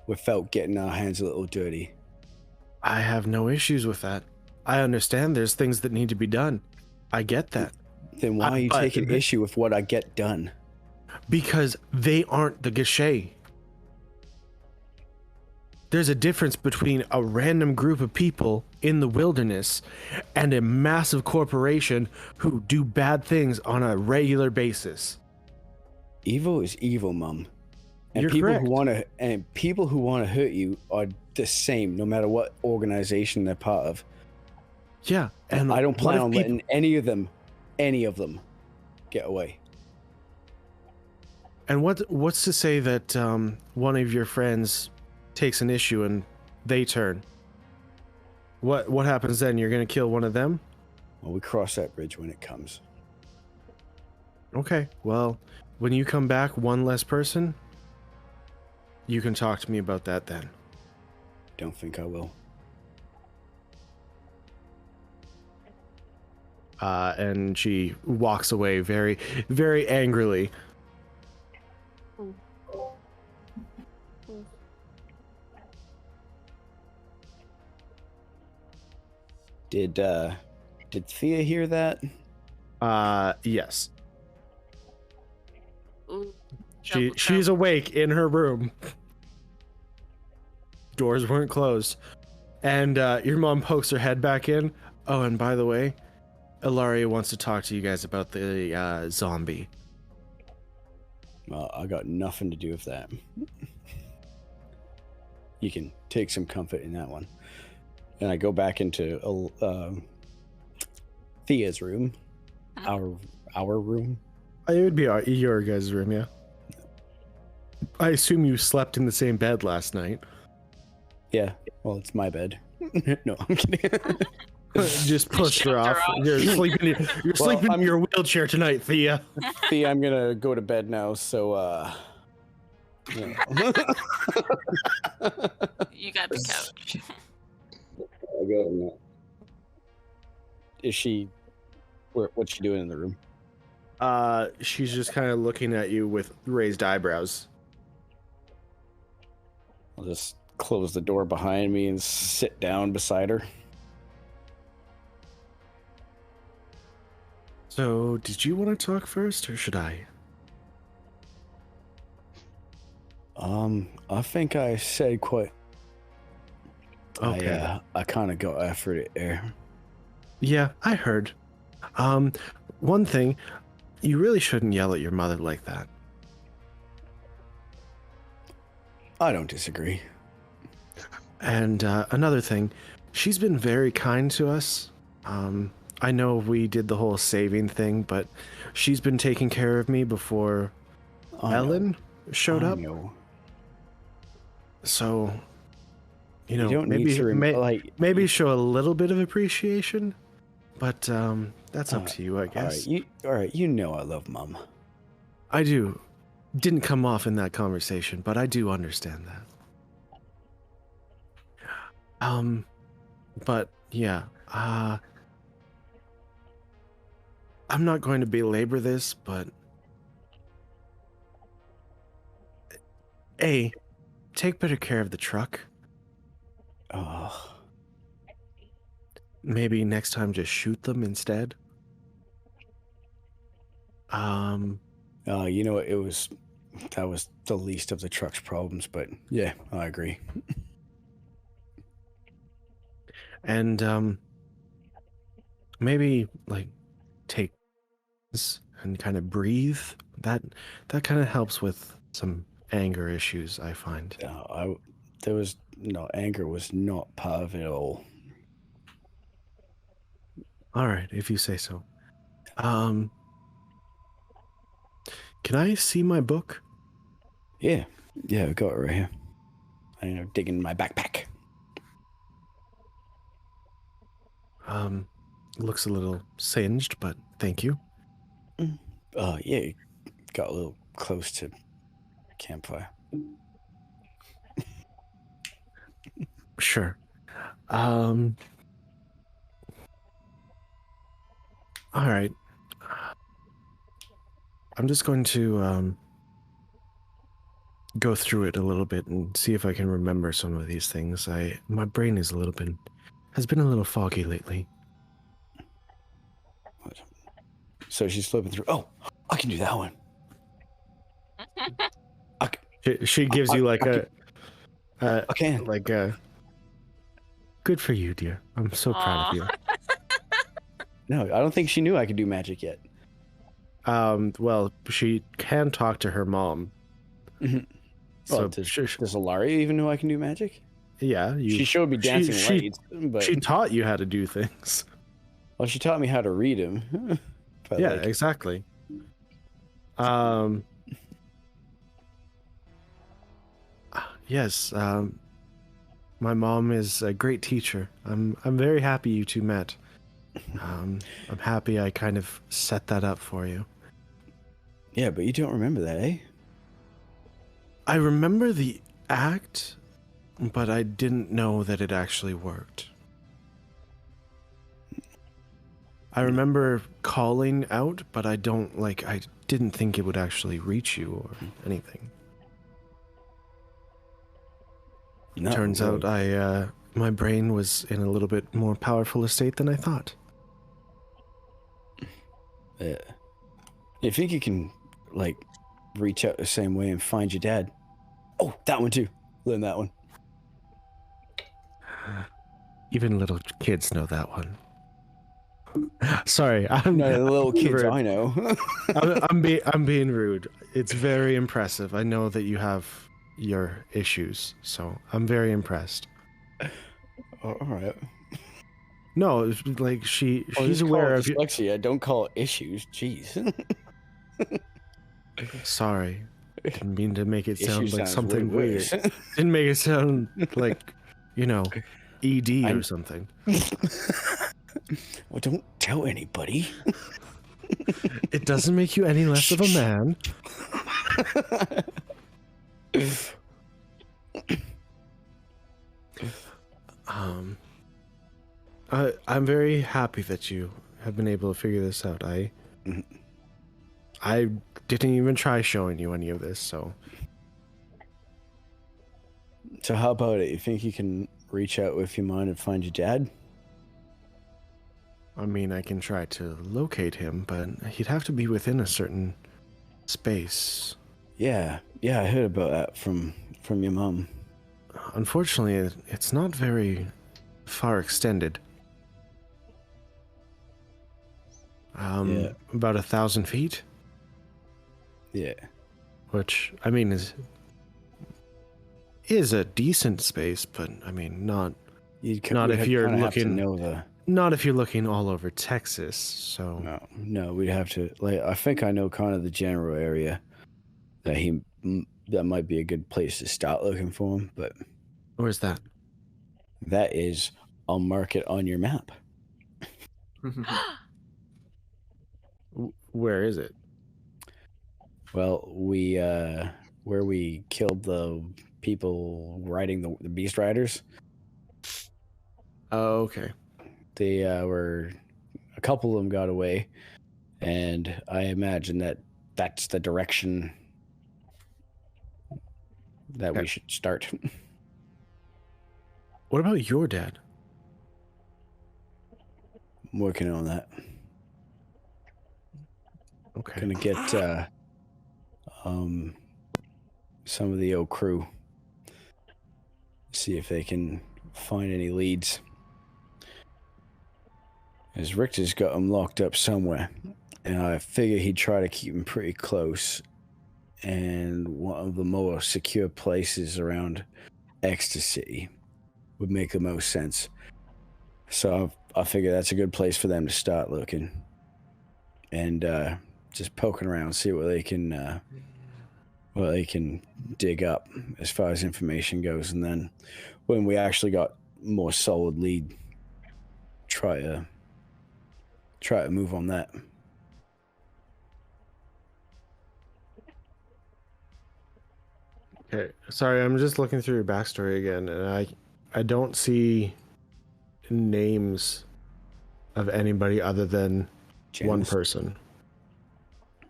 without getting our hands a little dirty? I have no issues with that. I understand there's things that need to be done. I get that. Then why are you taking issue with what I get done? Because they aren't the Gachet. There's a difference between a random group of people in the wilderness and a massive corporation who do bad things on a regular basis. Evil is evil, Mum. And You're people correct. People who want to hurt you are the same, no matter what organization they're part of. Yeah, and I don't plan what if on letting any of them get away. And what's to say that one of your friends takes an issue and they turn? What happens then? You're gonna kill one of them? Well, we cross that bridge when it comes. Okay, well, when you come back, one less person, you can talk to me about that then. Don't think I will. And she walks away very, very angrily. Did Thea hear that? Yes. She's awake in her room. Doors weren't closed. And your mom pokes her head back in. Oh, and by the way, Ilaria wants to talk to you guys about the zombie. Well, I got nothing to do with that. You can take some comfort in that one. And I go back into Thea's room. Our room. It would be your guys' room, yeah. I assume you slept in the same bed last night. Yeah, well, it's my bed. No, I'm kidding. Just pushed her off. You're sleeping in your wheelchair tonight, Thea. Thea, I'm gonna go to bed now, so You got the couch. I go now. Is she what's she doing in the room? She's just kind of looking at you with raised eyebrows. I'll just close the door behind me and sit down beside her. So, did you want to talk first, or should I? I think I said quite. Okay. I kind of got after it there. Yeah, I heard. One thing, you really shouldn't yell at your mother like that. I don't disagree. And another thing, she's been very kind to us. I know we did the whole saving thing, but she's been taking care of me before Ellen showed up. Know. So, you know, You don't need to maybe show a little bit of appreciation, but that's up to you, I guess. All right, you know I love Mom. I do. Didn't come off in that conversation, but I do understand that. But yeah, I'm not going to belabor this, but A, take better care of the truck. Oh. Maybe next time just shoot them instead. You know, that was the least of the truck's problems, but yeah, I agree. And maybe like take this and kind of breathe. That kind of helps with some anger issues, I find. Anger was not part of it all. All right, if you say so. Can I see my book? Yeah, I got it right here. I'm digging in my backpack. Looks a little singed, but thank you. Yeah, got a little close to campfire. Sure. All right. I'm just going to go through it a little bit and see if I can remember some of these things. My brain has been a little foggy lately. So she's flipping through. Oh, I can do that one. She gives you like good for you, dear. I'm so proud of you. No, I don't think she knew I could do magic yet. Well, she can talk to her mom. Mm-hmm. So does Lyre even know I can do magic? Yeah, she showed me dancing lights, but she taught you how to do things. Well, she taught me how to read them. Yeah, exactly. Yes. My mom is a great teacher. I'm very happy you two met. I'm happy I kind of set that up for you. Yeah, but you don't remember that, eh? I remember the act, but I didn't know that it actually worked. I remember calling out, but I didn't think it would actually reach you or anything. Turns out my brain was in a little bit more powerful a state than I thought. Yeah. You think you can, reach out the same way and find your dad. Oh, that one too. Learn that one. Even little kids know that one. Sorry, I'm No, the little kids rude. I know. I'm being rude. It's very impressive. I know that you have your issues, so I'm very impressed. All right. No, it's like she's Just call aware it of your. dyslexia. Don't call it issues. Jeez. Sorry, didn't mean to make it Issue sound like sounds something way weird. worse. Didn't make it sound like, ED or something. Well, don't tell anybody. It doesn't make you any less of a man. I'm very happy that you have been able to figure this out. I didn't even try showing you any of this, so. So how about it? You think you can reach out with your mind and find your dad? I mean, I can try to locate him, but he'd have to be within a certain space. Yeah, I heard about that from your mom. Unfortunately, it's not very far extended. Yeah. About 1,000 feet, Yeah. which I mean is a decent space, but I mean not Not if you're looking- not if you're looking all over Texas. So No, we'd have to. Like, I think I know kind of the general area that might be a good place to start looking for him. But where's that? that is, I'll mark it on your map. Where is it? Well, where we killed the people riding the beast riders. Oh, okay. They were, a couple of them got away, and I imagine that's the direction that we should start. What about your dad? I'm working on that. Okay. Gonna get some of the old crew, see if they can find any leads. As Richter's got him locked up somewhere, and I figure he'd try to keep him pretty close. And one of the more secure places around Ecstasy would make the most sense. So I figure that's a good place for them to start looking, and just poking around, see what they can dig up as far as information goes, and then when we actually got more solid lead, try to move on that. Okay. Sorry, I'm just looking through your backstory again, and I don't see names of anybody other than one Janice? person.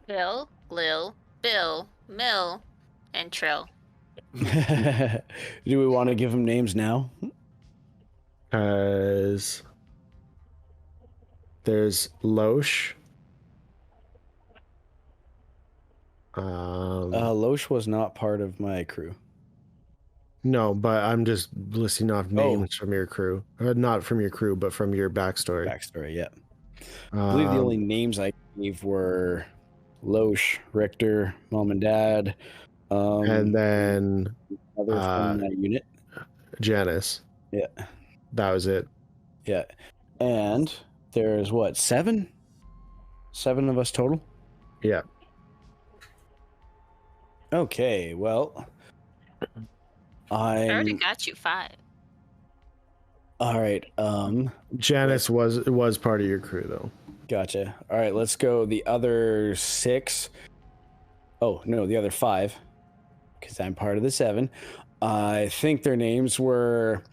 Bill, Lil, Bill, Mill, and Trill. Do we want to give them names now? Because there's Loesch. Loesch was not part of my crew. No, but I'm just listing off names from your crew. Not from your crew, but from your backstory. Yeah. I believe the Um, only names I gave were Loesch, Richter, Mom and Dad, and then other from that unit. Janice. Yeah. That was it. Yeah. And there's what, 7? 7 of us total? Yeah. Okay, well, I already I'm got you 5. all right. Janice was part of your crew though. Gotcha. All right, let's go the other 6. Oh, no, the other 5, because I'm part of the 7. I think their names were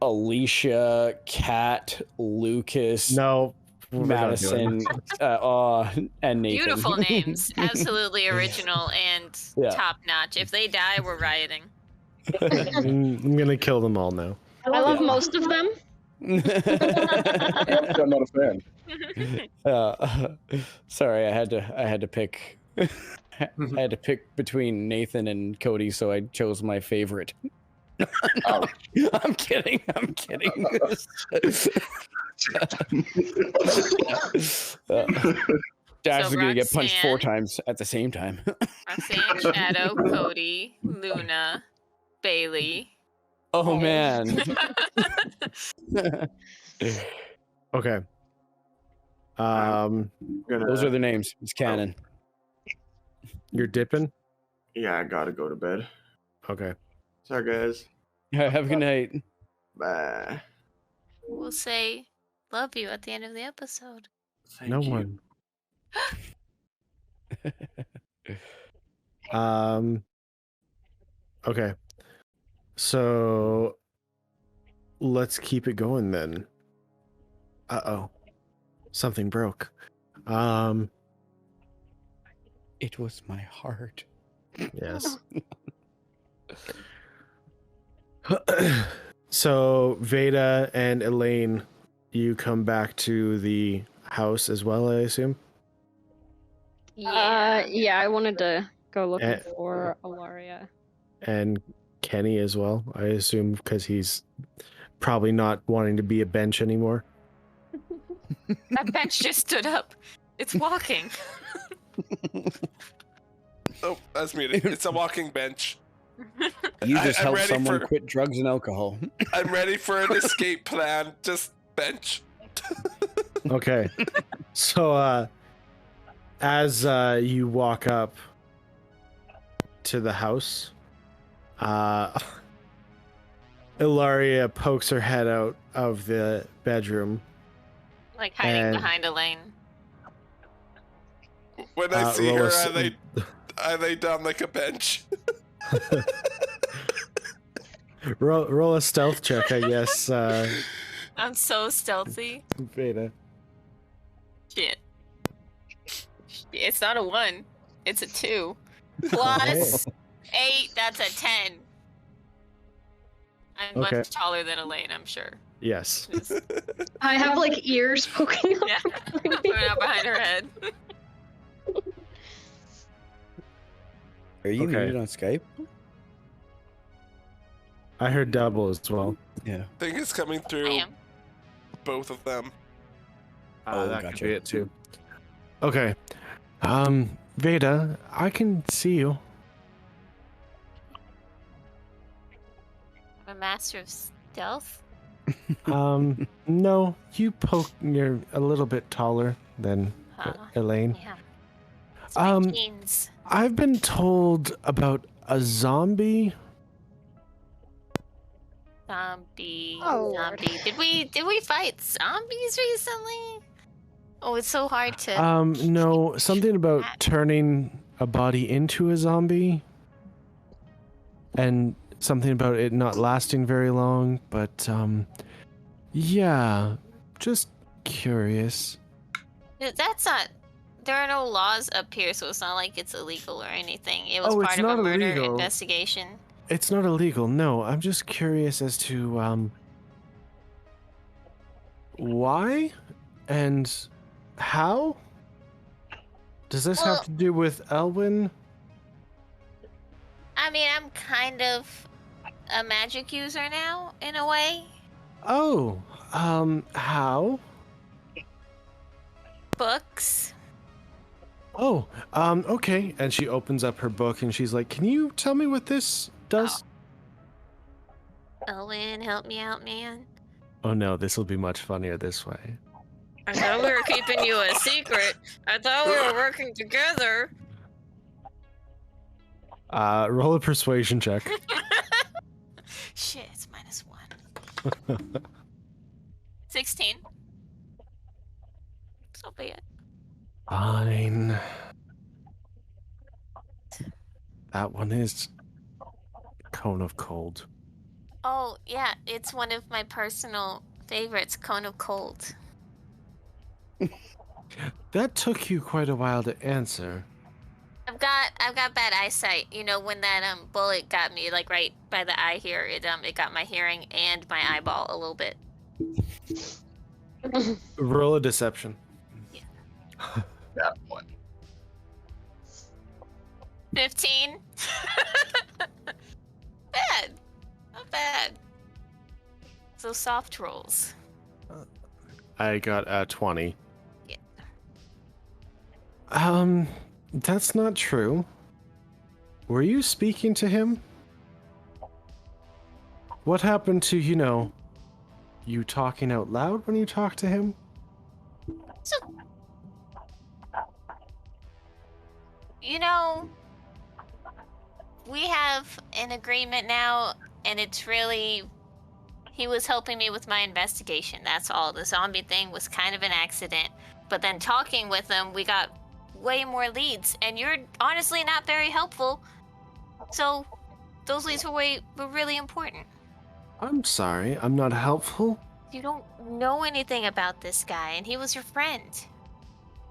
Alicia, Kat, Lucas, No, we're not doing Madison, and Nathan. Beautiful names. Absolutely original and Yeah. top notch. If they die, we're rioting. it. I'm gonna kill them all now. I love most of them. I'm not a fan. Sorry, I had to pick I had to pick between Nathan and Cody, so I chose my favorite. Oh. I'm kidding. I'm kidding. Dash is gonna get punched 4 times at the same time. Roxanne, Shadow, Cody, Luna, Bailey. Oh man. Okay. Those are the names. It's canon. You're dipping? Yeah, I gotta go to bed. Okay. Sorry, guys. Have a good night. Bye. We'll say love you at the end of the episode. Thank No you. one. Okay. So let's keep it going then. Uh-oh. Something broke. It was my heart. Yes. So Veda and Elaine, you come back to the house as well, I assume? Yeah, I wanted to go looking Eh. for Ilaria. And Kenny as well, I assume, because he's probably not wanting to be a bench anymore. That bench just stood up. It's walking. Oh, that's muted. It's a walking bench. You just I'm helped ready someone for- quit drugs and alcohol. I'm ready for an escape plan. Just bench. Okay. So as you walk up to the house, Ilaria pokes her head out of the bedroom. Like hiding And- behind Elaine. When I see roll her, a I lay down like a bench. roll a stealth check, I guess. I'm so stealthy. Veda. Shit. It's not a 1. It's a 2. Plus 8, that's a 10. I'm Okay. much taller than Elaine, I'm sure. Yes. I have like ears poking up. Yeah. Coming out behind her head. Are you Okay. muted on Skype? I heard double as well. Yeah. I think it's coming I through am. both of them. Oh, that gotcha. could be it too. Okay. Veda, I can see you. I'm a master of stealth. No, you're a little bit taller than Huh. Elaine. Yeah. It's my Um, genes. I've been told about a zombie. Zombie. Oh, Lord. Zombie. Did we fight zombies recently? Oh, it's so hard to. No, something about turning a body into a zombie. And something about it not lasting very long, but yeah, just curious. That's not. There are no laws up here, so it's not like it's illegal or anything. It was Oh, part it's of a not murder illegal. investigation. It's not illegal. No, I'm just curious as to why and how. Does this Well- have to do with Elwyn? I mean, I'm kind of a magic user now, in a way. Oh, how? Books. Oh, okay. And she opens up her book and she's like, "Can you tell me what this does?" Owen, help me out, man. Oh no, this will be much funnier this way. I thought we were keeping you a secret. I thought we were working together. Roll a persuasion check. Shit, it's -1. 16. So bad. Fine. That one is Cone of Cold. Oh, yeah, it's one of my personal favorites, Cone of Cold. That took you quite a while to answer. I've got bad eyesight. You know, when that bullet got me like right by the eye here, it got my hearing and my eyeball a little bit. Roll a deception. That one. 15. Bad. Not bad. So soft rolls. I got a 20. Yeah. That's not true. Were you speaking to him? What happened to, you talking out loud when you talked to him? So, we have an agreement now, and it's really... He was helping me with my investigation, that's all. The zombie thing was kind of an accident. But then talking with him, we got way more leads, and you're honestly not very helpful. So, those leads were really important. I'm sorry, I'm not helpful. You don't know anything about this guy, and he was your friend.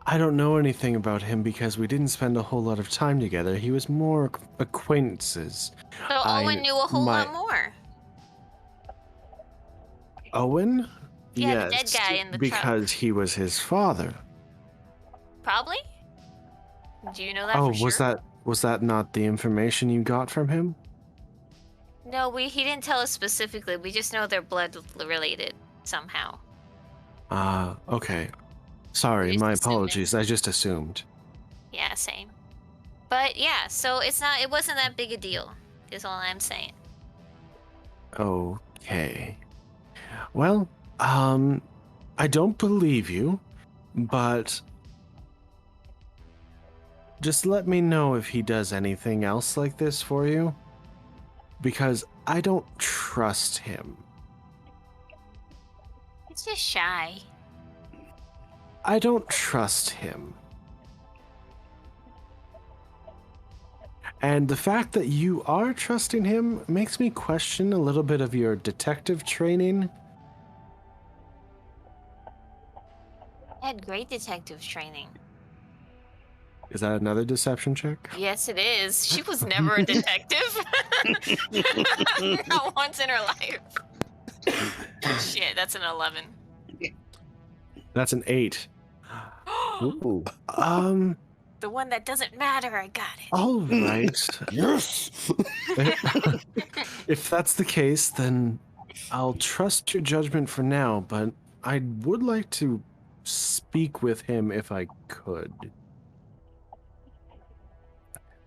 I don't know anything about him because we didn't spend a whole lot of time together. He was more acquaintances. So Owen knew a whole lot more. Owen? Yeah, yes, the dead guy in the because truck. he was his father. Probably? Do you know that for sure? Was that not the information you got from him? No, he didn't tell us specifically. We just know they're blood related somehow. Okay. Sorry, my apologies. I just assumed. Yeah, same. But yeah, so it wasn't that big a deal, is all I'm saying. Okay. Well, I don't believe you, but just let me know if he does anything else like this for you, because I don't trust him. He's just shy. I don't trust him. And the fact that you are trusting him makes me question a little bit of your detective training. I had great detective training. Is that another deception check? Yes, it is. She was never a detective. Not once in her life. Shit, that's an 11. That's an 8. Ooh. The one that doesn't matter, I got it. All right. Yes. If that's the case, then I'll trust your judgment for now, but I would like to speak with him if I could.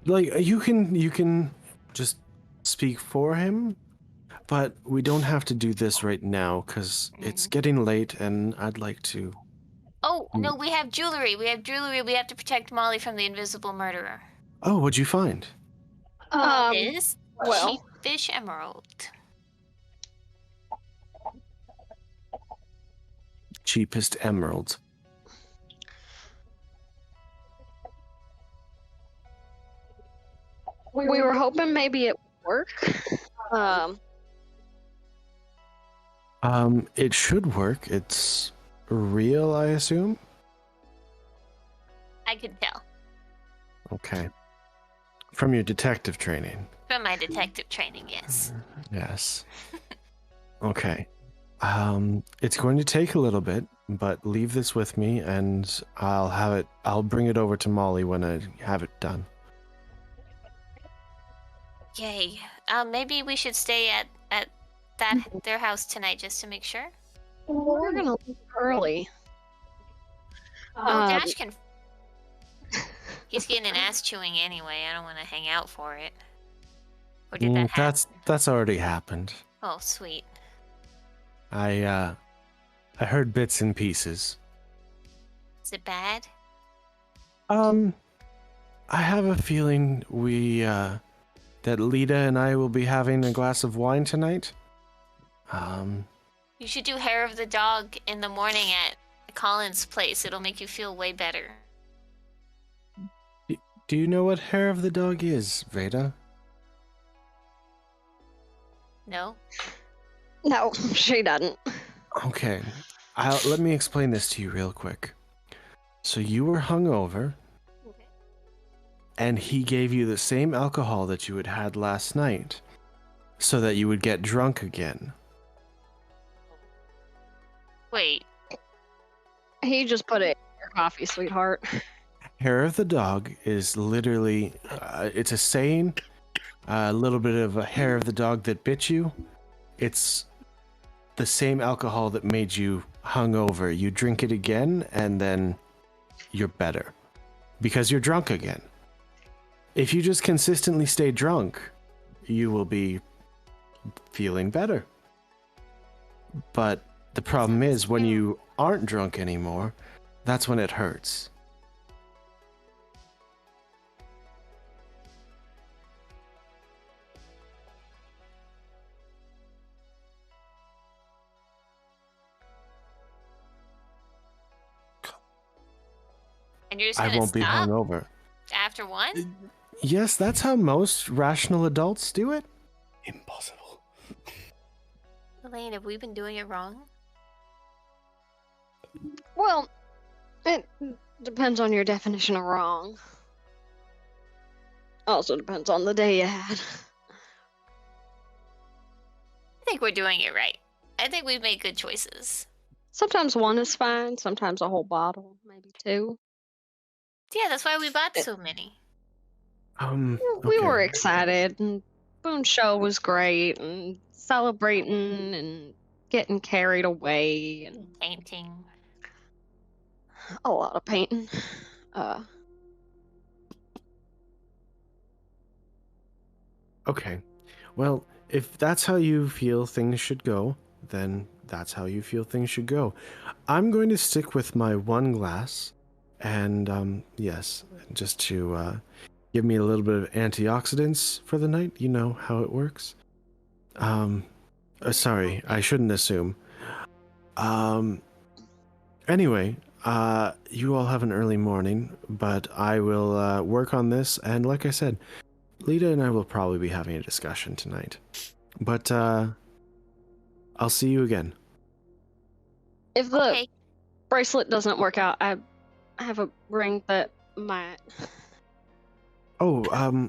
Like, you can just speak for him, but we don't have to do this right now, because it's getting late and I'd like to... Oh, no, we have jewelry. We have to protect Molly from the invisible murderer. Oh, what'd you find? This well. cheap fish emerald. Cheapest emerald. We were hoping maybe it would work. It should work. It's real, I assume? I could tell. Okay. From your detective training. From my detective training, yes. Yes. Okay. It's going to take a little bit, but leave this with me and I'll bring it over to Molly when I have it done. Yay. Maybe we should stay at their house tonight just to make sure. We're gonna leave early. Well, Dash can... He's getting an ass chewing anyway. I don't want to hang out for it. Or did that happen? That's already happened. Oh, sweet. I heard bits and pieces. Is it bad? I have a feeling that Lita and I will be having a glass of wine tonight. You should do hair of the dog in the morning at Colin's place. It'll make you feel way better. Do you know what hair of the dog is, Veda? No? No, she doesn't. Okay. Let me explain this to you real quick. So you were hungover, Okay. and he gave you the same alcohol that you had had last night, so that you would get drunk again. Wait. He just put it in your coffee, sweetheart. hair of the dog is literally, it's a saying, a little bit of a hair of the dog that bit you. It's the same alcohol that made you hungover. You drink it again, and then you're better because you're drunk again. If you just consistently stay drunk, you will be feeling better. But the problem is when you aren't drunk anymore, that's when it hurts. And you're just I gonna won't be stop hungover. after one? Yes, that's how most rational adults do it. Impossible. Elaine, have we been doing it wrong? Well, it depends on your definition of wrong. Also depends on the day you had. I think we're doing it right. I think we've made good choices. Sometimes one is fine, sometimes a whole bottle, maybe two. Yeah, that's why we bought so many. We were Okay. excited, and Boon's show was great, and celebrating and getting carried away, and Painting. a lot of painting. Okay. Well, if that's how you feel things should go, then that's how you feel things should go. I'm going to stick with my one glass, and yes, just to give me a little bit of antioxidants for the night. You know how it works. Sorry, I shouldn't assume. Anyway, you all have an early morning, but I will work on this, and like I said, Lita and I will probably be having a discussion tonight. But I'll see you again. If the Okay. bracelet doesn't work out, I have a ring that might. Oh,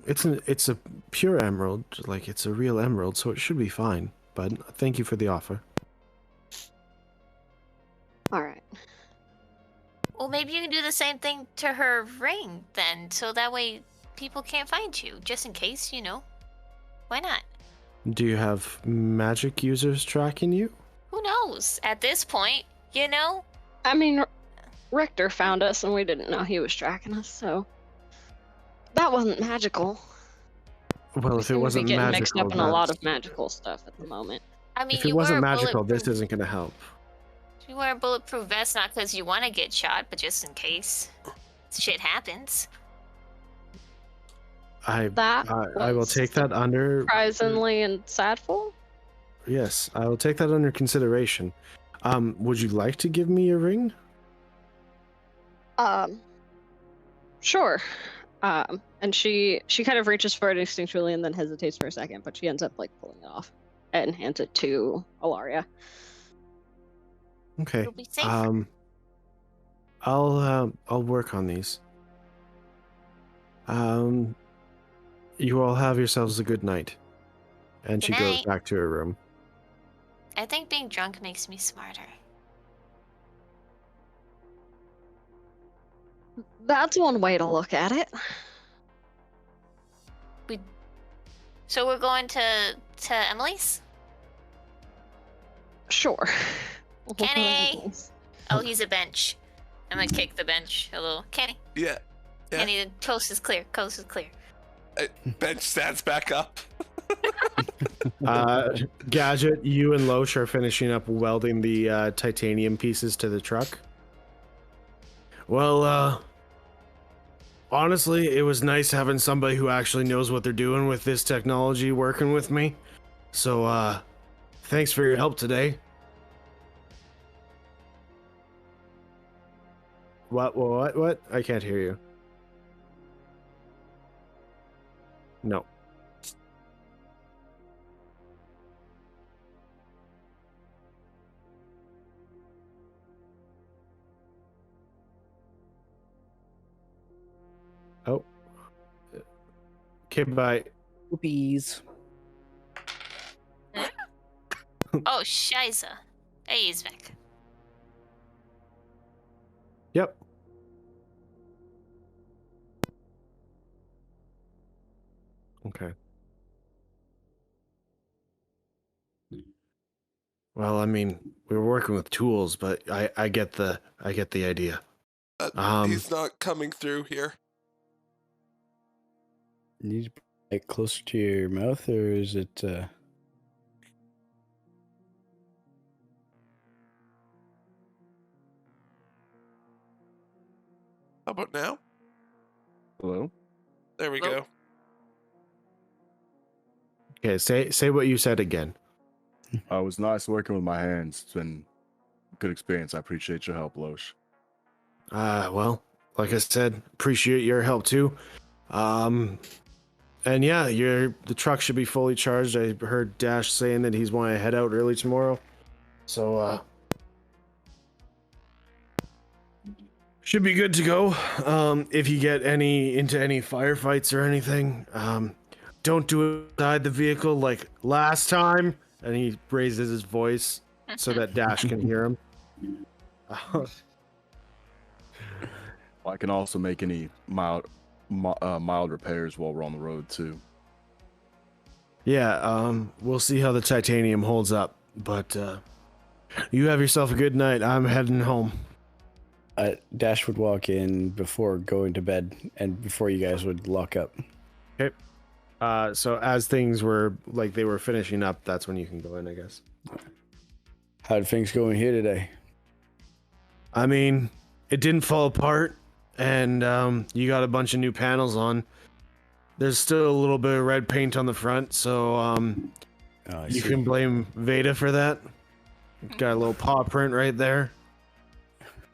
it's a pure emerald, like it's a real emerald, so it should be fine. But thank you for the offer. All right. Well, maybe you can do the same thing to her ring then, so that way people can't find you, just in case, you know. Why not? Do you have magic users tracking you? Who knows? At this point, you know? I mean, Richter found us, and we didn't know he was tracking us, so that wasn't magical. Well, We if it seem to be wasn't getting magical, mixed up in a lot that's- of magical stuff at the moment. I mean, if it you wasn't wear a magical, this bulletproof- isn't going to help. You wear a bulletproof vest not because you want to get shot, but just in case shit happens. That I will was take that under. surprisingly insightful. Yes, I will take that under consideration. Would you like to give me a ring? Sure. And she kind of reaches for it instinctually and then hesitates for a second, but she ends up like pulling it off and hands it to Alaria. Okay. It'll be safer. I'll work on these. You all have yourselves a good night. And she Good goes night. back to her room. I think being drunk makes me smarter. That's one way to look at it. So we're going to Emily's? Sure. Kenny! Oh, he's a bench. I'm gonna kick the bench a little. Kenny. Yeah. Yeah. Kenny, the coast is clear. Coast is clear. Bench stands back up. Gadget, you and Loesch are finishing up welding the titanium pieces to the truck. Well, honestly, it was nice having somebody who actually knows what they're doing with this technology working with me. So, thanks for your help today. What? I can't hear you. No. Oh. Okay, bye. Whoopies. Oh, Shiza. Hey, he's back. Yep. Okay. Well, I mean, we were working with tools, but I get the idea. He's not coming through here. Need to bring it closer to your mouth, or is it? How about now? Hello? There we Hello? go. Okay, say what you said again. It was nice working with my hands. It's been a good experience. I appreciate your help, Loesch. Well, like I said, appreciate your help too. And yeah, the truck should be fully charged. I heard Dash saying that he's wanting to head out early tomorrow. So should be good to go. If you get into any firefights or anything, don't do it inside the vehicle like last time. And he raises his voice so that Dash can hear him. I can also make any mild repairs while we're on the road too. Yeah, we'll see how the titanium holds up. But you have yourself a good night. I'm heading home. Dash would walk in before going to bed, and before you guys would lock up. Okay. So as things were like they were finishing up, that's when you can go in, I guess. How'd things go in here today? I mean, it didn't fall apart, and you got a bunch of new panels on. There's still a little bit of red paint on the front, so you can blame Veda for that. Got a little paw print right there.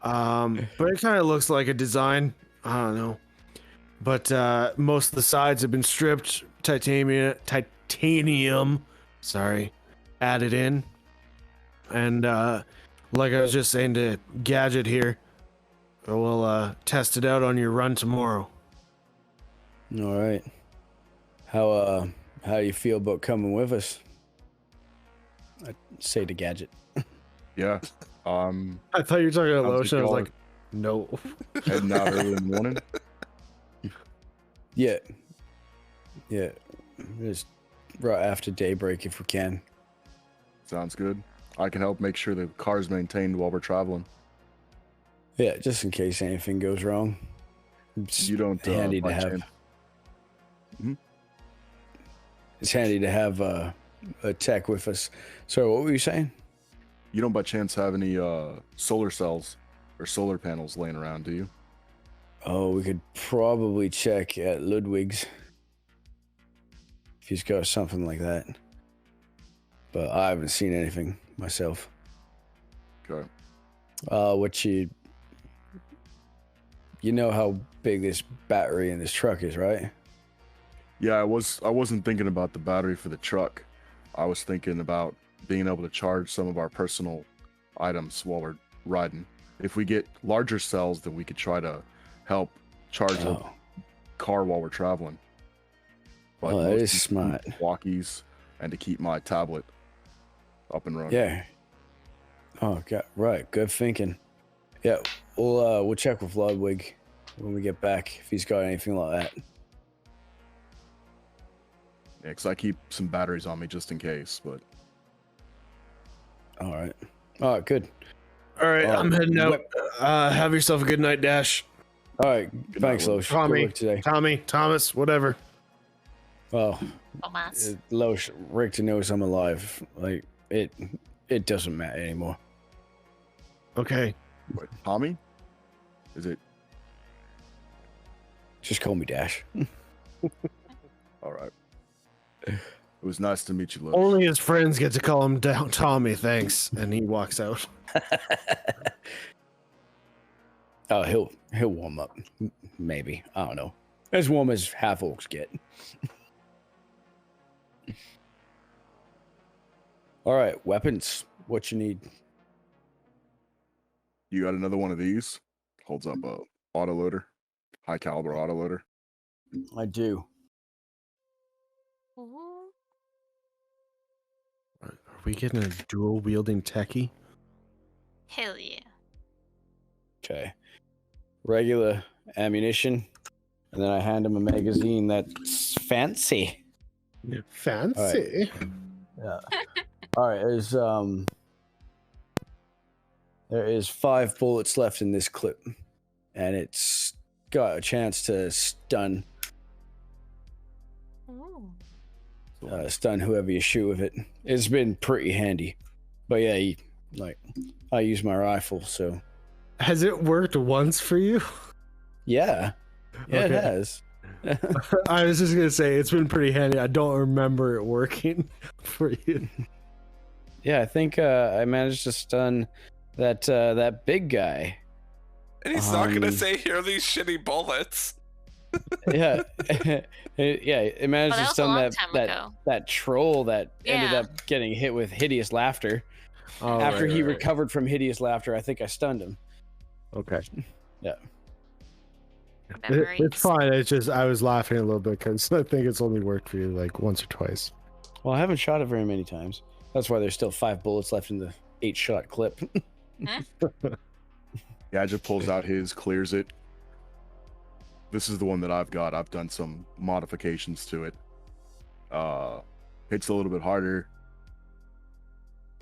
But it kind of looks like a design. I don't know. But most of the sides have been stripped. Titanium, added in. And like I was just saying to Gadget here, we'll test it out on your run tomorrow. All right. How do you feel about coming with us? I'd say to Gadget. Yeah. I thought you were talking about Sounds lotion. I was like like, no. heading out early in the morning. Yeah. Just right after daybreak if we can. Sounds good. I can help make sure the car's maintained while we're traveling. Yeah, just in case anything goes wrong. It's You don't handy to by have. chance- It's handy to have a tech with us. So what were you saying? You don't by chance have any solar cells or solar panels laying around, do you? Oh, we could probably check at Ludwig's if he's got something like that. But I haven't seen anything myself. Okay. What you know how big this battery in this truck is, right? Yeah, I wasn't thinking about the battery for the truck. I was thinking about being able to charge some of our personal items while we're riding. If we get larger cells, then we could try to help charge the car while we're traveling. But Oh, that is mostly smart. Walkies and to keep my tablet up and running. Yeah. Oh, God, right. Good thinking. Yeah, we'll check with Ludwig when we get back if he's got anything like that. Yeah, because I keep some batteries on me just in case. But All right. All right, good. All right, I'm heading out. Have yourself a good night, Dash. All right. Thanks, night, Loesch. Good Tommy, work today. Thomas, whatever. Well, Thomas. Loesch, Richter knows I'm alive. Like, it doesn't matter anymore. Okay. wait, Tommy? Is it? Just call me Dash. All right. It was nice to meet you, Liz. Only his friends get to call him down Tommy, thanks. And he walks out. Oh, he'll warm up. Maybe. I don't know. As warm as half orcs get. All right, weapons. What you need? You got another one of these? Holds up a autoloader, high caliber autoloader. I do. Ooh. Are we getting a dual wielding techie? Hell yeah. Okay. Regular ammunition. And then I hand him a magazine that's Fancy. Fancy. Yeah. All right. There is 5 bullets left in this clip, and it's got a chance to stun Ooh. stun whoever you shoot with it. It's been pretty handy, but yeah, I use my rifle, so Has it worked once for you? yeah, Okay. it has. I was just gonna say it's been pretty handy. I don't remember it working for you. Yeah, I think I managed to stun that big guy. And he's not gonna say, "Here are these shitty bullets." Yeah, yeah. It managed Oh, to that was a long stun time that ago. that troll that ended Yeah. up getting hit with hideous laughter. Oh, After right, he right. recovered from hideous laughter, I think I stunned him. Okay. Yeah. Memories. It's fine. It's just I was laughing a little bit because I think it's only worked for you like once or twice. Well, I haven't shot it very many times. That's why there's still 5 bullets left in the 8-shot clip. Gadget pulls out his, clears it. This is the one that I've got. I've done some modifications to it. Hits a little bit harder.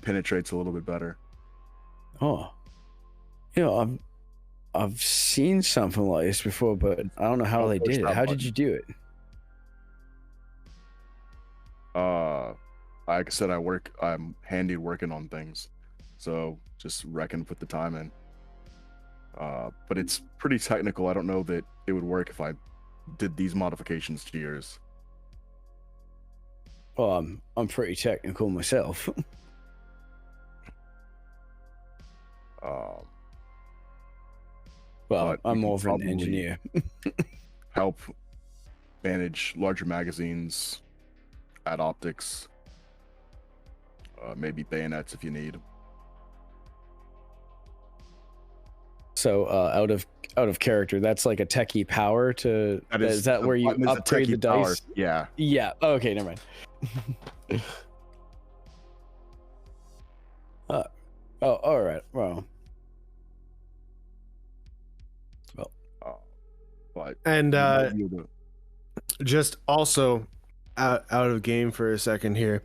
Penetrates a little bit better. Oh, I've seen something like this before, but I don't know how they did it. How did you do it? Like I said, I'm handy working on things, so just reckon put the time in. But it's pretty technical. I don't know that it would work if I did these modifications to yours. Well, I'm pretty technical myself. Um, Well, But I'm you more can of an probably- engineer. help manage larger magazines, add optics, maybe bayonets if you need. So out of character, that's like a techie power to. Is that the where you button is a upgrade the techie power. dice? Yeah. Yeah. Okay. Never mind. Oh, all right. Well. But And you might be able to- just also out of game for a second here.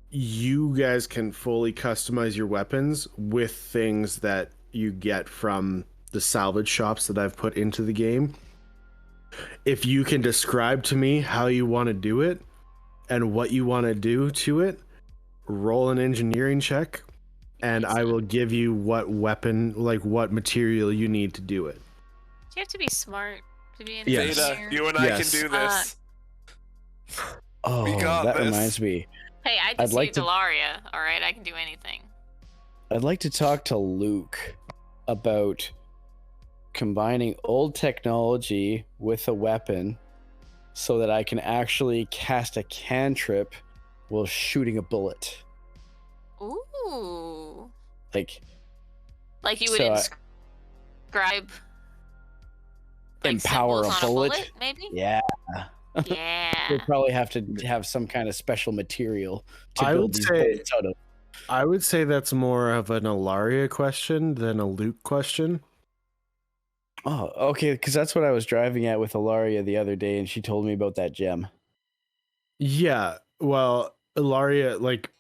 You guys can fully customize your weapons with things that you get from the salvage shops that I've put into the game. If you can describe to me how you want to do it and what you want to do to it, roll an engineering check and I will give you what weapon, like what material you need to do it. You have to be smart to be an Yes. Beta, engineer. you and I Yes. can do this. Oh, We got that this. reminds me. Hey, I I'd can see like to- Delaria. All right, I can do anything. I'd like to talk to Luke about combining old technology with a weapon so that I can actually cast a cantrip while shooting a bullet. Ooh, Like like you would So, inscribe. like, empower symbols a on bullet? maybe. Yeah. Yeah. We'll probably have to have some kind of special material to I build would these say- bullets out of. I would say that's more of an Ilaria question than a Luke question. Oh, okay, because that's what I was driving at with Ilaria the other day, and she told me about that gem. Yeah, well, Ilaria, like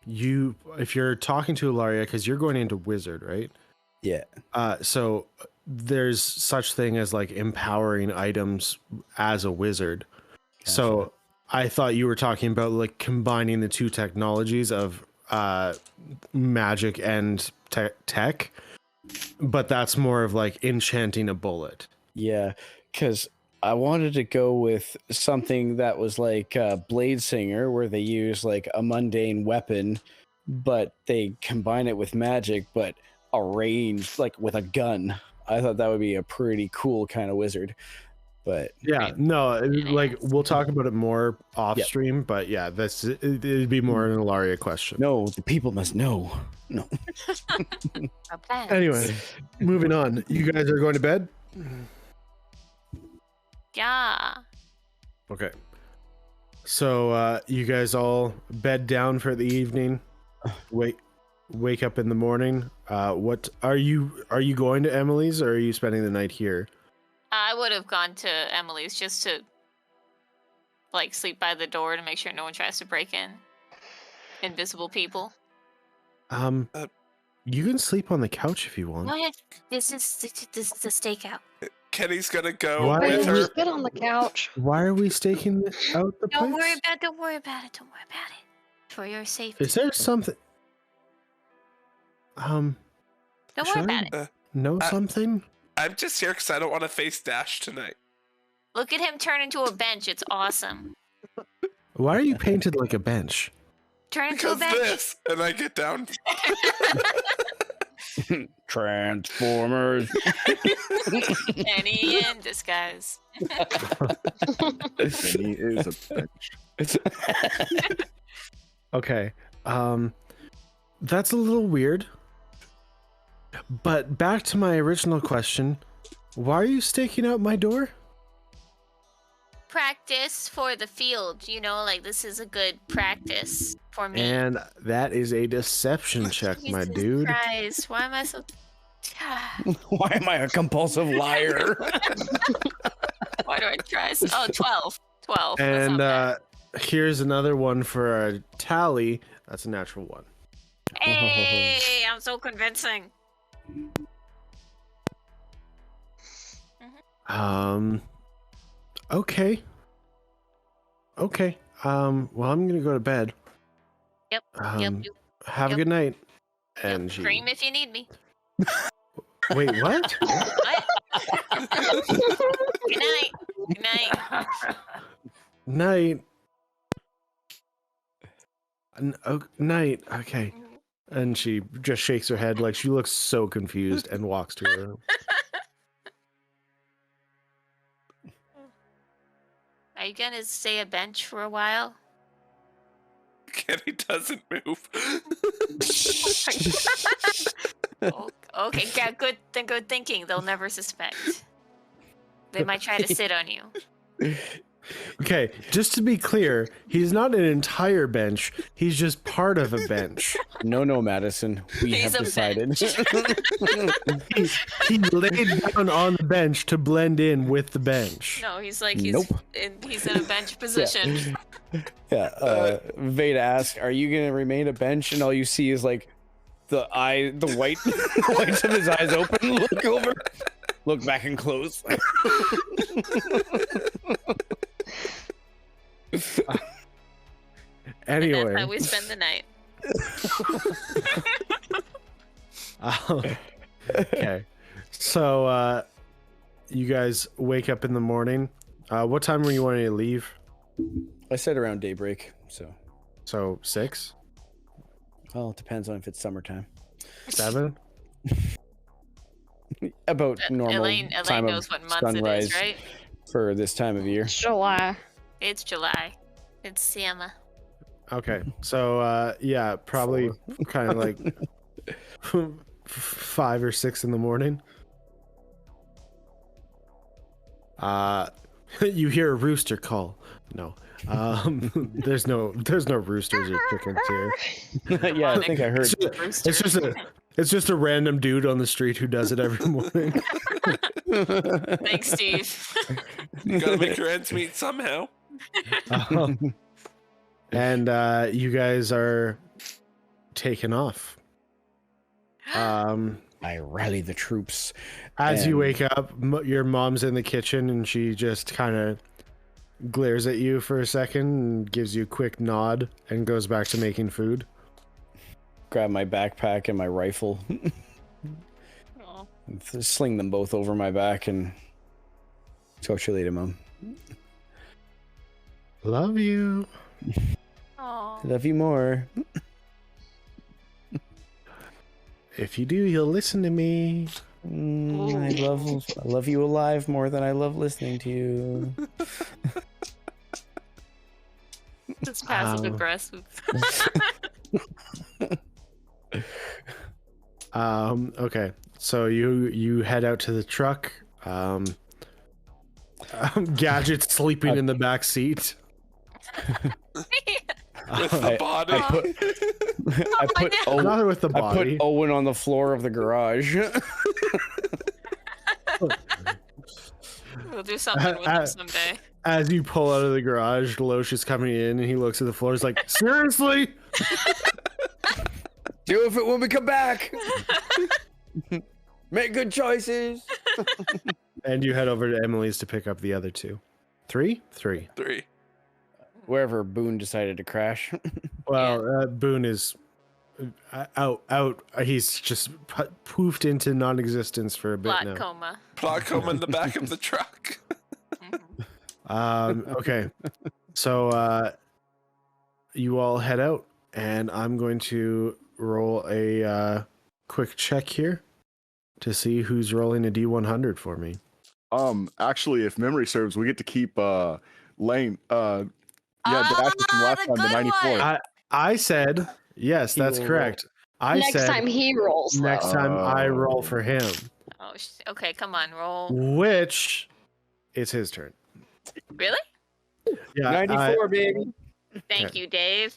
if you're talking to Ilaria, because you're going into wizard, right? Yeah. So there's such thing as like empowering items as a wizard. So I thought you were talking about like combining the two technologies of magic and tech, but that's more of like enchanting a bullet. Yeah, because I wanted to go with something that was like Blade Singer, where they use like a mundane weapon, but they combine it with magic, but arranged like with a gun. I thought that would be a pretty cool kind of wizard. But Yeah, no, like Yes. we'll talk about it more off Yep. stream, but yeah, it'd be more an Ilaria question. no, the people must know. No. A plan. Anyway, moving on. You guys are going to bed? Yeah. Okay. So you guys all bed down for the evening. Wake up in the morning. What are you going to Emily's or are you spending the night here? I would have gone to Emily's just to like sleep by the door to make sure no one tries to break in. Invisible people. You can sleep on the couch if you want. No, this is a stakeout. Kenny's gonna go Why with are her. we- Get on the couch. Why are we staking out the Don't worry place? about it. Don't worry about it. For your safety. Is there something? Don't worry should about I it. know something? I'm just here because I don't want to face Dash tonight. Look at him turn into a bench. It's awesome. Why are you painted like a bench? Turn into a Because bench. this, and I get down. Transformers. Kenny in disguise. And he is a bench. Okay. That's a little weird. But back to my original question. Why are you staking out my door? Practice for the field. You know, like this is a good practice for me. And that is a deception check, my Jesus dude. Christ, why am I so... Why am I a compulsive liar? Why do I try? Oh, 12. 12. That's And not bad. here's another one for a tally. That's a natural one. Hey, I'm so convincing. Okay. Okay. Well, I'm gonna go to bed. Yep. Yep. Have a Yep. good night. And she... Scream if you need me. Wait, what? What? Good night. Good night. Night. Night. Okay. And she just shakes her head like she looks so confused and walks to her room. Are you gonna stay a bench for a while? Kenny doesn't move. Oh, okay, yeah, good. Then good thinking. They'll never suspect. They might try to sit on you. Okay, just to be clear, he's not an entire bench. He's just part of a bench. No, Madison. We He's have a decided. He laid down on the bench to blend in with the bench. No, he's like Nope. he's in a bench position. Yeah. Veda asks, "Are you gonna remain a bench?" And all you see is like the white, the whites of his eyes open. Look over, look back and close. Anyway, That's how we spend the night. Okay, so you guys wake up in the morning. What time were you wanting to leave? I said around daybreak, so So 6, well, it depends on if it's summertime. 7. About normal Elaine time knows of what month sunrise it is, right? for this time of year. It's July. It's July. It's summer. Okay, so yeah, probably kind of like 5 or 6 in the morning. You hear a rooster call. No, there's no roosters or chickens here. Yeah, I think I heard. It's just a random dude on the street who does it every morning. Thanks, Steve. You gotta make your ends meet somehow. And you guys are taken off. I rally the troops. As you And- wake up, your mom's in the kitchen and she just kind of glares at you for a second and gives you a quick nod and goes back to making food. Grab my backpack and my rifle, Aw. sling them both over my back, and talk to you later, Mom. Love you. Aw. Love you more. If you do, you'll listen to me. I love you alive more than I love listening to you. It's passive aggressive. Okay, so you head out to the truck. Gadget's sleeping in the back seat. With the body. I put Not with the I put body. Owen on the floor of the garage. We'll do something with him someday. As you pull out of the garage, Loesch is coming in and he looks at the floor. He's like, seriously? Deal with it when we come back. Make good choices. And you head over to Emily's to pick up the other two. Three? Three. Wherever Boon decided to crash. Well, Boon is out. He's just poofed into non-existence for a bit Plot now. coma. Plot coma in the back of the truck. Okay. So you all head out, and I'm going to roll a quick check here to see who's rolling a D100 for me. Actually, if memory serves, we get to keep Lane. Dash from last the time, the good 94. one. I said yes, that's correct. I Next said time he rolls. next time I roll for him, Oh, okay, come on, roll. which it's his turn. Really? Yeah, 94, baby. Thank you, Dave.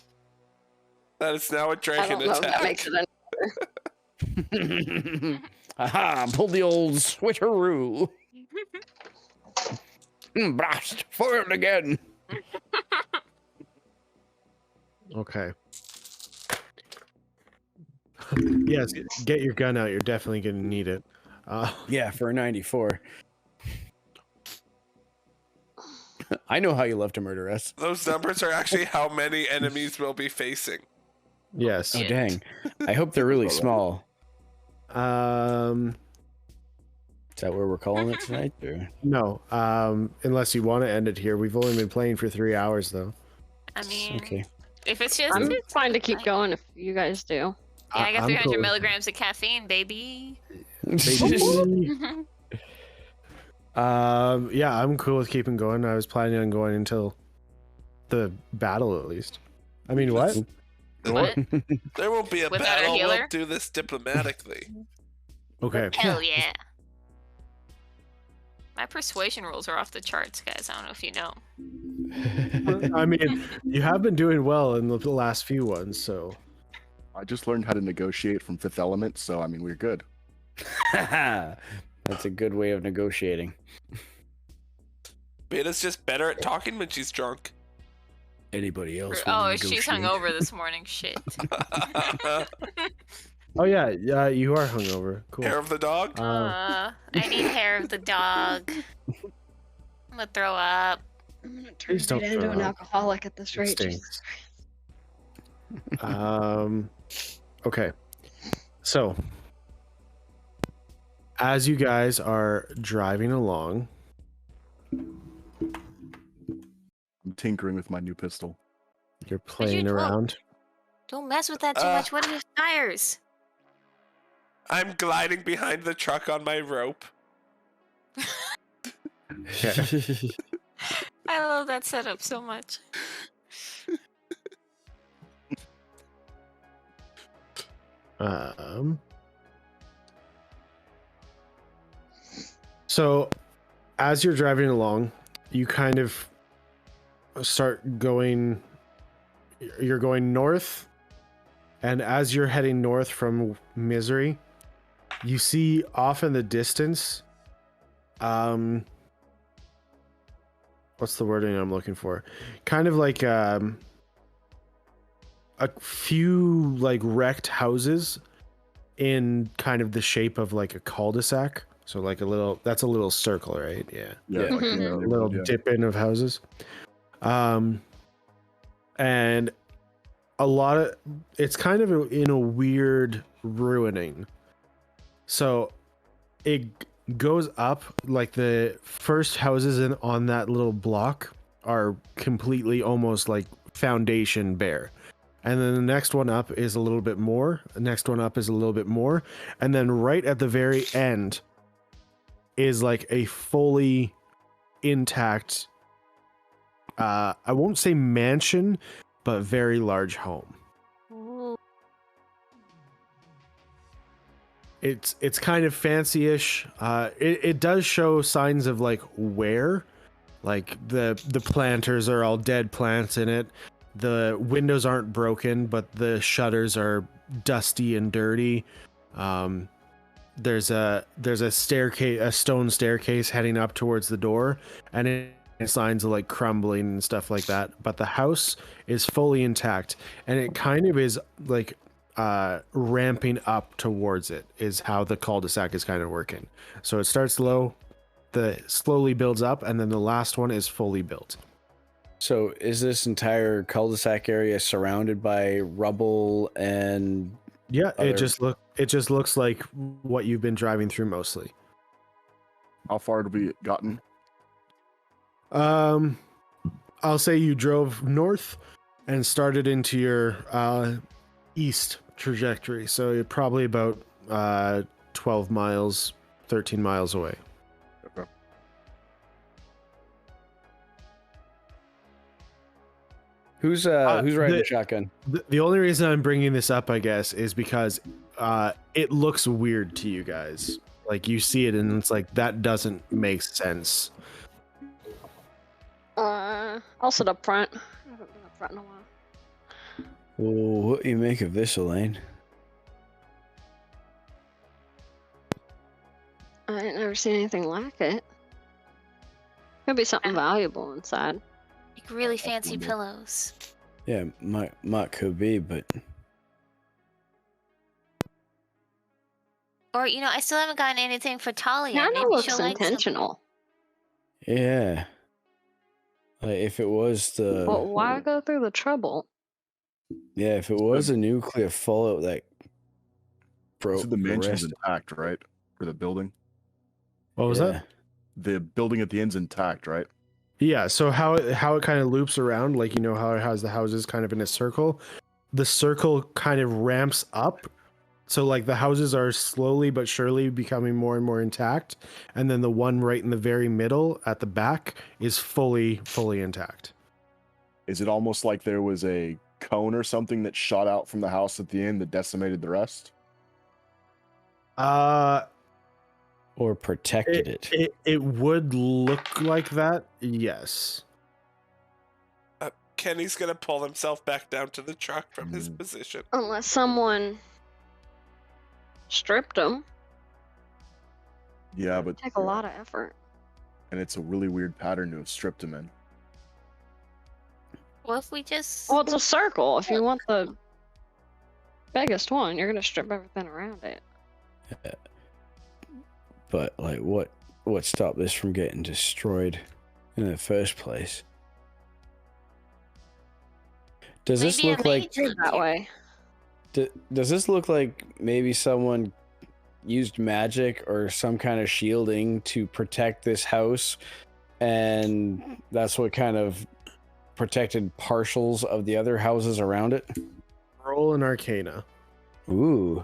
That is now a I dragon don't know if that makes attack. it any Aha, pull the old switcheroo. Blast for it again. Okay. Yes, get your gun out. You're definitely going to need it. Yeah, for a 94. I know how you love to murder us. Those numbers are actually how many enemies we'll be facing. Yes. Oh, dang. I hope they're really small. Is that where we're calling it tonight? Or? No. Unless you want to end it here. We've only been playing for 3 hours, though. I mean, Okay. if it's just I'm fine to keep going if you guys do. yeah, I got I'm 300 cool. milligrams of caffeine, baby. Yeah, I'm cool with keeping going. I was planning on going until the battle, at least. I mean, what? What? There won't be a Without a battle. We'll healer? do this diplomatically. Okay. Hell yeah. My persuasion rolls are off the charts, guys. I don't know if you know. I mean, you have been doing well in the last few ones, so. I just learned how to negotiate from Fifth Element, so I mean we're good. That's a good way of negotiating. Beta's just better at talking when she's drunk. Anybody else? Oh, she's hungover this morning. Shit. Oh, yeah. You are hungover. Cool. Hair of the dog? I need hair of the dog. I'm gonna throw up. I'm gonna turn Please don't Vita into throw an up. alcoholic at this It rate. stinks. Okay. So, as you guys are driving along, I'm tinkering with my new pistol. you're playing do? around. Don't mess with that too much. What are your tires? I'm gliding behind the truck on my rope. Okay. I love that setup so much. So, as you're driving along, you kind of start going. You're going north, and as you're heading north from Misery, you see off in the distance. What's the wording I'm looking for? Kind of like a few like wrecked houses in kind of the shape of like a cul-de-sac. So like that's a little circle, right? Yeah. Yeah, like, Mhm. A little dip in of houses. And a lot of it's kind of in a weird ruining. So it goes up, like the first houses on that little block are completely almost like foundation bare. And then the next one up is a little bit more. The next one up is a little bit more. And then right at the very end is like a fully intact, I won't say mansion, but very large home. It's kind of fancy-ish. It does show signs of like wear, like the planters are all dead plants in it. The windows aren't broken, but the shutters are dusty and dirty. There's a staircase, a stone staircase heading up towards the door, and signs of like crumbling and stuff like that, but the house is fully intact, and it kind of is like ramping up towards it is how the cul-de-sac is kind of working. So it starts low, the slowly builds up, and then the last one is fully built. So is this entire cul-de-sac area surrounded by rubble and Yeah, other- it just looks like what you've been driving through mostly. How far have we gotten? I'll say you drove north and started into your east trajectory, so you're probably about 12 miles, 13 miles away. Okay. who's riding the- the shotgun? The only reason I'm bringing this up, I guess, is because it looks weird to you guys. Like, you see it and it's like, that doesn't make sense. I'll sit up front. I haven't been up front in a while. Well, what do you make of this, Elaine? I ain't never seen anything like it. Could be something valuable inside. Like really fancy pillows. Yeah, might could be, but Or, you know, I still haven't gotten anything for Talia. Kinda Maybe looks she'll like something. intentional. yeah. Like if it was the But why go through the trouble? yeah, if it was a nuclear fallout that broke So the mansion's rest- intact, right? For the building. What was yeah. that? The building at the end's intact, right? Yeah, so how it kind of loops around, like, you know how it has the houses kind of in a circle? The circle kind of ramps up. So like the houses are slowly but surely becoming more and more intact, and then the one right in the very middle at the back is fully intact. Is it almost like there was a cone or something that shot out from the house at the end that decimated the rest? Or protected it. It would look like that, yes. Kenny's gonna pull himself back down to the truck from his position. Unless someone stripped them. Yeah, but Take a lot of effort. and it's a really weird pattern to have stripped him in. What if we just... Well, it's a circle. If you want the biggest one, you're gonna strip everything around it. But like what stopped this from getting destroyed in the first place? Does this Maybe a look like mage lived That here. way. does this look like maybe someone used magic or some kind of shielding to protect this house, and that's what kind of protected partials of the other houses around it? Roll an Arcana. Ooh.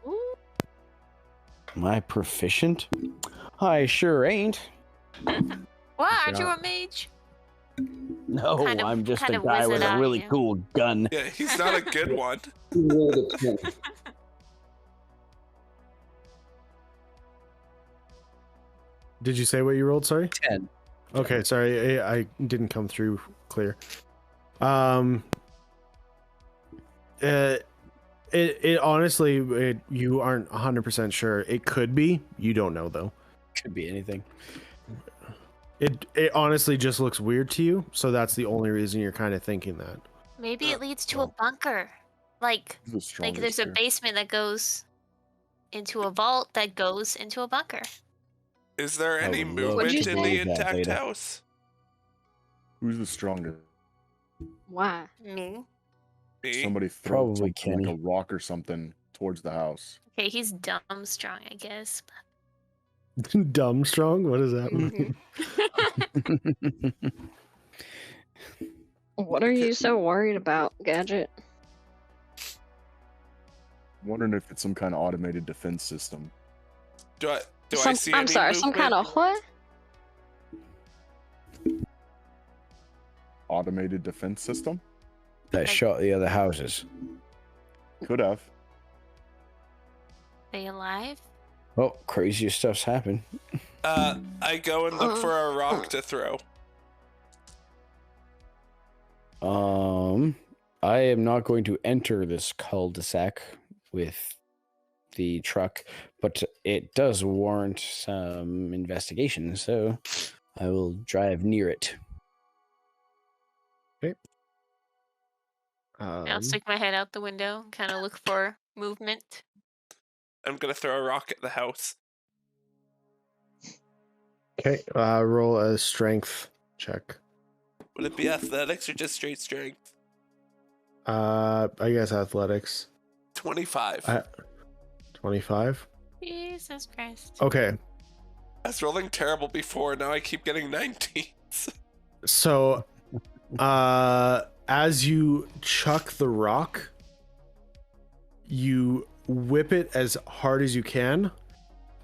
Ooh. Am I proficient? I sure ain't. What? Aren't you a mage? No, Kind of- I'm just a kind of guy whiz with it a out, really yeah. cool gun. Yeah, he's not a good one. Did you say what you rolled? Sorry. 10. Okay, sorry, I didn't come through clear. It honestly, you aren't 100% sure. It could be. You don't know though. Could be anything. It honestly just looks weird to you, so that's the only reason you're kind of thinking that. Maybe it leads to a bunker. Like Who's the strongest there's a here? basement that goes into a vault that goes into a bunker. Is there I any would love movement to in the believe that intact later. house? Who's the strongest? Why? Me. Me? Somebody throw Probably something Kenny. like a rock or something towards the house. Okay, he's dumb strong, I guess. Dumb strong? What does that mean? What are you so worried about, Gadget? I'm wondering if it's some kind of automated defense system. Do I see I'm any sorry, some movement? kind of what? Automated defense system? That shot the other houses. Could have. They alive? Oh, crazier stuff's happened. I go and look for a rock to throw. I am not going to enter this cul-de-sac with the truck, but it does warrant some investigation, so I will drive near it. I'll stick my head out the window and kind of look for movement. I'm gonna throw a rock at the house. Okay, roll a strength check. Would it be athletics or just straight strength? I guess athletics. 25. 25. Jesus Christ. Okay, I was rolling terrible before, now I keep getting 19s. so as you chuck the rock, you whip it as hard as you can,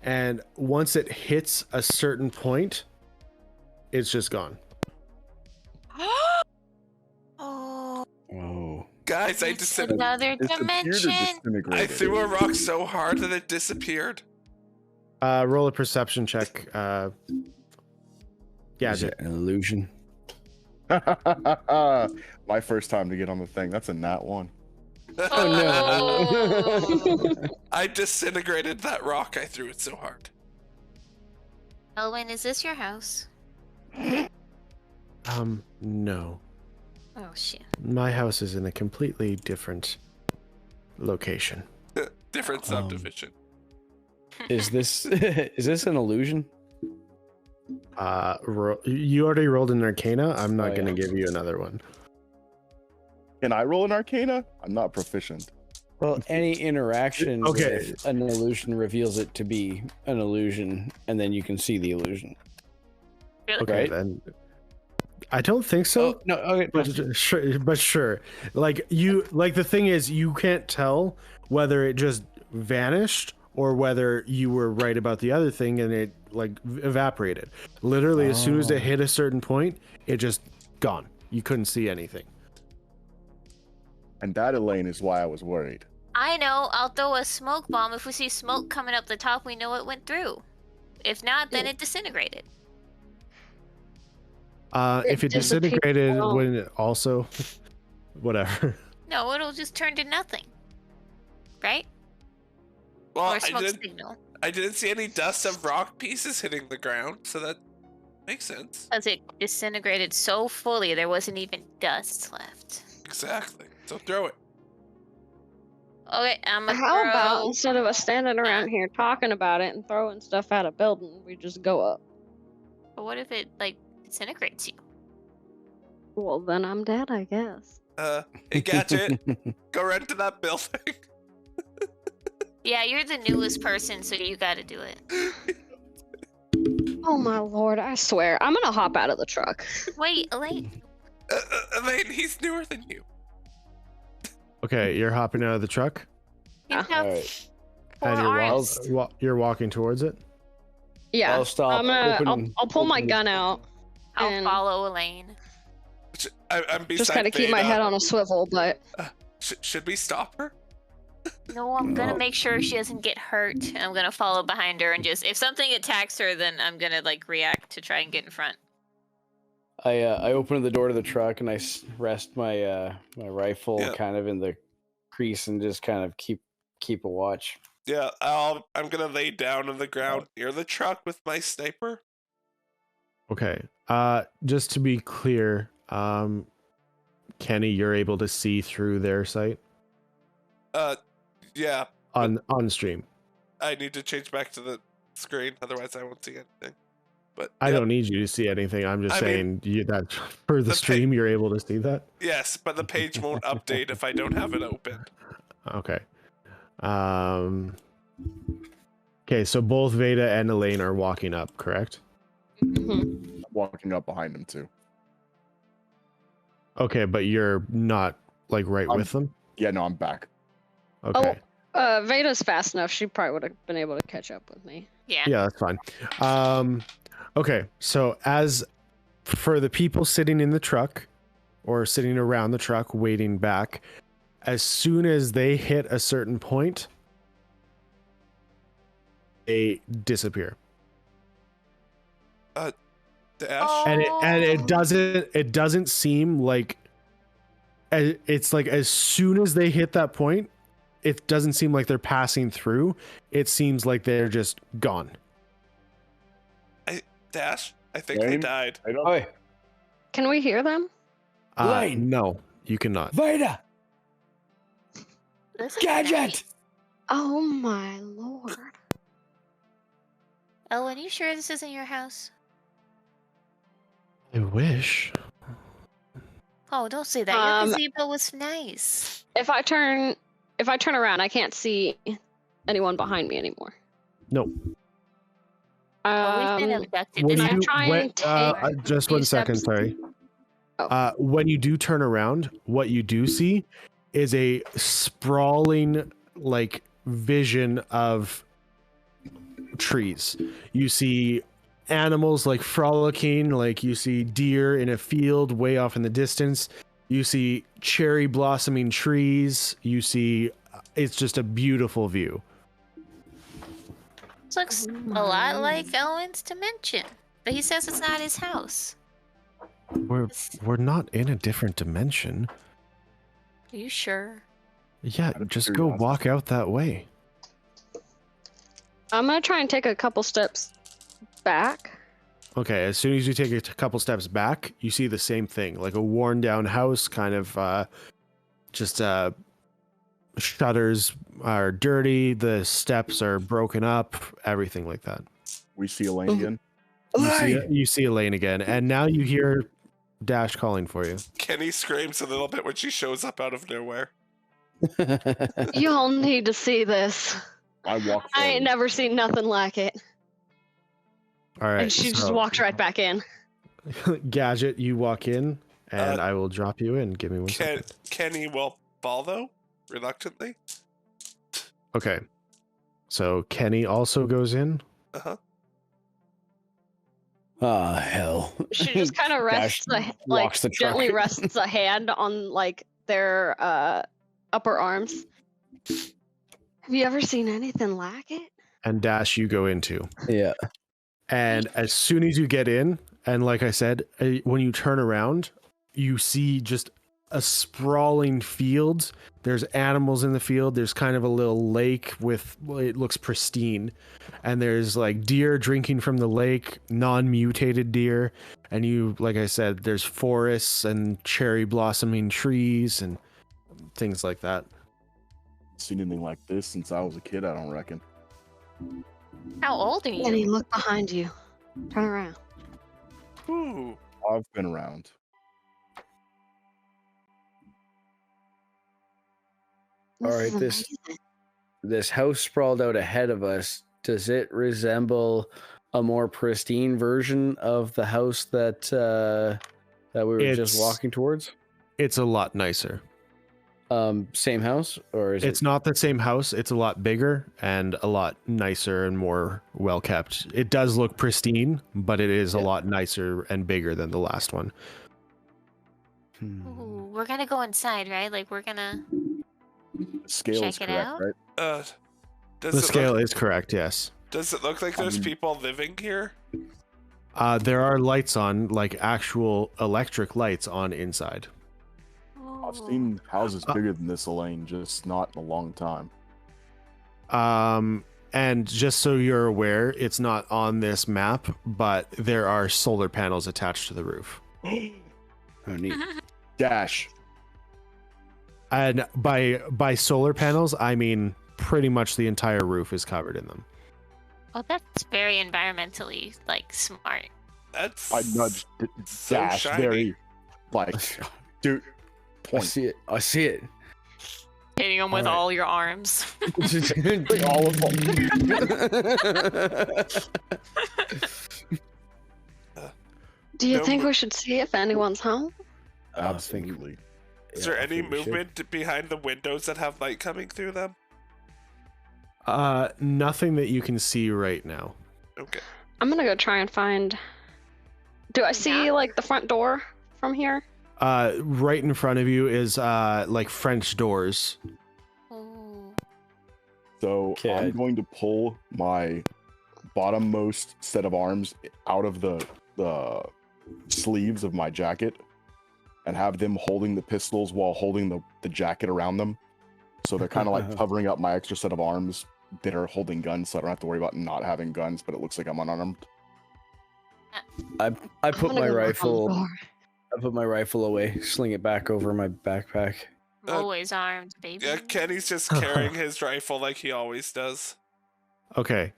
and once it hits a certain point, it's just gone. Oh, Oh. Guys, I it's just another Disappeared or dimension. I disintegrated? threw a rock so hard that it disappeared. Roll a perception check. Is Gadget. it an illusion? My first time to get on the thing. That's a nat 1. Oh. I disintegrated that rock. I threw it so hard. Elwyn, is this your house? No. Oh shit. My house is in a completely different location. Different subdivision. Is this an illusion? You already rolled an Arcana. I'm not Oh, going to yeah. give you another one. Can I roll an Arcana? I'm not proficient. Well, any interaction Okay. with an illusion reveals it to be an illusion, and then you can see the illusion. Really? Okay, Right. then. I don't think so. Oh, no, okay. But sure. Like the thing is, you can't tell whether it just vanished or whether you were right about the other thing and it like evaporated. Literally, as soon as it hit a certain point, it just gone. You couldn't see anything. And that, Elaine, is why I was worried. I know. I'll throw a smoke bomb. If we see smoke coming up the top, we know it went through. If not, then it disintegrated. If it disappeared. disintegrated, Oh. wouldn't it also? Whatever. No, it'll just turn to nothing. Right? Well, Or a smoke signal. I didn't see any dust of rock pieces hitting the ground, so that makes sense. Because it disintegrated so fully, there wasn't even dust left. Exactly. So throw it. Okay, I'm gonna How about throw... instead of us standing around here talking about it and throwing stuff at a building, we just go up? But what if it, like, disintegrates you? Well, then I'm dead, I guess. Hey, Gadget, go run to that building. Yeah, you're the newest person, so you gotta do it. Oh my lord, I swear. I'm gonna hop out of the truck. Wait, Elaine. Elaine, he's newer than you. Okay, you're hopping out of the truck You Yeah. have Alright. 4 and arms. you're walking towards it. Yeah. I'll stop. I'm gonna, open- I'll pull my open the- gun out. I'll and follow Elaine. I'm beside Just kind of keep my Veda. head on a swivel, but Should we stop her? No, I'm gonna No. make sure she doesn't get hurt. And I'm gonna follow behind her and just, if something attacks her, then I'm gonna, like, react to try and get in front. I open the door to the truck and I rest my my rifle Yeah. kind of in the crease and just kind of keep a watch. Yeah, I'm gonna lay down on the ground near the truck with my sniper. Okay. Just to be clear, Kenny, you're able to see through their sight Yeah, on stream. I need to change back to the screen, otherwise I won't see anything. But I yeah, don't need you to see anything. I'm just I saying that for the the stream, you're able to see that. Yes, but the page won't update if I don't have it open. Okay. Okay, so both Veda and Elaine are walking up, correct? mhm. Walking up behind him, too. Okay, but you're not like right I'm- with them? Yeah, no, I'm back. Okay. Veda's fast enough. She probably would have been able to catch up with me. Yeah. Yeah, that's fine. Okay, so as for the people sitting in the truck or sitting around the truck waiting back, as soon as they hit a certain point, they disappear. Dash. Oh. And it doesn't seem like it's like as soon as they hit that point, it doesn't seem like they're passing through. It seems like they're just gone. Dash. I think they Name? died. I don't. Oi, Can we hear them? Lane. No, you cannot. Vader! This is Gadget! nice. Oh my lord. Owen, you sure this isn't your house? I wish. Oh, don't say that. Your gazebo was nice. If I turn around, I can't see anyone behind me anymore. Nope. Well, we've been abducted. When This I you try when, and take just few 1 second, steps. sorry. Oh. When you do turn around, what you do see is a sprawling like vision of trees. You see animals like frolicking, like you see deer in a field way off in the distance. You see cherry blossoming trees. You see it's just a beautiful view. This looks a lot like Owen's dimension, but he says it's not his house. We're not in a different dimension. Are you sure? Yeah, Out of just go curiosity. walk out that way. I'm gonna try and take a couple steps back. Okay, as soon as you take a couple steps back, you see the same thing, like a worn down house, kind of just shutters are dirty, the steps are broken up, everything like that. We see Elaine again. You see Elaine again, and now you hear Dash calling for you. Kenny screams a little bit when she shows up out of nowhere. Y'all need to see this. I walk. I ain't forward. never seen nothing like it. All right, And she just so, walked right back in. Gadget, you walk in, and Uh, I will drop you in. Give me 1 second. Kenny will follow reluctantly. Okay, so Kenny also goes in. Uh-huh. Oh, hell. She just kind of rests, Dash like locks the truck. gently rests a hand on like their upper arms. Have you ever seen anything like it? And Dash, you go into. Yeah. And as soon as you get in, and like I said, when you turn around, you see just a sprawling field. There's animals in the field. There's kind of a little lake with, well, it looks pristine. And there's like deer drinking from the lake, non-mutated deer. And you, like I said, there's forests and cherry blossoming trees and things like that. Seen anything like this since I was a kid? I don't reckon. How old are you? Kenny, look behind you. Turn around. Ooh. I've been around. All right, is this- amazing. This house sprawled out ahead of us. Does it resemble a more pristine version of the house that we were just It's- walking towards? It's a lot nicer. Same house, or is It's not the same house. It's a lot bigger and a lot nicer and more well kept. It does look pristine, but it is a Yeah. lot nicer and bigger than the last one. Ooh, we're gonna go inside, right? Like we're gonna. Scale is Check it correct, out? right? Does The it scale look, is correct, yes. does it look like there's people living here? There are lights on, like actual electric lights on inside. I've seen houses bigger than this, Elaine, just not in a long time. And just so you're aware, it's not on this map, but there are solar panels attached to the roof. Oh, neat. Dash. And by solar panels, I mean pretty much the entire roof is covered in them. Oh, that's very environmentally like smart. That's I nudged so Dash shiny. very, like, dude, I point. see it. I see it. Hitting them with Alright. all your arms. All of them. Do you No think mo- we should see if anyone's home? Absolutely. Is there I any think we should. movement behind the windows that have light coming through them? Nothing that you can see right now. Okay. I'm gonna go try and find. Do I see Yeah. like the front door from here? Right in front of you is like French doors. Ooh. So Okay. I'm going to pull my bottommost set of arms out of the sleeves of my jacket and have them holding the pistols while holding the jacket around them. So they're kind of like covering up my extra set of arms that are holding guns, so I don't have to worry about not having guns, but it looks like I'm unarmed. I I'm put gonna my go knock on the rifle. door. I put my rifle away, sling it back over my backpack. I'm always armed, baby. Yeah, Kenny's just carrying his rifle like he always does. Okay.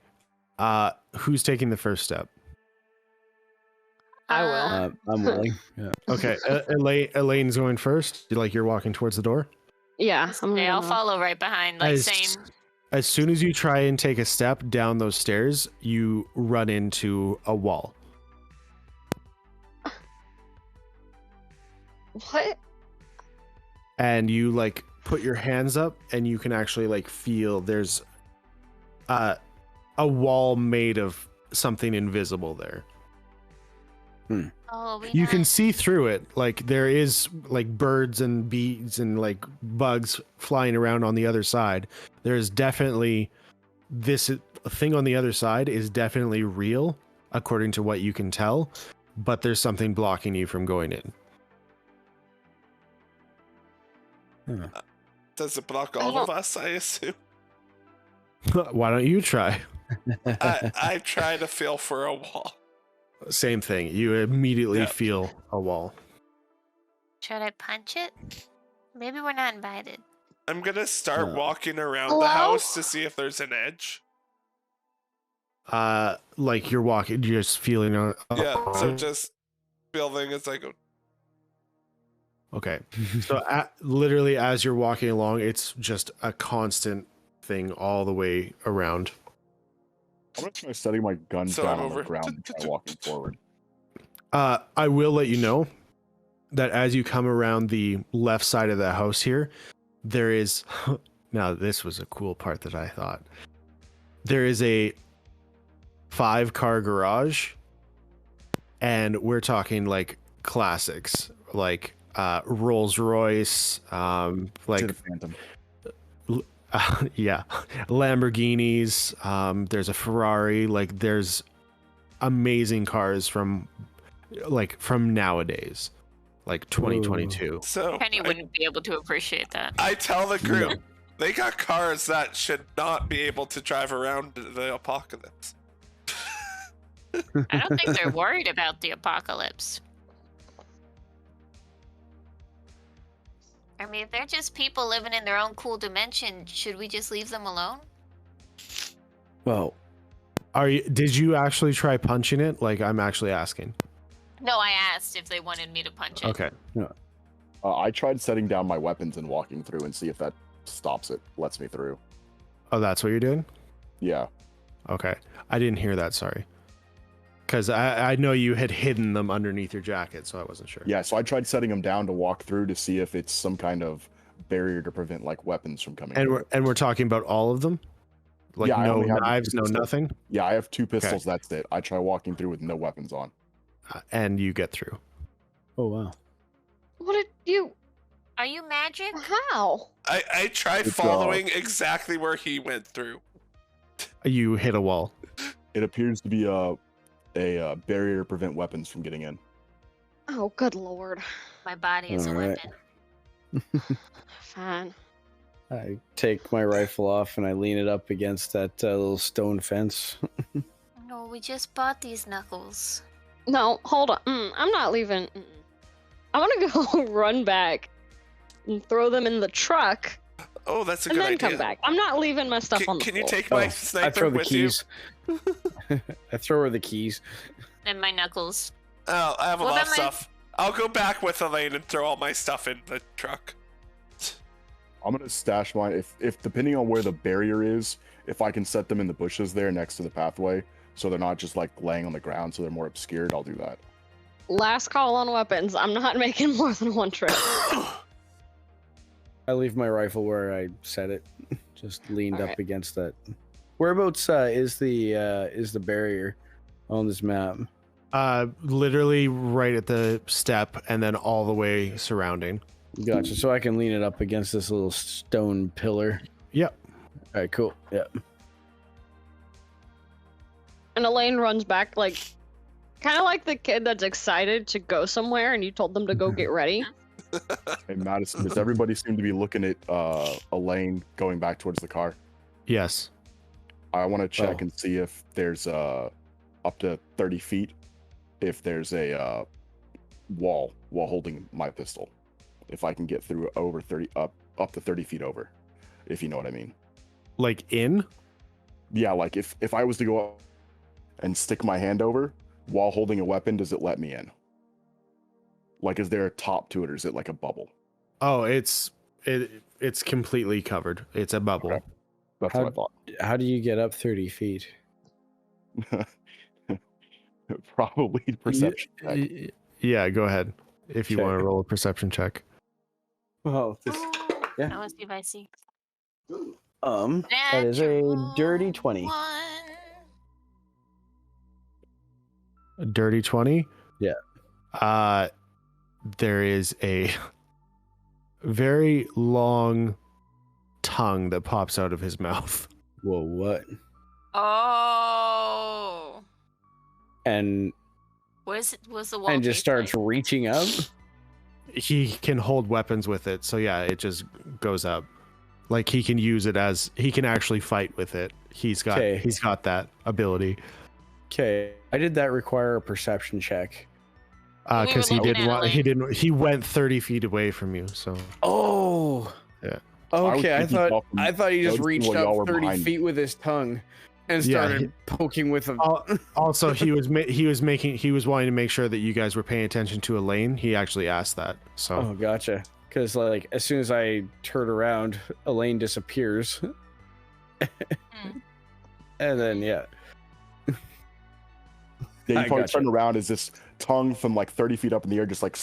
Who's taking the first step? I will. I'm willing. Yeah. Okay, Elaine's going first. You're walking towards the door. Yeah, I'm Okay, I'll gonna. follow right behind, like As- same. As soon as you try and take a step down those stairs, you run into a wall. What? And you put your hands up and you can actually feel there's a wall made of something invisible there. Oh, You can see through it. There is birds and bees and bugs flying around on the other side. There's definitely this thing on the other side is definitely real according to what you can tell, but there's something blocking you from going in. Does it block all of us, I assume? Why don't you try? I try to feel for a wall. Same thing. You immediately Yeah. feel a wall. Should I punch it? Maybe we're not invited. I'm gonna start Yeah. walking around Hello? the house to see if there's an edge. You're walking, you're just feeling on. Yeah, so just building as I go. Okay. So literally as you're walking along, it's just a constant thing all the way around. I'm gonna try setting my gun So down I'm on the over. ground and try walking forward. I will let you know that as you come around the left side of the house here, there is now this was a cool part that I thought. There is a 5-car garage, and we're talking classics, Rolls Royce, To the Phantom. yeah, Lamborghinis, there's a Ferrari, there's amazing cars from nowadays, 2022. So Penny wouldn't be able to appreciate that. I tell the group No. they got cars that should not be able to drive around the apocalypse. I don't think they're worried about the apocalypse. I mean, if they're just people living in their own cool dimension, should we just leave them alone? Well, Did you actually try punching it? I'm actually asking. No, I asked if they wanted me to punch it. Okay. I tried setting down my weapons and walking through and see if that stops it, lets me through. Oh, that's what you're doing? Yeah. Okay. I didn't hear that, sorry. Because I know you had hidden them underneath your jacket, so I wasn't sure. Yeah, so I tried setting them down to walk through to see if it's some kind of barrier to prevent weapons from coming And through. we're talking about all of them? Yeah, I no only have knives, no pistols. nothing? Yeah, I have 2 pistols, that's it. I try walking through with no weapons on. And you get through. oh wow. What did you? Are you magic? How? I tried Good following exactly where he went through. You hit a wall. It appears to be a barrier to prevent weapons from getting in. Oh, good lord. My body is a All right. weapon. Fine. I take my rifle off and I lean it up against that little stone fence. No, we just bought these knuckles. No, hold on. I'm not leaving. I want to go run back and throw them in the truck Oh, that's a and good then idea. come back. I'm not leaving my stuff on the Can you floor. take my I sniper throw the with you? keys. I throw her the keys. And my knuckles. Oh, I have a Well, lot of then my- stuff. I'll go back with Elaine and throw all my stuff in the truck. I'm gonna stash mine if depending on where the barrier is, if I can set them in the bushes there next to the pathway, so they're not just laying on the ground, so they're more obscured, I'll do that. Last call on weapons. I'm not making more than one trip. I leave my rifle where I set it, just leaned up Alright. against that. Whereabouts is the barrier on this map? Literally right at the step and then all the way surrounding. Gotcha. So I can lean it up against this little stone pillar. Yep. All right, cool. Yeah. And Elaine runs back, kind of like the kid that's excited to go somewhere and you told them to go get ready. Hey Madison, does everybody seem to be looking at Elaine going back towards the car? Yes. I want to check Oh. and see if there's up to 30 feet if there's a wall while holding my pistol. If I can get through over 30 up to 30 feet over, if you know what I mean. Like in? Yeah, like if I was to go up and stick my hand over while holding a weapon, does it let me in? Like, is there a top to it, or is it like a bubble? Oh, it's completely covered. It's a bubble. Okay. That's what I thought. How do you get up 30 feet? Probably perception check. Yeah, go ahead if you Okay. want to roll a perception check. Well, yeah. I want to see if I see. that is a dirty 20. A dirty 20? Yeah. There is a very long tongue that pops out of his mouth. Whoa, what? Oh. And Where's the wall? and just starts reaching up. He can hold weapons with it, so yeah, it just goes up. Like he can use it as he can actually fight with it. He's got that ability. Okay, I did that require a perception check. Because he went 30 feet away from you. So Oh, yeah. Okay, I thought he just Noticing reached while y'all up were 30 behind me. feet with his tongue and Yeah, started poking with him. Also, he was wanting to make sure that you guys were paying attention to Elaine. He actually asked that. So Oh, gotcha. Because like as soon as I turn around, Elaine disappears, and then yeah. Yeah, I you probably gotcha. turn around as this tongue from like 30 feet up in the air just like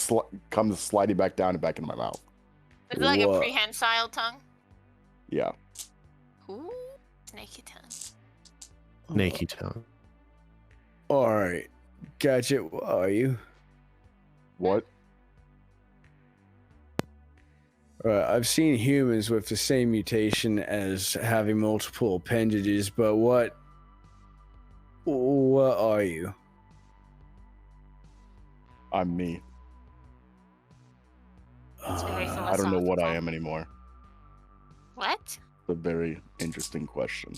comes sliding back down and back into my mouth. Is it like Whoa. a prehensile tongue? Yeah. Ooh, snaky tongue. snaky tongue. All right, gotcha. What are you? What? I've seen humans with the same mutation as having multiple appendages, but what are you? I'm me. It's very I don't know what I am anymore. What? It's a very interesting question.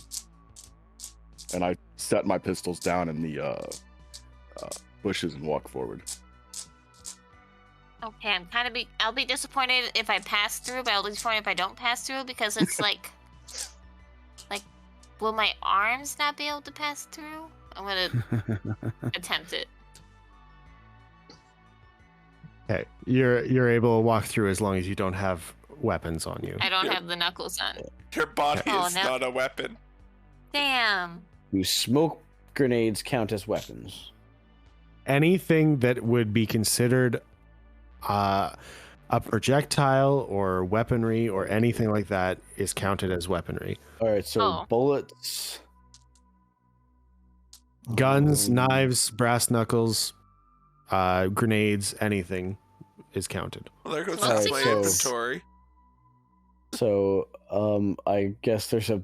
And I set my pistols down in the bushes and walk forward. Okay, I'll be disappointed if I pass through, but I'll be disappointed if I don't pass through because it's like, will my arms not be able to pass through? I'm gonna attempt it. Okay, you're able to walk through as long as you don't have weapons on you. I don't have the knuckles on. Your body Oh, is no. not a weapon. Damn. Do smoke grenades count as weapons? Anything that would be considered a projectile or weaponry or anything like that is counted as weaponry. All right, so Oh. bullets, Guns, knives, brass knuckles, grenades, anything is counted. Well, there goes Well, my six inventory. So, I guess there's a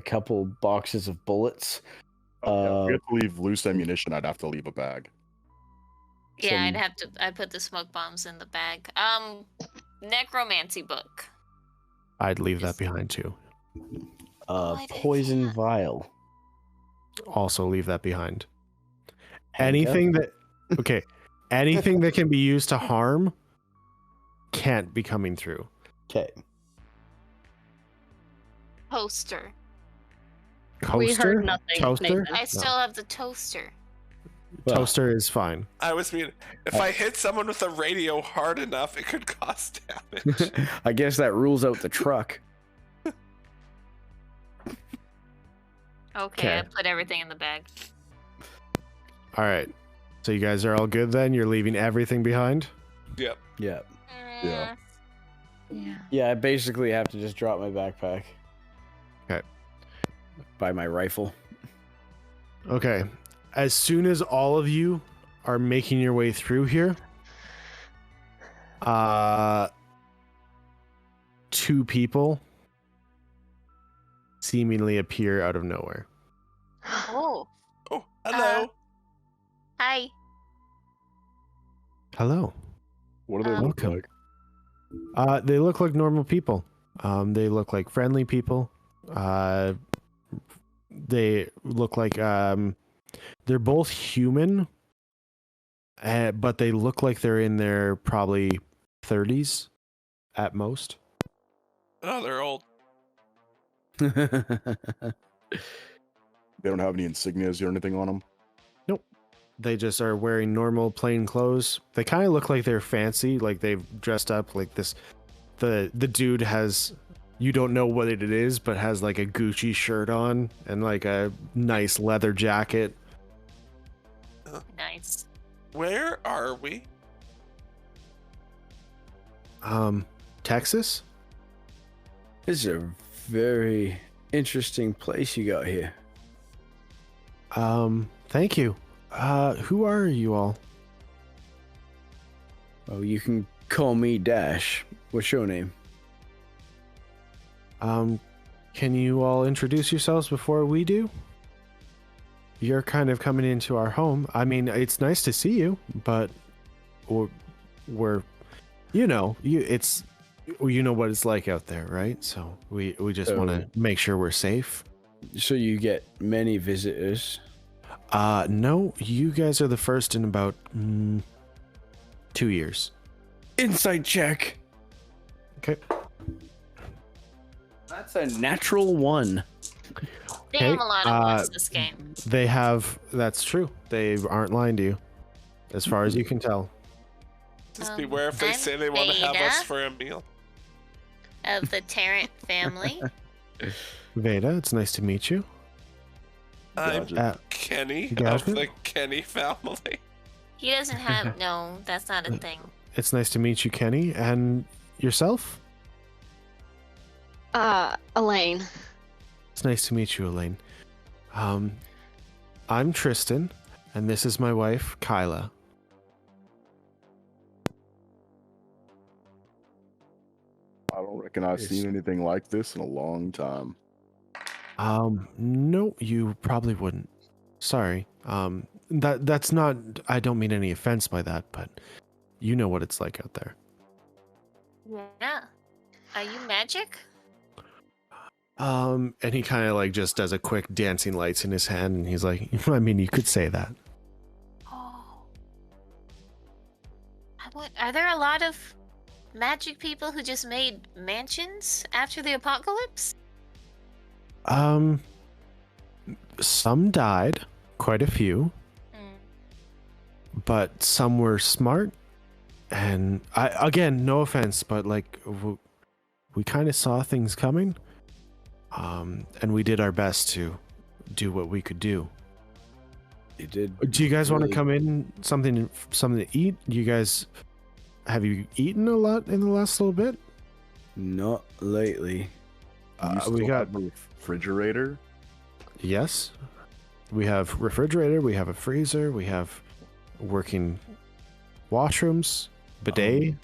couple boxes of bullets. If you have to leave loose ammunition, I'd have to leave a bag. Yeah, Some- I put the smoke bombs in the bag. Necromancy book. I'd leave that behind too. I didn't Poison see that. vial. Also leave that behind. Handcuff? Anything that can be used to harm can't be coming through. Okay. Toaster. Coaster? We heard nothing. Toaster? Nathan. I still have the toaster. Well, Toaster is fine. I was mean, if I hit someone with a radio hard enough, it could cause damage. I guess that rules out the truck. Okay, I Okay. put everything in the bag. All right. So you guys are all good then? You're leaving everything behind? Yep. Yeah. Yeah. Yeah. Yeah, I basically have to just drop my backpack. Okay. By my rifle. Okay. As soon as all of you are making your way through here, two people seemingly appear out of nowhere. Oh. Oh, hello. Hi. Hello. What do they look Welcome. like? They look like normal people. They look like friendly people. They look like they're both human, but they look like they're in their probably 30s at most. Oh, they're old. They don't have any insignias or anything on them. They just are wearing normal plain clothes. They kind of look like they're fancy, like they've dressed up like this. The dude has, you don't know what it is, but has like a Gucci shirt on and like a nice leather jacket. Nice. Where are we? Texas? This is a very interesting place you got here. Thank you. Who are you all? Oh, you can call me Dash. What's your name? Can you all introduce yourselves before we do? You're kind of coming into our home. I mean, it's nice to see you, but we're you know what it's like out there, right? So we just want to make sure we're safe. So you get many visitors. No, you guys are the first in about 2 years. Insight check. Okay. That's a natural 1. They have Okay, a lot of ones this game. They have. That's true. They aren't lying to you, as far as you can tell. Just beware if they I'm say they want to have us Veda. for a meal. Of the Tarrant family. Veda, it's nice to meet you. I'm Gotcha. Kenny of Gotcha. the Kenny family. He doesn't have. No, that's not a thing. It's nice to meet you, Kenny, and yourself. Elaine. It's nice to meet you, Elaine. I'm Tristan, and this is my wife, Kyla. I don't reckon I've seen anything like this in a long time. No, you probably wouldn't. Sorry. That's not. I don't mean any offense by that, but you know what it's like out there. Yeah. Are you magic? And he kind of like just does a quick dancing lights in his hand, and he's like, I mean, you could say that. Oh. Are there a lot of magic people who just made mansions after the apocalypse? Some died, quite a few, but some were smart. And again, no offense, but like we kind of saw things coming, and we did our best to do what we could do. You did. Do you guys want to really- come in something to eat? You guys, have you eaten a lot in the last little bit? Not lately. You still We got have a refrigerator. yes. We have refrigerator. We have a freezer. We have working washrooms, bidet.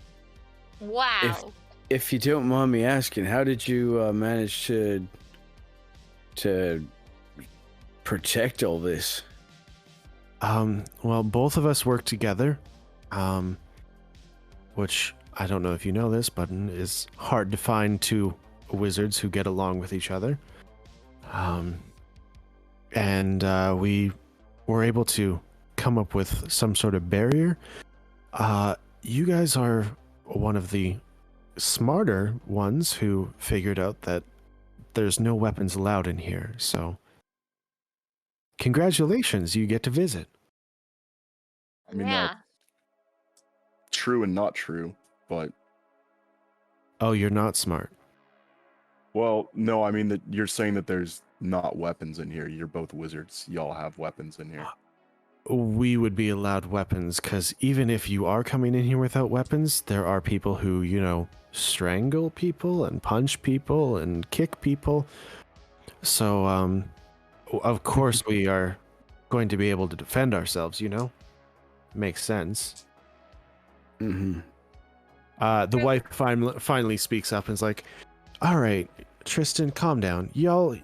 Wow. If you don't mind me asking, how did you manage to protect all this? Well, both of us work together, which I don't know if you know this, but is hard to find two wizards who get along with each other. And we were able to come up with some sort of barrier. You guys are one of the smarter ones who figured out that there's no weapons allowed in here, so congratulations, you get to visit. I mean, yeah. that's true and not true, but Oh, you're not smart. well, no, I mean that you're saying that there's not weapons in here. You're both wizards. Y'all have weapons in here. We would be allowed weapons, because even if you are coming in here without weapons, there are people who, you know, strangle people and punch people and kick people. So, of course we are going to be able to defend ourselves, you know? Makes sense. Mm-hmm. The wife finally speaks up and is like, all right, Tristan, calm down. Y'all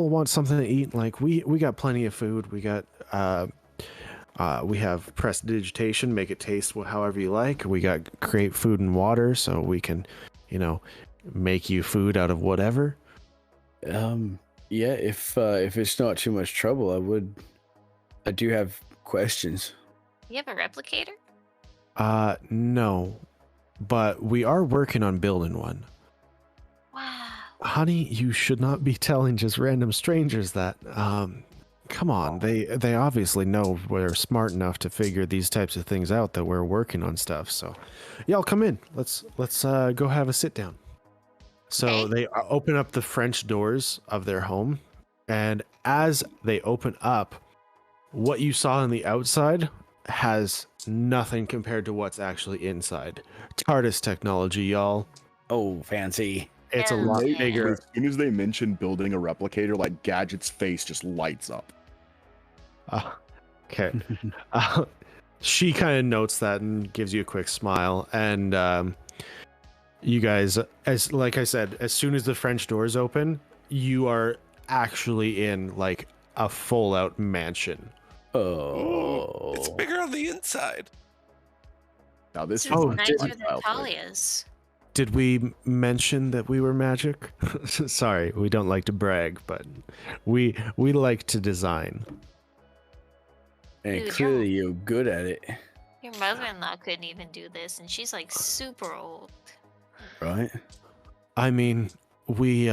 want something to eat? Like, we got plenty of food. We got, we have prestidigitation, make it taste however you like. We got great food and water, so we can, you know, make you food out of whatever. Yeah, if it's not too much trouble, I do have questions. You have a replicator? No, but we are working on building one. Wow. Honey, you should not be telling just random strangers that. Come on, they obviously know we're smart enough to figure these types of things out, that we're working on stuff. So, y'all come in. Let's go have a sit down. So Okay. they open up the French doors of their home, and as they open up, what you saw on the outside has nothing compared to what's actually inside. TARDIS technology, y'all. Oh, fancy. It's a Yeah. lot Yeah. bigger. As soon as they mention building a replicator, like Gadget's face just lights up. Okay. She kind of notes that and gives you a quick smile. And you guys, as like I said, as soon as the French doors open, you are actually in like a full out mansion. Oh. It's bigger on the inside. Now this This is is Oh, nicer my than style for it. Talia's. Did we mention that we were magic? Sorry, we don't like to brag, but we like to design. And Dude, clearly you're good at it, Your mother-in-law couldn't even do this, and she's like super old. right? I mean, we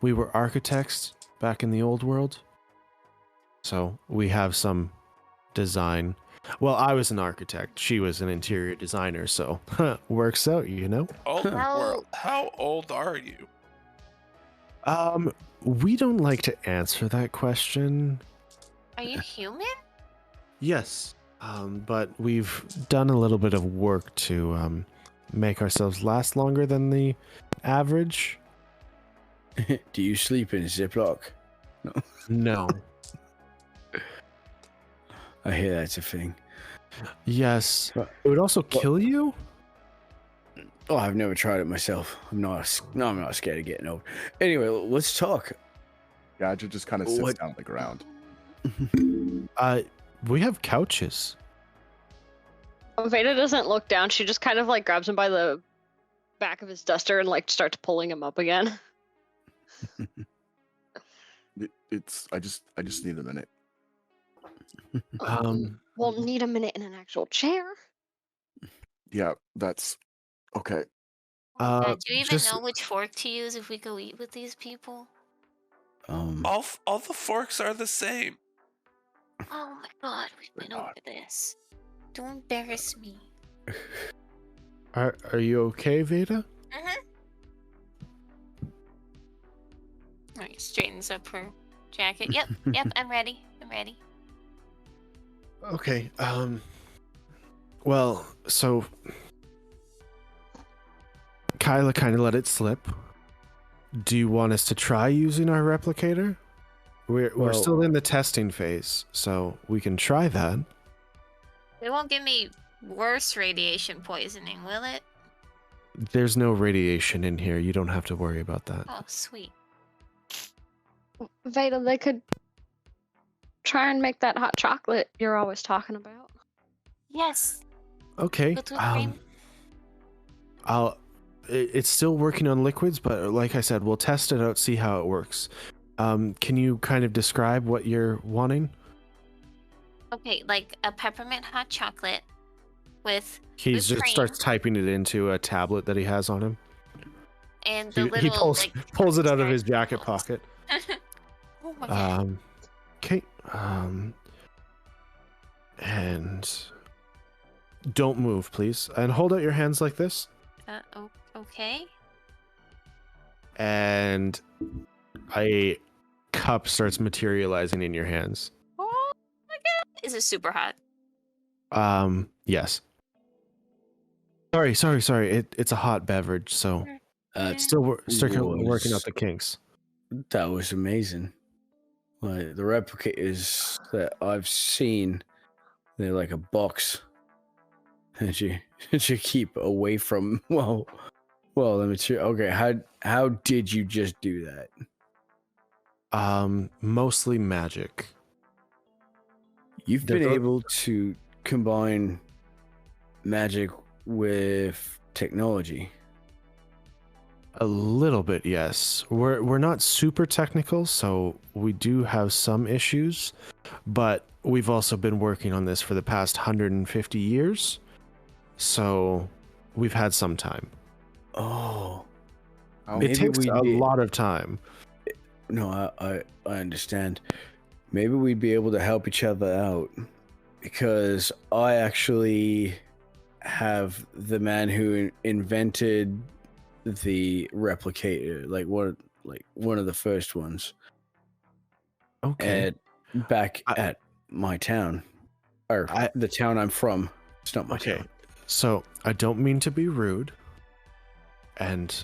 were architects back in the old world, so we have some design. Well, I was an architect. She was an interior designer, so works out, you know. Old How- world. How old are you? We don't like to answer that question. Are you human? Yes, but we've done a little bit of work to make ourselves last longer than the average. Do you sleep in Ziploc? No. I hear that's a thing. Yes. But- It would also kill you? Oh, I've never tried it myself. I'm not scared of getting old. Anyway, let's talk. Gadget just kind of sits What- down on the ground. We have couches. Veda doesn't look down. She just kind of like grabs him by the back of his duster and like starts pulling him up again. It's I just need a minute. We'll need a minute in an actual chair. Yeah, that's okay. Do you even just- know which fork to use if we go eat with these people? All the forks are the same. Oh my god, we've been over this. Don't embarrass me. Are you okay, Veda? Alright, straightens up her jacket. Yep, yep, I'm ready. I'm ready. Okay. Well, so Kyla kind of let it slip. Do you want us to try using our replicator? We're Well- still in the testing phase, so we can try that. It won't give me worse radiation poisoning, will it? There's no radiation in here. You don't have to worry about that. Oh, sweet. Veda, they could try and make that hot chocolate you're always talking about. Yes. Okay. With whipped cream? It's still working on liquids, but like I said, we'll test it out, see how it works. Can you kind of describe what you're wanting? Okay, like a peppermint hot chocolate with He Whipped just cream. starts typing it into a tablet that he has on him. and the He little pulls it out of his stars jacket balls. pocket. Oh my god. Okay. And don't move, please. And hold out your hands like this. Okay. And a cup starts materializing in your hands. Oh my god. Is it super hot? Yes. Sorry. It's a hot beverage, so still working out the kinks. That was amazing. Like the replicators that I've seen, they're like a box that you keep away from. Well, the material. Okay, how did you just do that? Mostly magic. You've They're been both- able to combine magic with technology. A little bit, yes. We're not super technical, so we do have some issues, but we've also been working on this for the past 150 years. So we've had some time. Oh, How- It takes a lot of time. No, I understand. Maybe we'd be able to help each other out, because I actually have the man who invented the replicator, like one of the first ones, Okay. back at my town, or the town I'm from. It's not my town. So I don't mean to be rude, and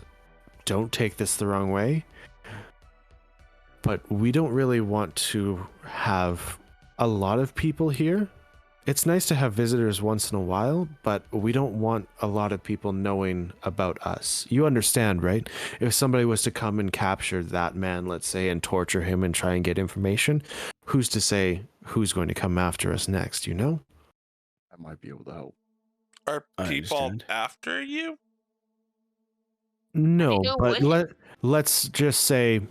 don't take this the wrong way, but we don't really want to have a lot of people here. It's nice to have visitors once in a while, but we don't want a lot of people knowing about us. You understand, right? If somebody was to come and capture that man, let's say, and torture him and try and get information, who's to say who's going to come after us next, you know? I might be able to help. Are I people understand. after you? No, go but with let's just say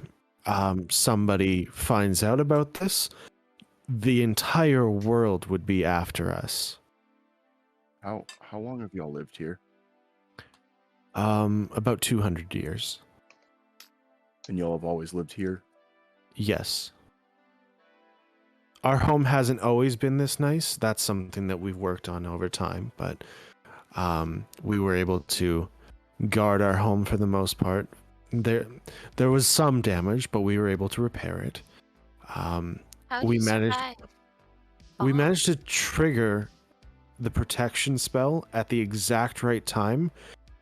somebody finds out about this, the entire world would be after us. How long have y'all lived here? About 200 years. And y'all have always lived here? Yes. Our home hasn't always been this nice. That's something that we've worked on over time, but we were able to guard our home for the most part. There was some damage, but we were able to repair it. How do we you managed- survive? We Oh. managed to trigger the protection spell at the exact right time.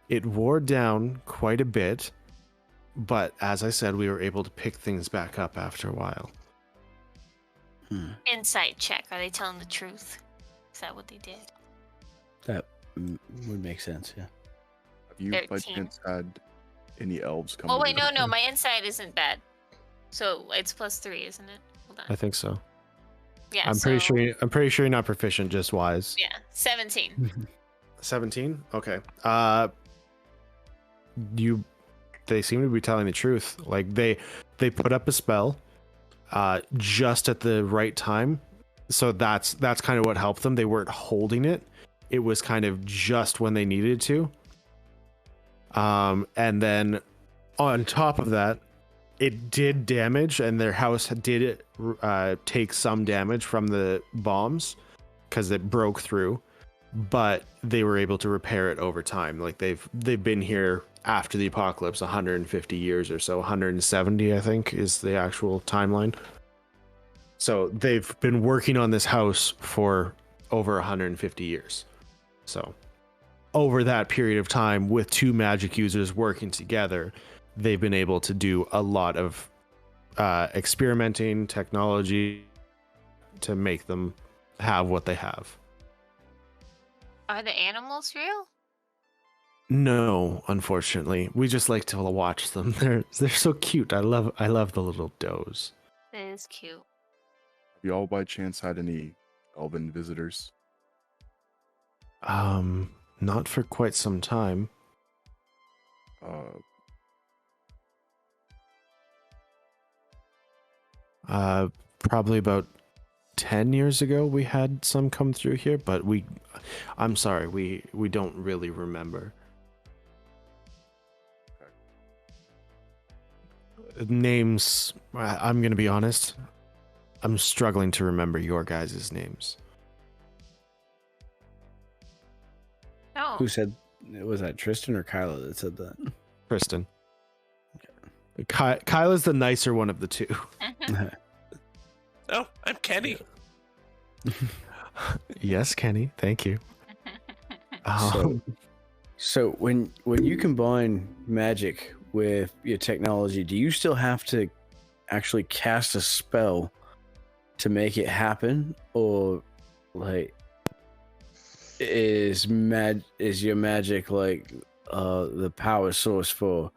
It wore down quite a bit, but as I said, we were able to pick things back up after a while. Insight check. Are they telling the truth? Is that what they did? That would make sense, yeah. Have you by 13. chance had any elves come? Oh to wait, visit? no, my insight isn't bad. So it's +3, isn't it? Hold on. I think so. Yeah, I'm pretty sure you're not proficient, just wise. Yeah, 17. 17? Okay. They seem to be telling the truth. Like they put up a spell just at the right time. So that's kind of what helped them. They weren't holding it. It was kind of just when they needed to. And then on top of that, it did damage, and their house did take some damage from the bombs because it broke through, but they were able to repair it over time. Like they've been here after the apocalypse 150 years or so. 170, I think, is the actual timeline. So they've been working on this house for over 150 years. So over that period of time, with two magic users working together, they've been able to do a lot of experimenting technology to make them have what they have. Are the animals real? No, unfortunately, we just like to watch them. They're so cute. I love the little does. That is cute. Have y'all by chance had any elven visitors? Not for quite some time. Probably about 10 years ago we had some come through here, but I'm sorry, we don't really remember. Names, I'm gonna be honest, I'm struggling to remember your guys' names. Oh, Who said, was that Tristan or Kyla that said that? Kristen. Kyla's the nicer one of the two. Oh, I'm Kenny. Yes, Kenny, thank you. So when you combine magic with your technology, do you still have to actually cast a spell to make it happen, or like is your magic like the power source for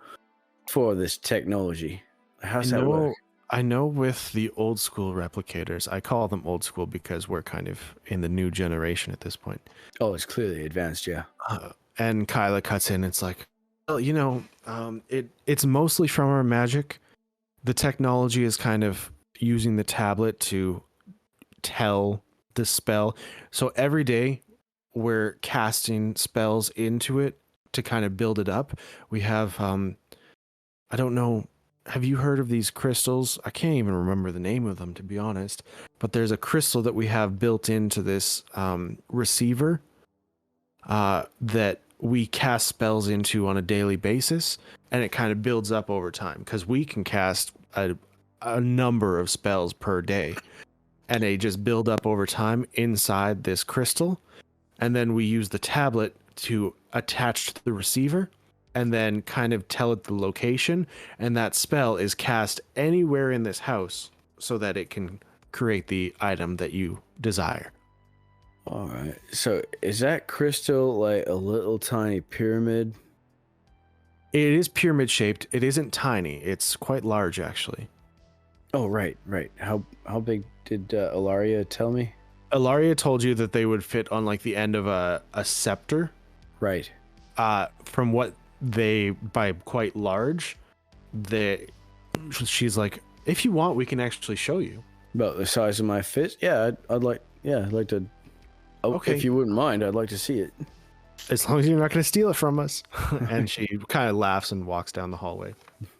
this technology? How's that work? I know with the old school replicators, I call them old school because we're kind of in the new generation at this point. Oh, it's clearly advanced, yeah. And Kyla cuts in. It's like, well, it's mostly from our magic. The technology is kind of using the tablet to tell the spell. So every day we're casting spells into it to kind of build it up. We have I don't know, have you heard of these crystals? I can't even remember the name of them, to be honest, but there's a crystal that we have built into this receiver that we cast spells into on a daily basis, and it kind of builds up over time because we can cast a number of spells per day, and they just build up over time inside this crystal. And then we use the tablet to attach to the receiver and then kind of tell it the location, and that spell is cast anywhere in this house so that it can create the item that you desire. All right. So is that crystal like a little tiny pyramid? It is pyramid shaped. It isn't tiny. It's quite large, actually. Oh, right. How big did Ilaria tell me? Ilaria told you that they would fit on like the end of a scepter. Right. From what they, by quite large, she's like, if you want, we can actually show you. About the size of my fist? Yeah, I'd like to. Oh, Okay. If you wouldn't mind, I'd like to see it. As long as you're not going to steal it from us. And she kind of laughs and walks down the hallway,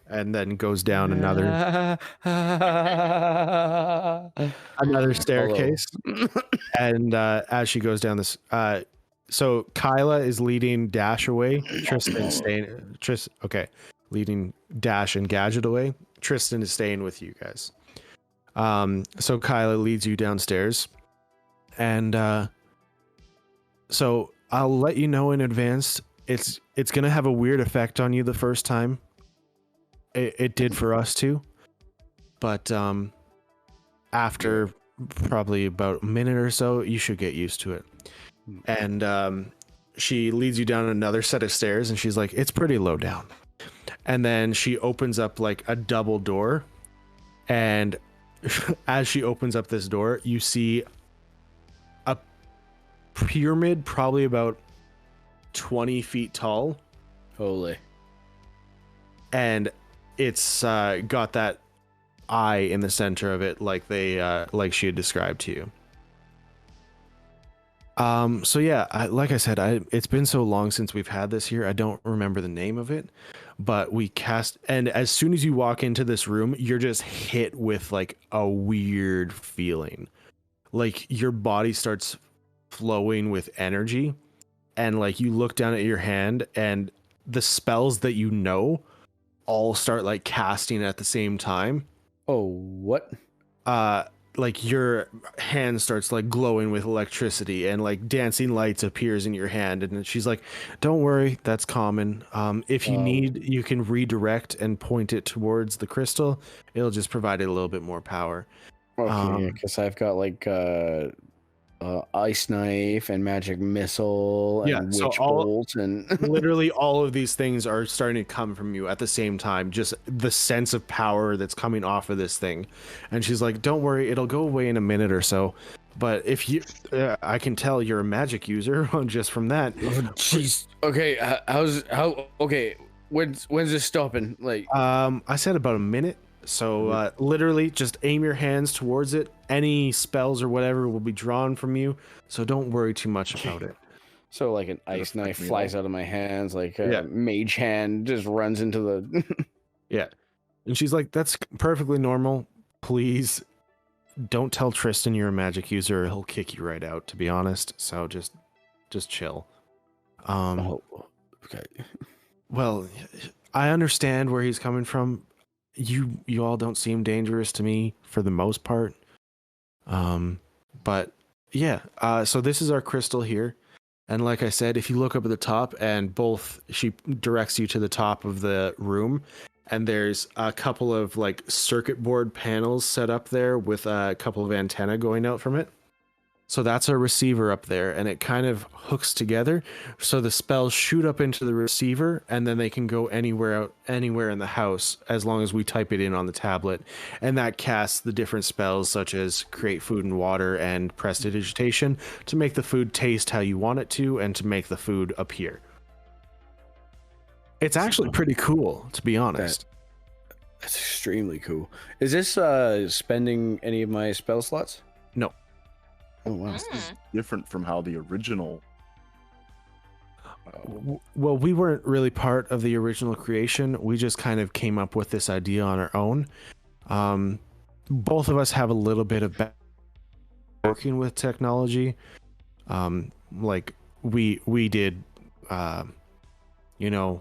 and then goes down another staircase. And as she goes down this, so Kyla is leading Dash away. Tristan staying. Leading Dash and Gadget away. Tristan is staying with you guys. So Kyla leads you downstairs, and so I'll let you know in advance. It's gonna have a weird effect on you the first time. It did for us too, but after probably about a minute or so, you should get used to it. And she leads you down another set of stairs, and she's like, "It's pretty low down." And then she opens up like a double door, and as she opens up this door, you see a pyramid probably about 20 feet tall. Holy. And it's got that eye in the center of it, like like she had described to you. So yeah, like I said, it's been so long since we've had this here, I don't remember the name of it, but we cast, and as soon as you walk into this room, you're just hit with like a weird feeling. Like your body starts flowing with energy, and like you look down at your hand, and the spells that you know all start like casting at the same time. Oh, what? Like your hand starts like glowing with electricity, and like dancing lights appears in your hand. And she's like, "Don't worry, that's common. If you need, you can redirect and point it towards the crystal. It'll just provide it a little bit more power." Okay, because I've got like ice knife and magic missile and witch bolt, and literally all of these things are starting to come from you at the same time. Just the sense of power that's coming off of this thing. And she's like, "Don't worry, it'll go away in a minute or so. But if you, I can tell you're a magic user just from that." Jeez. Okay, okay, when's this stopping? Like, I said about a minute. So literally just aim your hands towards it. Any spells or whatever will be drawn from you. So don't worry too much about it. So like an ice knife flies out of my hands, like a mage hand just runs into the... Yeah. And she's like, "That's perfectly normal. Please don't tell Tristan you're a magic user, or he'll kick you right out, to be honest. So just chill." Okay. Well, I understand where he's coming from. You all don't seem dangerous to me for the most part. But yeah, so this is our crystal here. And like I said, if you look up at the top, and she directs you to the top of the room, and there's a couple of like circuit board panels set up there with a couple of antennae going out from it. So that's a receiver up there, and it kind of hooks together. So the spells shoot up into the receiver, and then they can go anywhere in the house as long as we type it in on the tablet. And that casts the different spells, such as create food and water and prestidigitation, to make the food taste how you want it to, and to make the food appear. It's actually pretty cool, to be honest. That's extremely cool. Is this spending any of my spell slots? No. Oh wow. This is different from how the original. Well, we weren't really part of the original creation. We just kind of came up with this idea on our own. Both of us have a little bit of working with technology. Like we did, you know,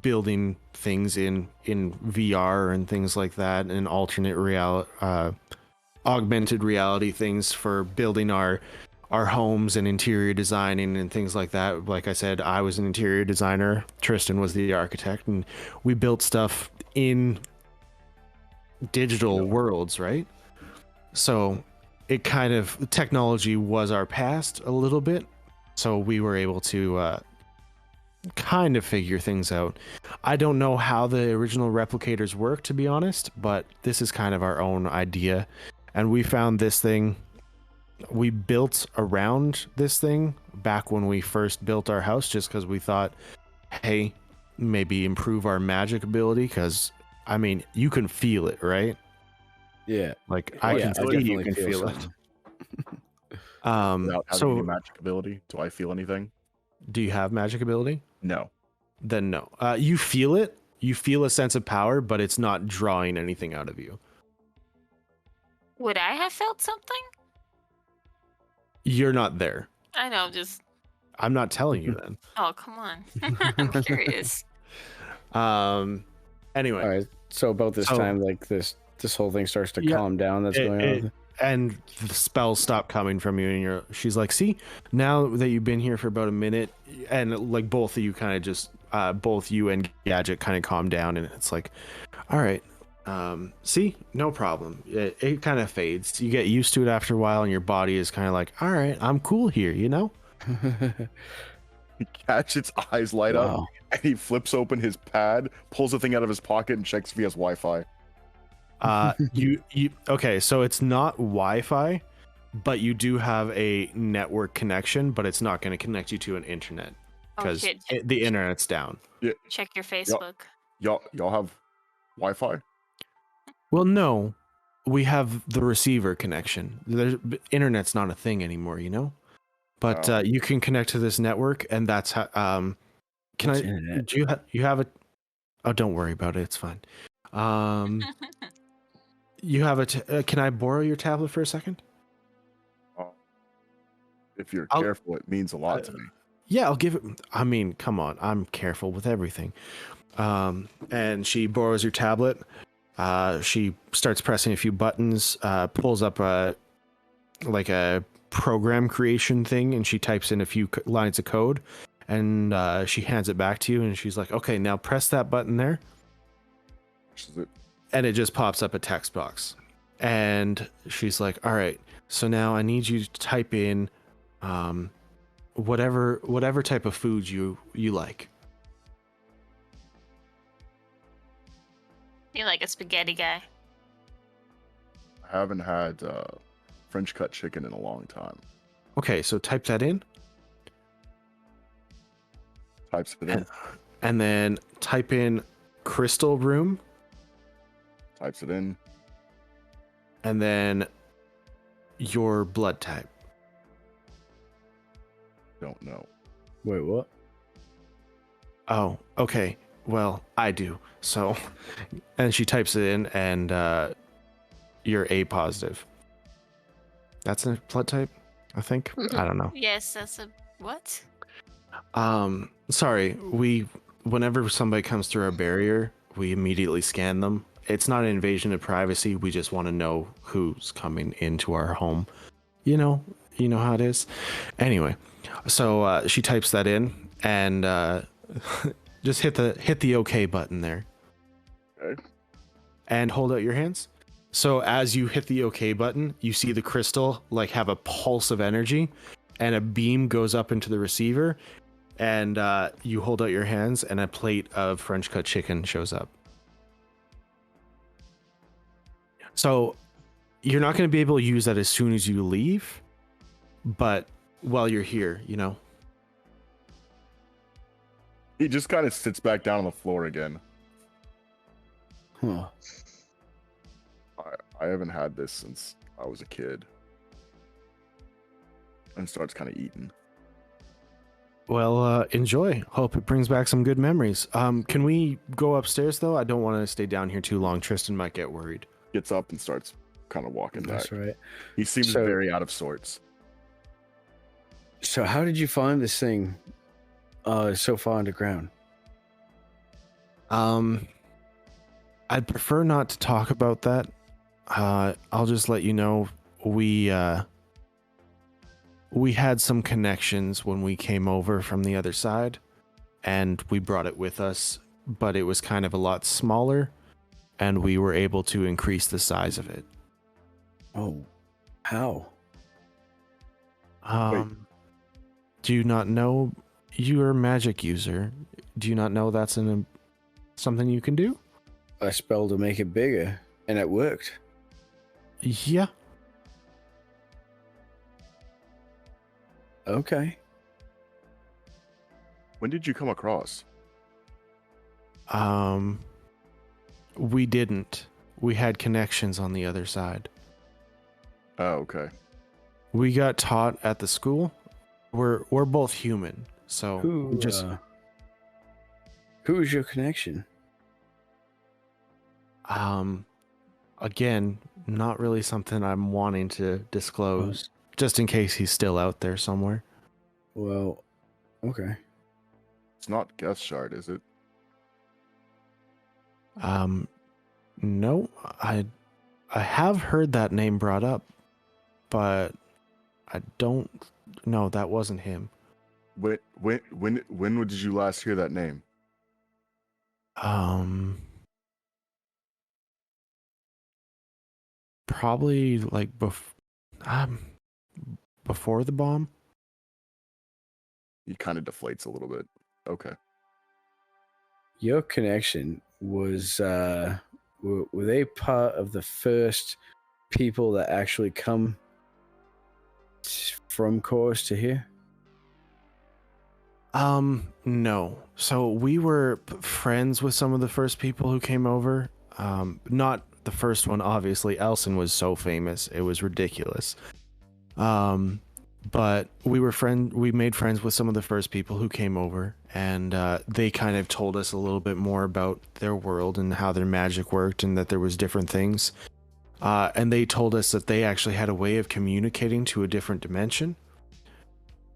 building things in VR and things like that, and alternate reality, augmented reality things for building our homes and interior designing and things like that. Like I said, I was an interior designer. Tristan was the architect, and we built stuff in digital worlds, right? So it kind of, technology was our past a little bit, so we were able to kind of figure things out. I don't know how the original replicators work, to be honest, but this is kind of our own idea, and we found this thing. We built around this thing back when we first built our house, just because we thought, hey, maybe improve our magic ability, because I mean, you can feel it, right? Yeah. Like Oh, I yeah, can I see you definitely can feel feel it. Without having any So magic ability, do I feel anything? do you have magic ability? No. Then no. You feel it. You feel a sense of power, but it's not drawing anything out of you. Would I have felt something? You're not there. I know, just I'm not telling you then. oh come on. I'm curious. Anyway. All right. So about this So- time, like this whole thing starts to Yeah, calm down. That's going on. And the spells stop coming from you, and she's like, see, now that you've been here for about a minute, and like both of you kind of just both you and Gadget kind of calm down, and it's like, all right, see, no problem. It kind of fades. You get used to it after a while, and your body is kind of like, all right, I'm cool here, you know. Gadget's eyes light up, Wow. and he flips open his pad, pulls the thing out of his pocket, and checks if he has Wi-Fi. You okay, so it's not Wi-Fi, but you do have a network connection, but it's not going to connect you to an internet because shit. the internet's down. Check your Facebook. Y'all have Wi-Fi? Well, no, we have the receiver connection. Internet's not a thing anymore, you know. But Oh. you can connect to this network, and that's how. Can What's I? internet? Do you have it? Oh, don't worry about it. It's fine. You have a. Can I borrow your tablet for a second? If you're I'll- careful, it means a lot to me. Yeah, I'll give it. I mean, come on, I'm careful with everything. And she borrows your tablet. She starts pressing a few buttons. Pulls up a program creation thing, and she types in a few lines of code, and she hands it back to you, and she's like, "Okay, now press that button there." Is it- And it just pops up a text box, and she's like, all right, so now I need you to type in whatever type of food you like. You're like a spaghetti guy. I haven't had French cut chicken in a long time. Okay, so type that in, Types it in. and then type in crystal room, Types it in. and then your blood type. Don't know. Wait, what? Oh, okay. Well, I do. So, and she types it in, and you're A positive. That's a blood type, I think. I don't know. Yes, that's a what? Sorry. Whenever somebody comes through our barrier, we immediately scan them. It's not an invasion of privacy. We just want to know who's coming into our home. You know how it is. Anyway, so she types that in, and just hit the OK button there. Okay. And hold out your hands. So as you hit the OK button, you see the crystal like have a pulse of energy, and a beam goes up into the receiver, and you hold out your hands, and a plate of French cut chicken shows up. So you're not going to be able to use that as soon as you leave, but while you're here, you know. He just kind of sits back down on the floor again. Huh. I haven't had this since I was a kid. and starts kind of eating. Well, enjoy. Hope it brings back some good memories. Can we go upstairs though? I don't want to stay down here too long. Tristan might get worried. Gets up and starts kind of walking That's back. right. He seems So- very out of sorts. So how did you find this thing so far underground? I'd prefer not to talk about that. I'll just let you know we had some connections when we came over from the other side, and we brought it with us, but it was kind of a lot smaller, and we were able to increase the size of it. Oh, how? Do you not know? You're a magic user. Do you not know that's something you can do? I spelled to make it bigger, and it worked. Yeah. Okay. When did you come across? We didn't. We had connections on the other side. Oh, okay. We got taught at the school. We're both human, so we just who is your connection? again, not really something I'm wanting to disclose, just in case he's still out there somewhere. Well, okay. It's not Guest Shard, is it? No, I have heard that name brought up, but I don't. No, that wasn't him. When did you last hear that name? Probably like before the bomb. He kind of deflates a little bit. Okay. Your connection was were they part of the first people that actually come from Chorus to here? No. So we were friends with some of the first people who came over. Not the first one, obviously. Elson was so famous, it was ridiculous. But we made friends with some of the first people who came over, and they kind of told us a little bit more about their world and how their magic worked, and that there was different things. And they told us that they actually had a way of communicating to a different dimension.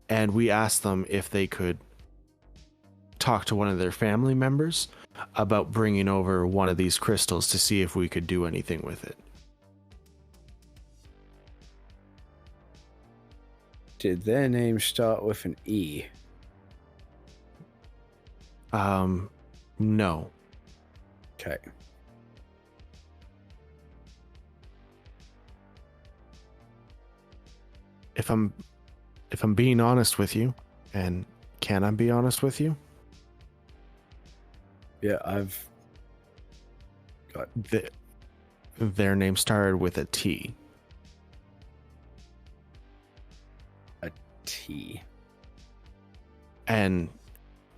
And we asked them if they could talk to one of their family members about bringing over one of these crystals to see if we could do anything with it. Did their name start with an E? No. Okay. If I'm being honest with you, and can I be honest with you? Yeah, I've got Their name started with a T. a T. And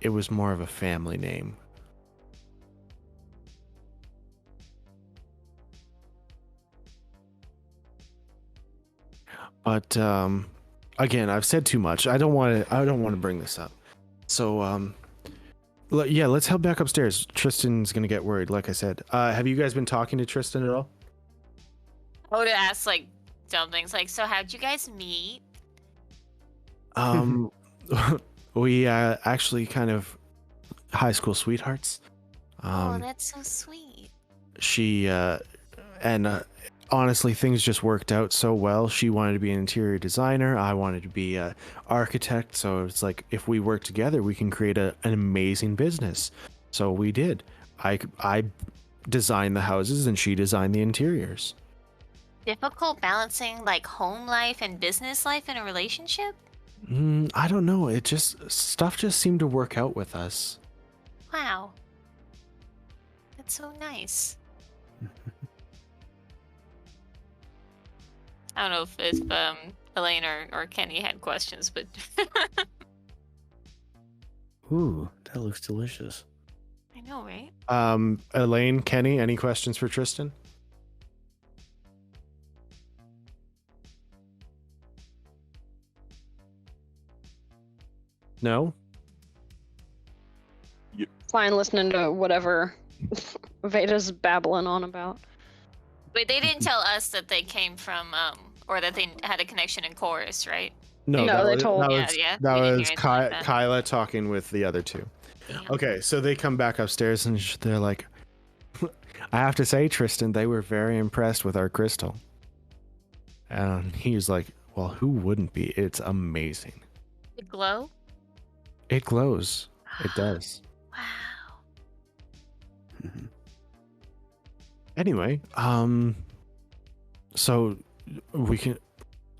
it was more of a family name. But again, I've said too much. I don't want to bring this up. So yeah, let's head back upstairs. Tristan's gonna get worried, like I said. Have you guys been talking to Tristan at all? I would ask like dumb things like, so how'd you guys meet? We actually kind of high school sweethearts. Oh, that's so sweet. She and honestly, things just worked out so well. She wanted to be an interior designer. I wanted to be an architect. So it's like, if we work together, we can create an amazing business. So we did. I designed the houses and she designed the interiors. Difficult balancing like home life and business life in a relationship? I don't know. Stuff just seemed to work out with us. Wow. That's so nice. I don't know if Elaine or Kenny had questions, but Ooh, that looks delicious. I know, right? Elaine, Kenny, any questions for Tristan? No? Fine, listening to whatever Veda's babbling on about. Wait, they didn't tell us that they came from, or that they had a connection in chorus, right? No, No, they was, told- that Yeah, was, yeah, that we didn't was hear anything like that. Kyla talking with the other two. Damn. Okay, so they come back upstairs and they're like, I have to say, Tristan, they were very impressed with our crystal. And he's like, well, who wouldn't be? It's amazing. The glow? It glows. It does. Wow. Anyway, so we can,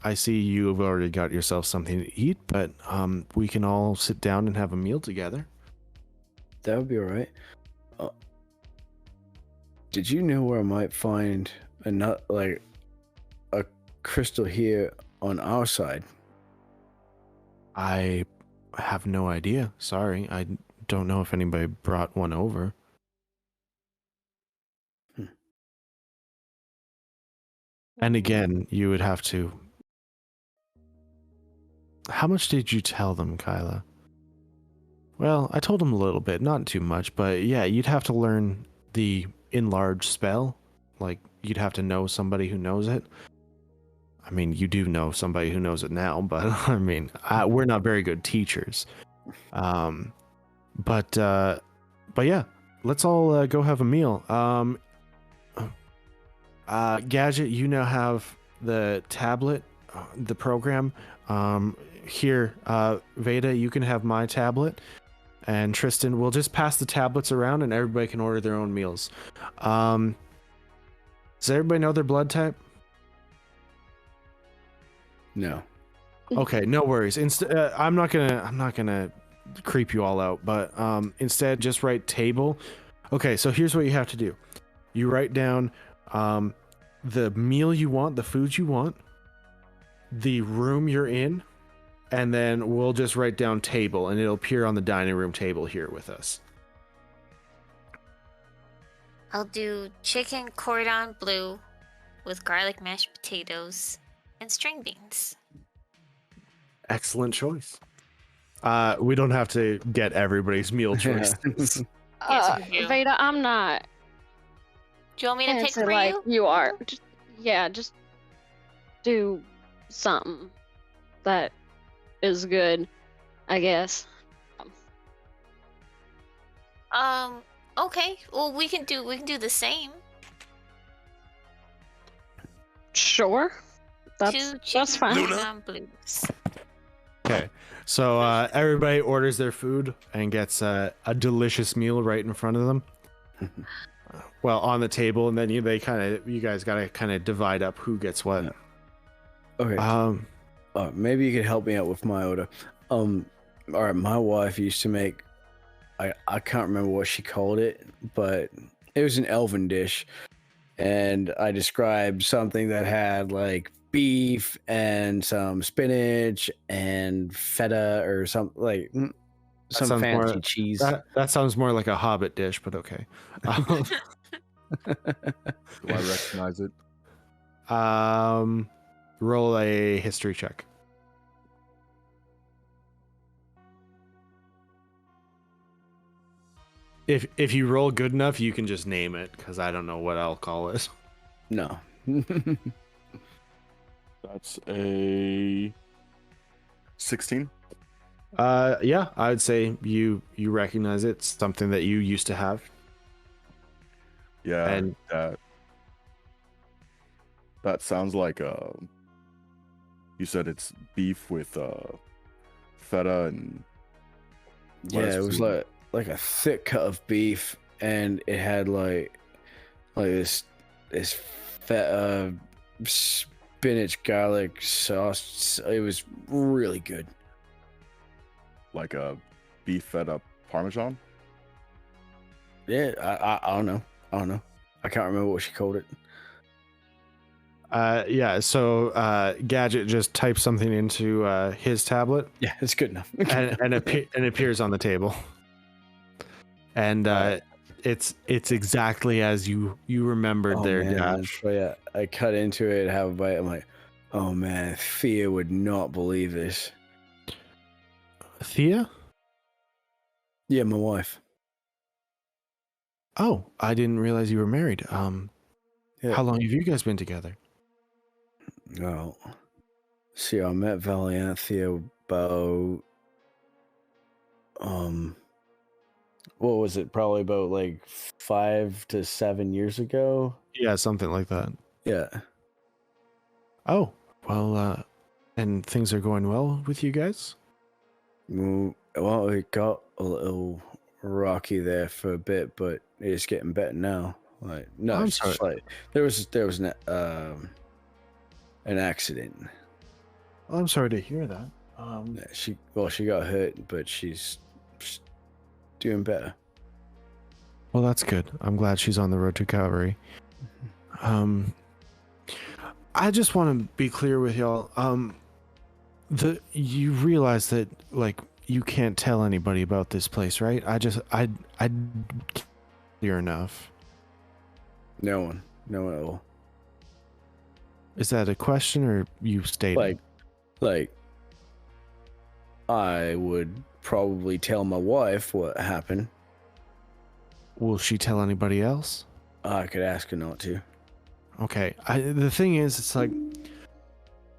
I see you have already got yourself something to eat, but we can all sit down and have a meal together. That would be all right. Did you know where I might find a crystal here on our side? I have no idea. Sorry. I don't know if anybody brought one over. And again, you would have to... How much did you tell them, Kyla? Well, I told them a little bit, not too much, but yeah, you'd have to learn the enlarge spell. Like, you'd have to know somebody who knows it. I mean, you do know somebody who knows it now, but I mean, we're not very good teachers. But yeah, let's all go have a meal. Gadget, you now have the tablet, the program. Here, Veda, you can have my tablet. And Tristan, we'll just pass the tablets around and everybody can order their own meals. Does everybody know their blood type? No. Okay, no worries. I'm not gonna creep you all out, but instead just write table. Okay, so here's what you have to do. You write down the meal you want, the food you want, the room you're in, and then we'll just write down table, and it'll appear on the dining room table here with us. I'll do chicken cordon bleu with garlic mashed potatoes and string beans. Excellent choice. We don't have to get everybody's meal choices. Yes, we do. Veda, I'm not. Do you want me to pick into, for like you? are. Just do something that is good, I guess. Okay. Well, we can do the same. Sure. Two That's chicken fine. Luna? cordon bleus. Okay, so everybody orders their food and gets a delicious meal right in front of them. Well, on the table, and then you guys gotta kind of divide up who gets what. Okay. Maybe you could help me out with my order. All right, my wife used to make, I can't remember what she called it, but it was an elven dish, and I described something that had like beef and some spinach and feta or something like some sounds fancy more- cheese. That sounds more like a Hobbit dish, but okay. Do I recognize it? Roll a history check. If you roll good enough, you can just name it, because I don't know what I'll call it. No. That's a 16. Yeah, I would say you recognize it. It's something that you used to have. Yeah, And- that sounds like you said it's beef with feta and Yeah, lettuce it was too. like a thick cut of beef, and it had like this feta, spinach, garlic sauce. It was really good. like a beef feta parmesan. Yeah, I don't know. I can't remember what she called it. Yeah, so Gadget just types something into his tablet, Yeah, it's good enough. and it appears on the table. And it's exactly as you remembered there, man. Dash. So yeah, I cut into it, have a bite. I'm like, oh man, Thea would not believe this. Thea? Yeah, my wife. Oh, I didn't realize you were married. Yeah. How long have you guys been together? Well, see, I met Valianthea about what was it? Probably about like 5 to 7 years ago. Yeah, something like that. Yeah. Oh, well, and things are going well with you guys? Well, it got a little rocky there for a bit, but it's getting better now. Like, no, I'm it's just sorry. like there was an accident. Well, I'm sorry to hear that. Yeah, she got hurt, but she's doing better. Well, that's good. I'm glad she's on the road to recovery. I just want to be clear with y'all. You realize that like you can't tell anybody about this place, right? I clear enough. No one at all. Is that a question or you stated? Like, I would probably tell my wife what happened. Will she tell anybody else? I could ask her not to. Okay. The thing is, it's like,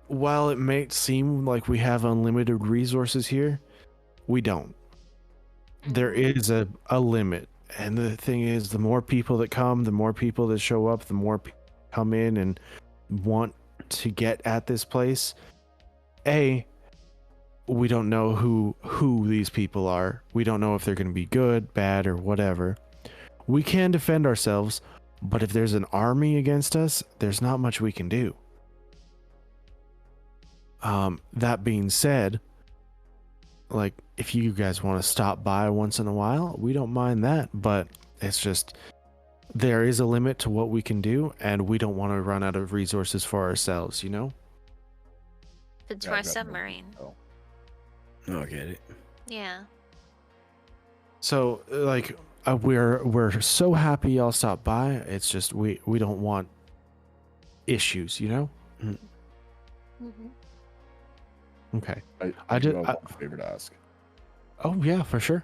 while it may seem like we have unlimited resources here, we don't. There is a limit. And the thing is, the more people that come, the more people that show up, the more people come in and want to get at this place. We don't know who these people are. We don't know if they're going to be good, bad, or whatever. We can defend ourselves, but if there's an army against us, there's not much we can do. That being said, like, if you guys want to stop by once in a while, we don't mind that, but it's just there is a limit to what we can do, and we don't want to run out of resources for ourselves, you know? It's Yeah, our I got no- submarine. Oh. Oh, I get it. Yeah. So, like, we're so happy y'all stopped by. It's just we don't want issues, you know? Mhm. Okay. I do just- have one favor to ask. Oh yeah, for sure.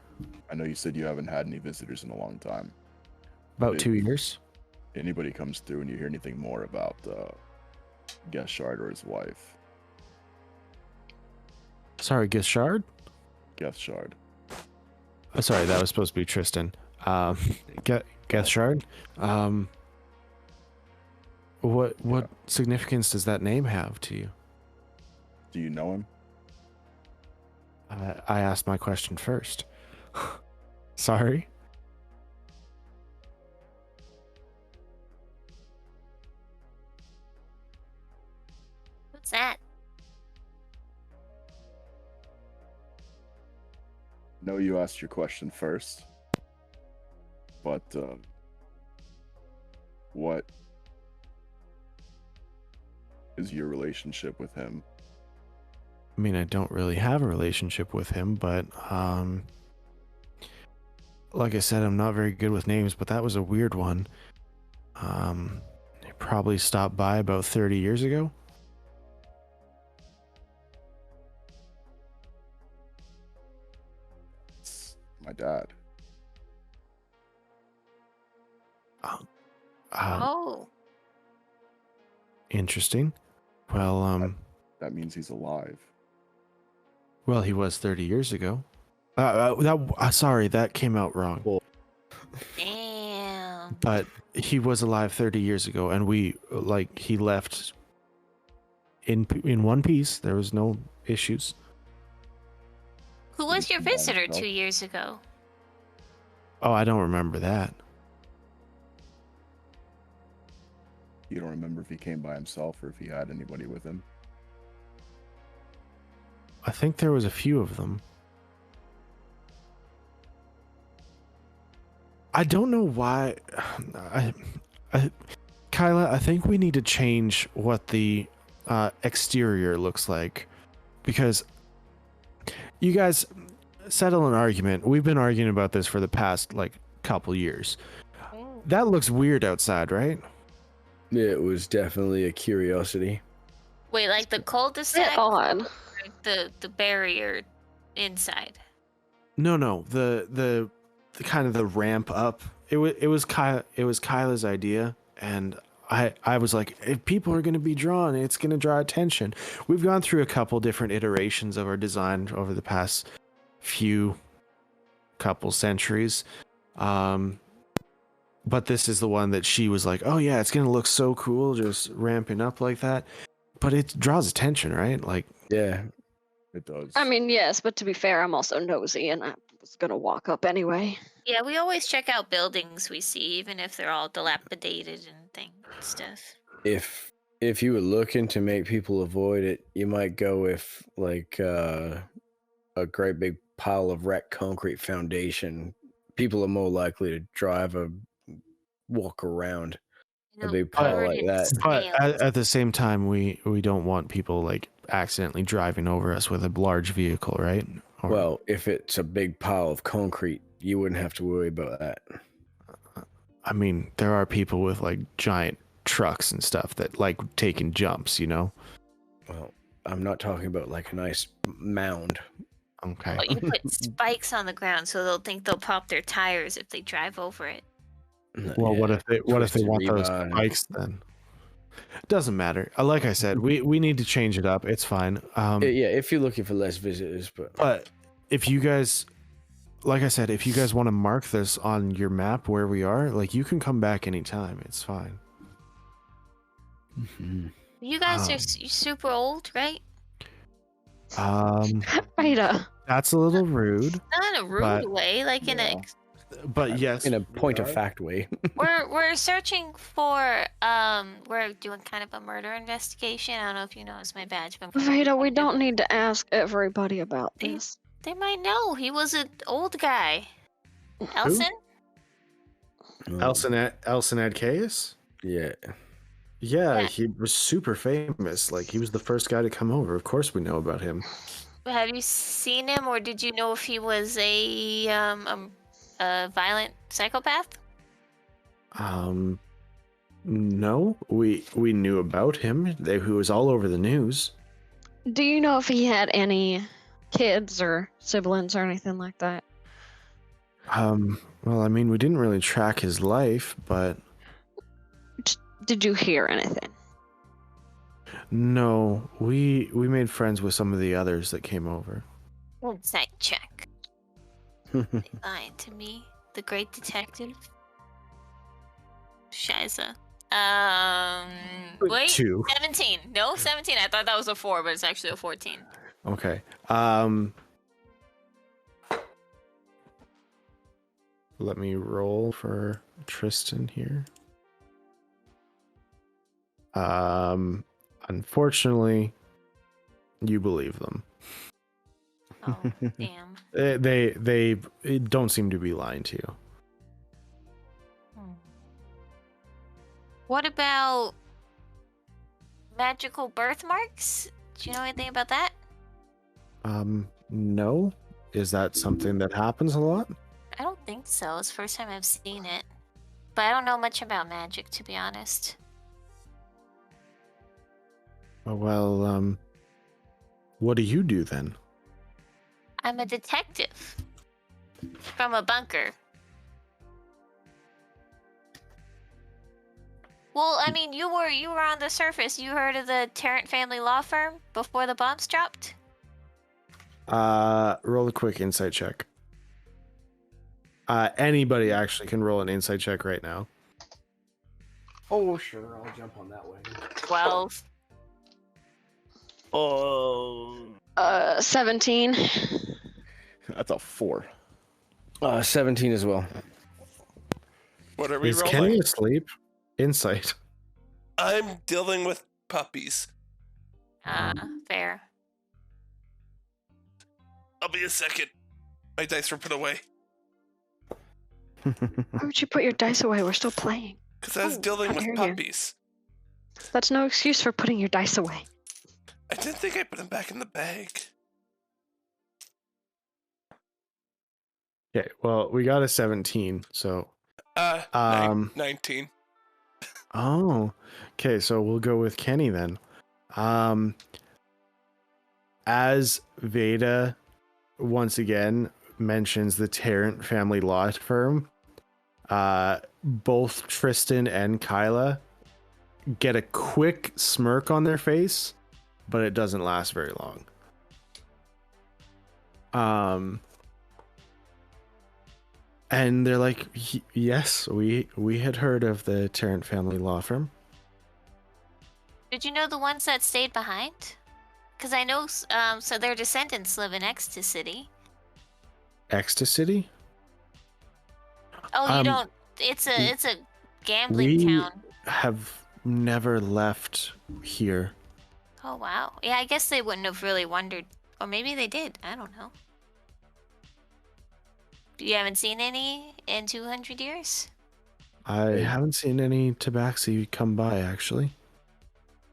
I know you said you haven't had any visitors in a long time. About But 2 years. Anybody comes through and you hear anything more about Geshard or his wife? Sorry, Geshard? Geshard. Oh, sorry, that was supposed to be Tristan. Geshard. What significance does that name have to you? Do you know him? I asked my question first. Sorry. What's that? No, you asked your question first. But what is your relationship with him? I mean, I don't really have a relationship with him, but like I said, I'm not very good with names, but that was a weird one. He probably stopped by about 30 years ago. It's my dad. Oh. Interesting. Well, That means he's alive. well, he was 30 years ago. Sorry, that came out wrong. Damn. But he was alive 30 years ago, and he left in one piece. There was no issues. Who was your By visitor himself? 2 years ago? Oh, I don't remember that. You don't remember if he came by himself or if he had anybody with him? I think there was a few of them. I don't know why. Kyla, I think we need to change what the exterior looks like, because you guys settle an argument. We've been arguing about this for the past couple years. That looks weird outside, right? It was definitely a curiosity. Wait, like the Bit cul-de-sac? odd. Like the barrier inside? No. The kind of the ramp up. It was Kyla's idea, and I was like, if people are going to be drawn, it's going to draw attention. We've gone through a couple different iterations of our design over the past couple centuries. But this is the one that she was like, oh yeah, it's going to look so cool just ramping up like that. But it draws attention, right? Like, Yeah. It does. I mean, yes, but to be fair, I'm also nosy, and I was gonna walk up anyway. Yeah, we always check out buildings we see, even if they're all dilapidated and stuff. If you were looking to make people avoid it, you might go with like a great big pile of wrecked concrete foundation. People are more likely to drive or walk around You a know, big pile covered like in that. but snails. at the same time, we don't want people like accidentally driving over us with a large vehicle, right? Or- Well, if it's a big pile of concrete, you wouldn't have to worry about that. I mean, there are people with like giant trucks and stuff that like taking jumps, you know? Well, I'm not talking about like a nice mound. Okay. But you put spikes on the ground so they'll think they'll pop their tires if they drive over it. Well, what if they Twisted want those rebar and- spikes then? Doesn't matter. Like I said, we need to change it up. It's fine. Yeah, if you're looking for less visitors, But if you guys, like I said, if you guys want to mark this on your map where we are, like you can come back anytime. It's fine. You guys are super old, right? Rita. That's a little rude, Not in a rude But- way, like in a. but yes, in a point of fact way. We're searching for we're doing kind of a murder investigation. I don't know if you noticed my badge. But Rita, we don't need to ask everybody about this. They might know he was an old guy. Elson? Elson Adcaeus. Yeah. Yeah, Yeah. he was super famous. Like he was the first guy to come over. Of course, we know about him. Have you seen him, or did you know if he was a violent psychopath? No, we knew about him. Who was all over the news. Do you know if he had any kids or siblings or anything like that? Well, I mean, we didn't really track his life, but Did you hear anything? no, we made friends with some of the others that came over. Insight check. Lying to me, the great detective. Shiza. Wait. 2. 17. No, 17. I thought that was a 4, but it's actually a 14. Okay. Let me roll for Tristan here. Unfortunately, you believe them. Oh, damn. They don't seem to be lying to you. What about magical birthmarks? Do you know anything about that? No. Is that something that happens a lot? I don't think so. It's the first time I've seen it. But I don't know much about magic, to be honest. Well, what do you do then? I'm a detective. From a bunker. Well, I mean, you were on the surface. You heard of the Tarrant family law firm before the bombs dropped? Roll a quick insight check. Anybody actually can roll an insight check right now. Oh, sure. I'll jump on that way. 12. Oh. 17. That's a 4. 17 as well. What are we Is rolling? Kenny asleep? Insight. I'm dealing with puppies. Fair. I'll be a second. My dice were put away. Why would you put your dice away? We're still playing. Because I was Oh, dealing how with dare you. puppies. That's no excuse for putting your dice away. I didn't think I put them back in the bag. Okay, well, we got a 17, so 19. oh, okay, so we'll go with Kenny then. As Veda once again mentions the Tarrant family law firm, both Tristan and Kyla get a quick smirk on their face, but it doesn't last very long. And they're like, yes, we had heard of the Tarrant family law firm. Did you know the ones that stayed behind? Because I know, so their descendants live in Ecstasy. Ecstasy? Oh, you don't. It's a gambling we town. have never left here. Oh wow. Yeah, I guess they wouldn't have really wondered, or maybe they did. I don't know. You haven't seen any in 200 years? I haven't seen any tabaxi come by, actually.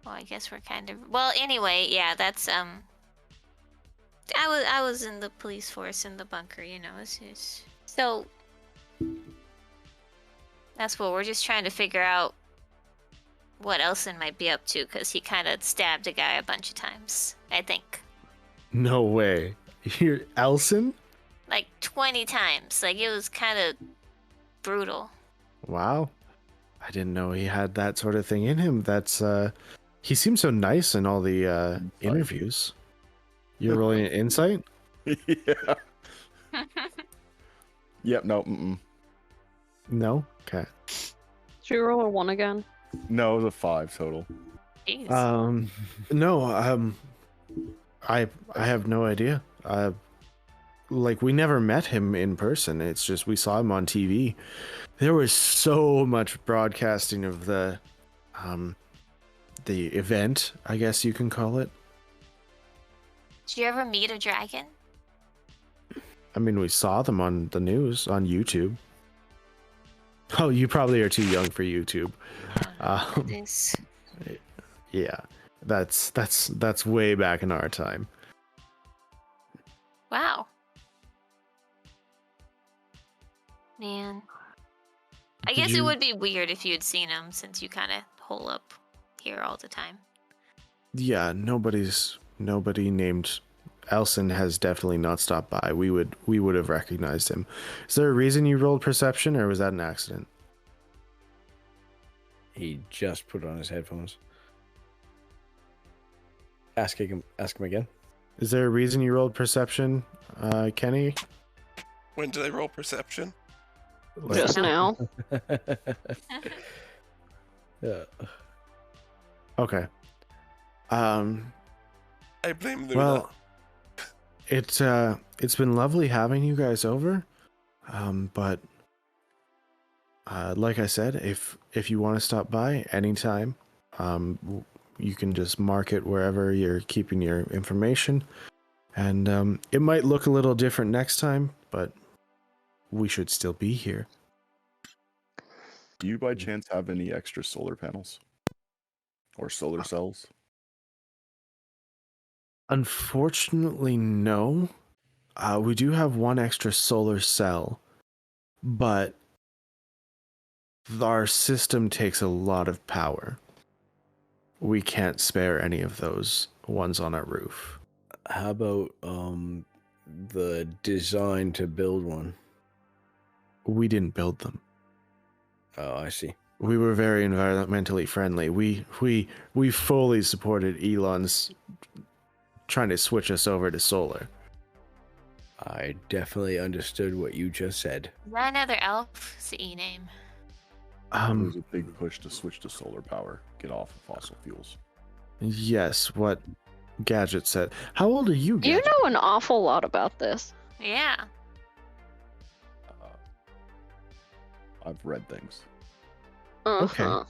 Well, I guess we're kind of. Well, anyway, yeah, that's I was in the police force in the bunker, you know. So that's what we're just trying to figure out what Elson might be up to, because he kind of stabbed a guy a bunch of times, I think. No way. You're Elson? Like 20 times. Like, it was kind of brutal. Wow. I didn't know he had that sort of thing in him. That's he seems so nice in all the interviews. You're rolling an insight? Yeah. Yep. No. No? Okay. Should we roll a 1 again? No, the 5 total. Jeez. No, I have no idea. Like, we never met him in person. It's just we saw him on TV. There was so much broadcasting of the event, I guess you can call it. Did you ever meet a dragon? I mean, we saw them on the news on YouTube. Oh, you probably are too young for YouTube. This. Yeah, that's way back in our time. Wow. Man. I guess it would be weird if you'd seen him, since you kind of hole up here all the time. Yeah, nobody named Elson has definitely not stopped by. We would have recognized him. Is there a reason you rolled perception, or was that an accident? He just put on his headphones. Ask him again. Is there a reason you rolled perception, Kenny? When do they roll perception? Just now. Yeah. Okay. I blame Luna. Well, it's been lovely having you guys over. But like I said, if you want to stop by anytime, you can just mark it wherever you're keeping your information. And it might look a little different next time, but we should still be here. Do you by chance have any extra solar panels? Or solar cells? Unfortunately, no. We do have one extra solar cell, but our system takes a lot of power. We can't spare any of those ones on our roof. How about the design to build one? We didn't build them. Oh, I see. We were very environmentally friendly. We fully supported Elon's trying to switch us over to solar. I definitely understood what you just said. Is that another elf's E-name? There's a big push to switch to solar power, get off of fossil fuels. Yes, what Gadget said. How old are you, You Gadget? know an awful lot about this. Yeah. I've read things. Okay. Uh-huh.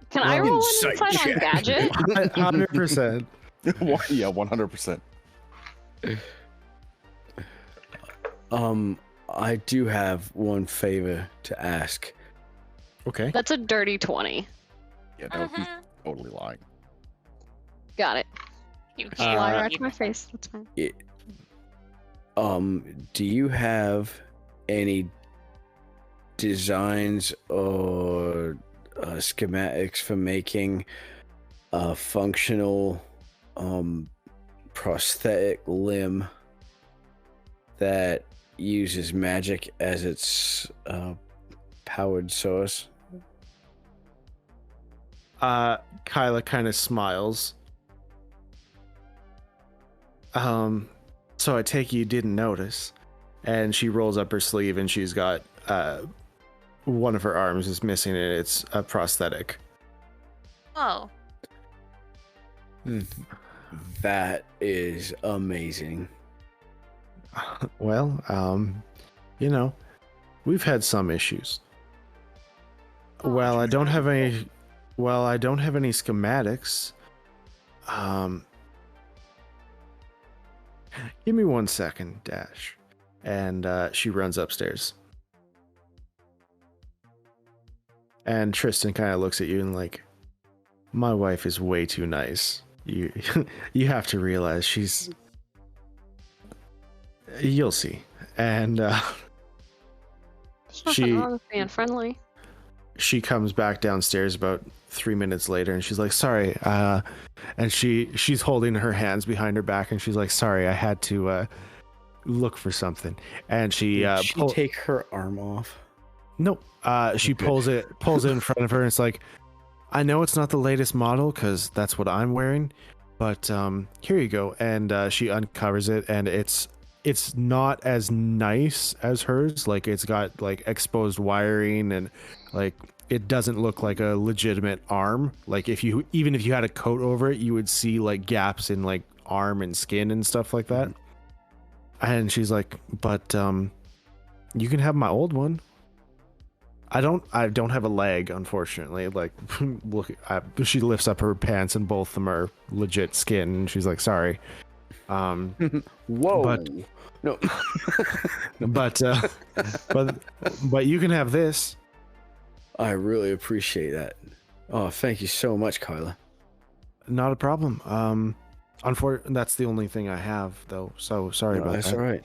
Can I roll an insight on Gadget? 100%. Yeah, 100%. I do have one favor to ask. Okay. That's a dirty 20. Yeah, no, he's totally lying. Got it. You Lie Uh, right to my face. That's fine. Do you have any designs or schematics for making a functional prosthetic limb that uses magic as its powered source? Kyla kind of smiles. So I take it you didn't notice. And she rolls up her sleeve and she's got one of her arms is missing and it's a prosthetic. Oh, That is amazing. Well, you know, we've had some issues. Well, I don't have any schematics. Give me 1 second, Dash. And she runs upstairs. And Tristan kind of looks at you and like, my wife is way too nice. You you have to realize she's... You'll see. And There's nothing she wrong with being friendly. she comes back downstairs about 3 minutes later and she's like, sorry, and she's holding her hands behind her back and she's like, sorry, I had to look for something. And she Did she take her arm off? nope, she pulls it in front of her and it's like, I know it's not the latest model because that's what I'm wearing, but here you go. And she uncovers it and it's not as nice as hers. Like it's got like exposed wiring and like it doesn't look like a legitimate arm. Like even if you had a coat over it, you would see like gaps in like arm and skin and stuff like that. And she's like, but you can have my old one. I don't have a leg, unfortunately. Like, look, she lifts up her pants and both of them are legit skin. And she's like, sorry. Whoa. But- No. But you can have this. I really appreciate that. Oh, thank you so much, Kyla. Not a problem. Unfortunately, that's the only thing I have, though. So sorry No, about that's that. all right.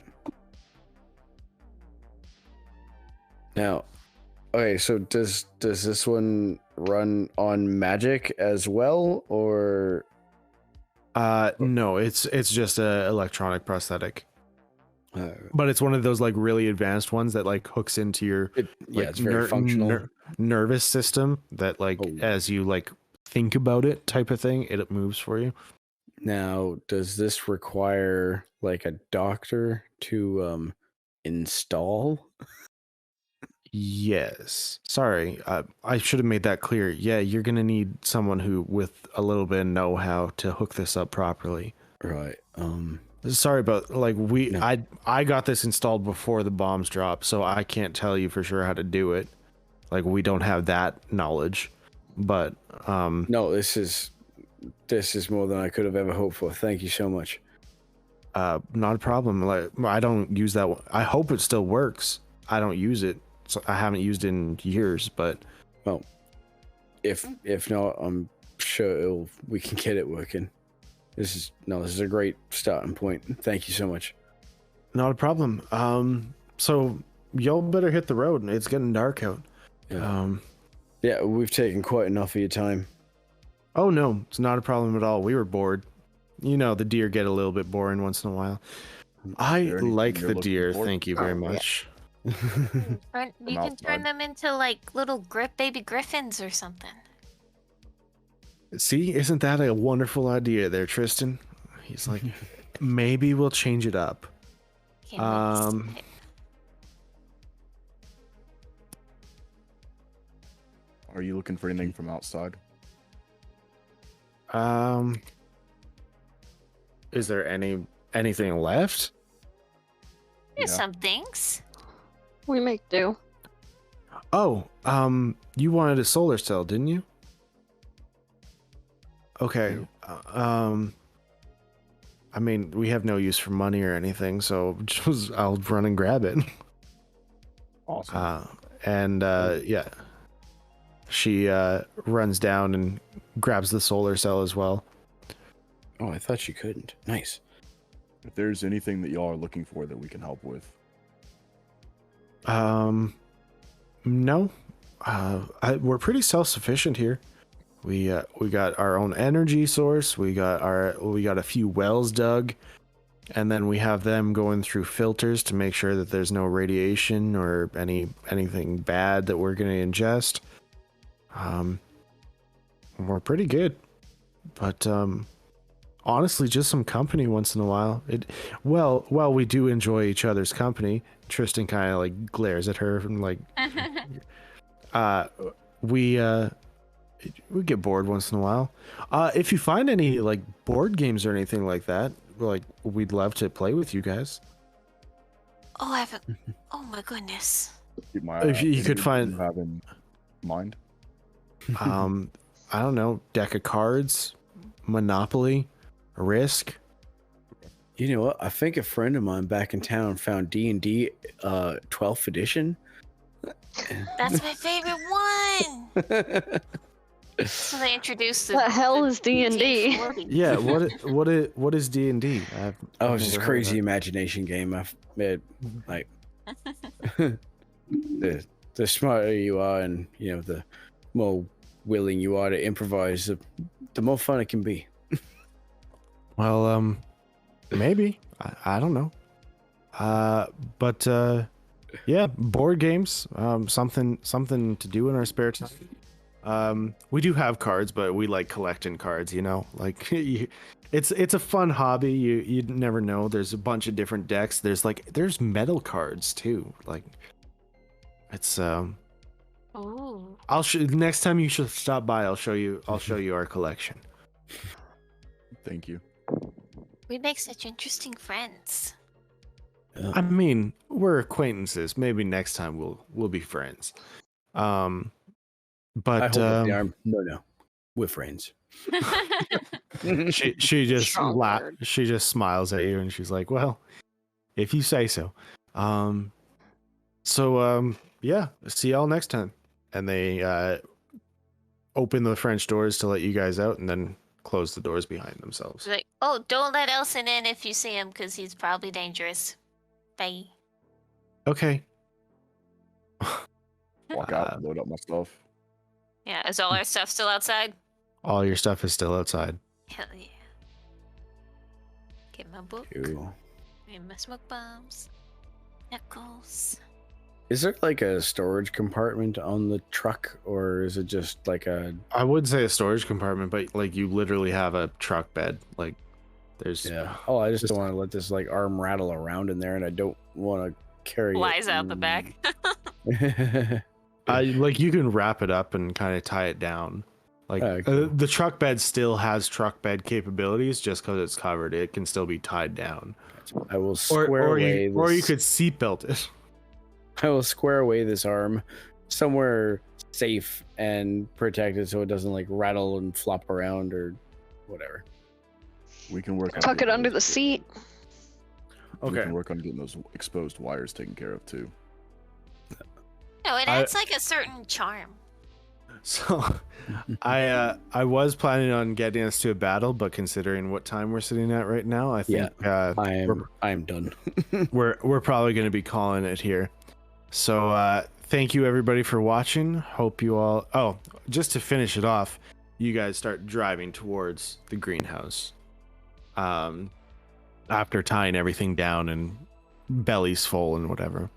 Now, okay, so does this one run on magic as well, or? No, it's just a electronic prosthetic, Uh, but it's one of those like really advanced ones that like hooks into your like, it's very functional. nervous system that like Oh. as you like think about it type of thing, it moves for you. Now, does this require like a doctor to install? Yes. Sorry, I should have made that clear. Yeah, you're gonna need someone who with a little bit of know-how to hook this up properly. Right. Sorry about like No. I got this installed before the bombs dropped, so I can't tell you for sure how to do it. Like we don't have that knowledge. But No, this is more than I could have ever hoped for. Thank you so much. not a problem. Like I don't use that one. I hope it still works. I don't use it. So I haven't used it in years, but Well, if not, I'm sure we can get it working. This is a great starting point. Thank you so much. not a problem. So y'all better hit the road. It's getting dark out. Yeah. Yeah, we've taken quite enough of your time. Oh no, it's not a problem at all. We were bored. You know, the deer get a little bit boring once in a while. I there anything like you're the looking deer. for? Thank you very Oh, yeah. much. you can outside. turn them into like little baby griffins or something. See, isn't that a wonderful idea there, Tristan? He's like, maybe we'll change it up. Can't wait to see it. Are you looking for anything from outside? Is there anything left? There's Yeah. some things. We make do. Oh, you wanted a solar cell, didn't you? Okay. I mean, we have no use for money or anything, so just I'll run and grab it. Awesome. Yeah, she runs down and grabs the solar cell as well. Oh, I thought you couldn't. Nice. If there's anything that y'all are looking for that we can help with, No, we're pretty self-sufficient here. We got our own energy source. We got a few wells dug, and then we have them going through filters to make sure that there's no radiation or anything bad that we're gonna ingest. We're pretty good, but honestly, just some company once in a while. While we do enjoy each other's company, Tristan kind of like glares at her and like, we get bored once in a while. If you find any like board games or anything like that, like we'd love to play with you guys. Oh, I haven't. Oh my goodness. Keep my If you could anything find- you have in mind. I don't know, deck of cards, Monopoly, Risk. You know what? I think a friend of mine back in town found D&D 12th edition. That's my favorite one. So they introduced The hell is D&D? 1840. Yeah, what is D&D? Oh, it's just a crazy imagination game. I've made like the smarter you are, and you know, the more willing you are to improvise, the more fun it can be. Well, maybe. I don't know. But yeah, board games. Something to do in our spare time. We do have cards, but we like collecting cards. You know, like it's a fun hobby. You never know. There's a bunch of different decks. There's metal cards too. Like it's Oh. next time you should stop by. I'll show you our collection. Thank you. We make such interesting friends. I mean, we're acquaintances. Maybe next time we'll be friends. But I hold up the arm. No, we're friends. she just Strong word. she just smiles at you and she's like, well, if you say so. Yeah, see y'all next time. And they open the French doors to let you guys out and then close the doors behind themselves. Like, oh, don't let Elson in if you see him, because he's probably dangerous. Bye. Okay. Walk out, load up my stuff. Yeah, is all our stuff still outside? All your stuff is still outside. Hell yeah. Get my book. Cool. Get my smoke bombs. Knuckles. Is there like a storage compartment on the truck, or is it just like a? I would say a storage compartment, but like you literally have a truck bed. Like there's Yeah. Oh, I just don't want to let this like arm rattle around in there, and I don't want to carry Flies it. out the back. like you can wrap it up and kind of tie it down. Like Cool. the truck bed still has truck bed capabilities, just because it's covered. It can still be tied down. I will square away or you this- could seatbelt it. I will square away this arm somewhere safe and protected, so it doesn't like rattle and flop around or whatever. We can work on Tuck it getting under those- the seat. We Okay. can work on getting those exposed wires taken care of too. No, it adds like a certain charm. So I was planning on getting us to a battle, but considering what time we're sitting at right now, I think I am done. we're probably going to be calling it here. So thank you everybody for watching. Hope you all. Oh, just to finish it off, you guys start driving towards the greenhouse. After tying everything down and bellies full and whatever.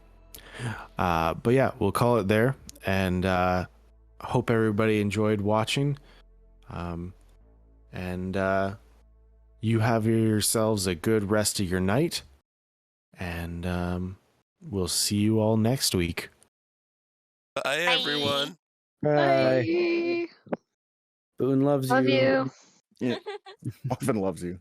But yeah, we'll call it there, and hope everybody enjoyed watching. And you have yourselves a good rest of your night, and we'll see you all next week. Bye, everyone. Bye. Boon loves Love you. you. Marvin loves you.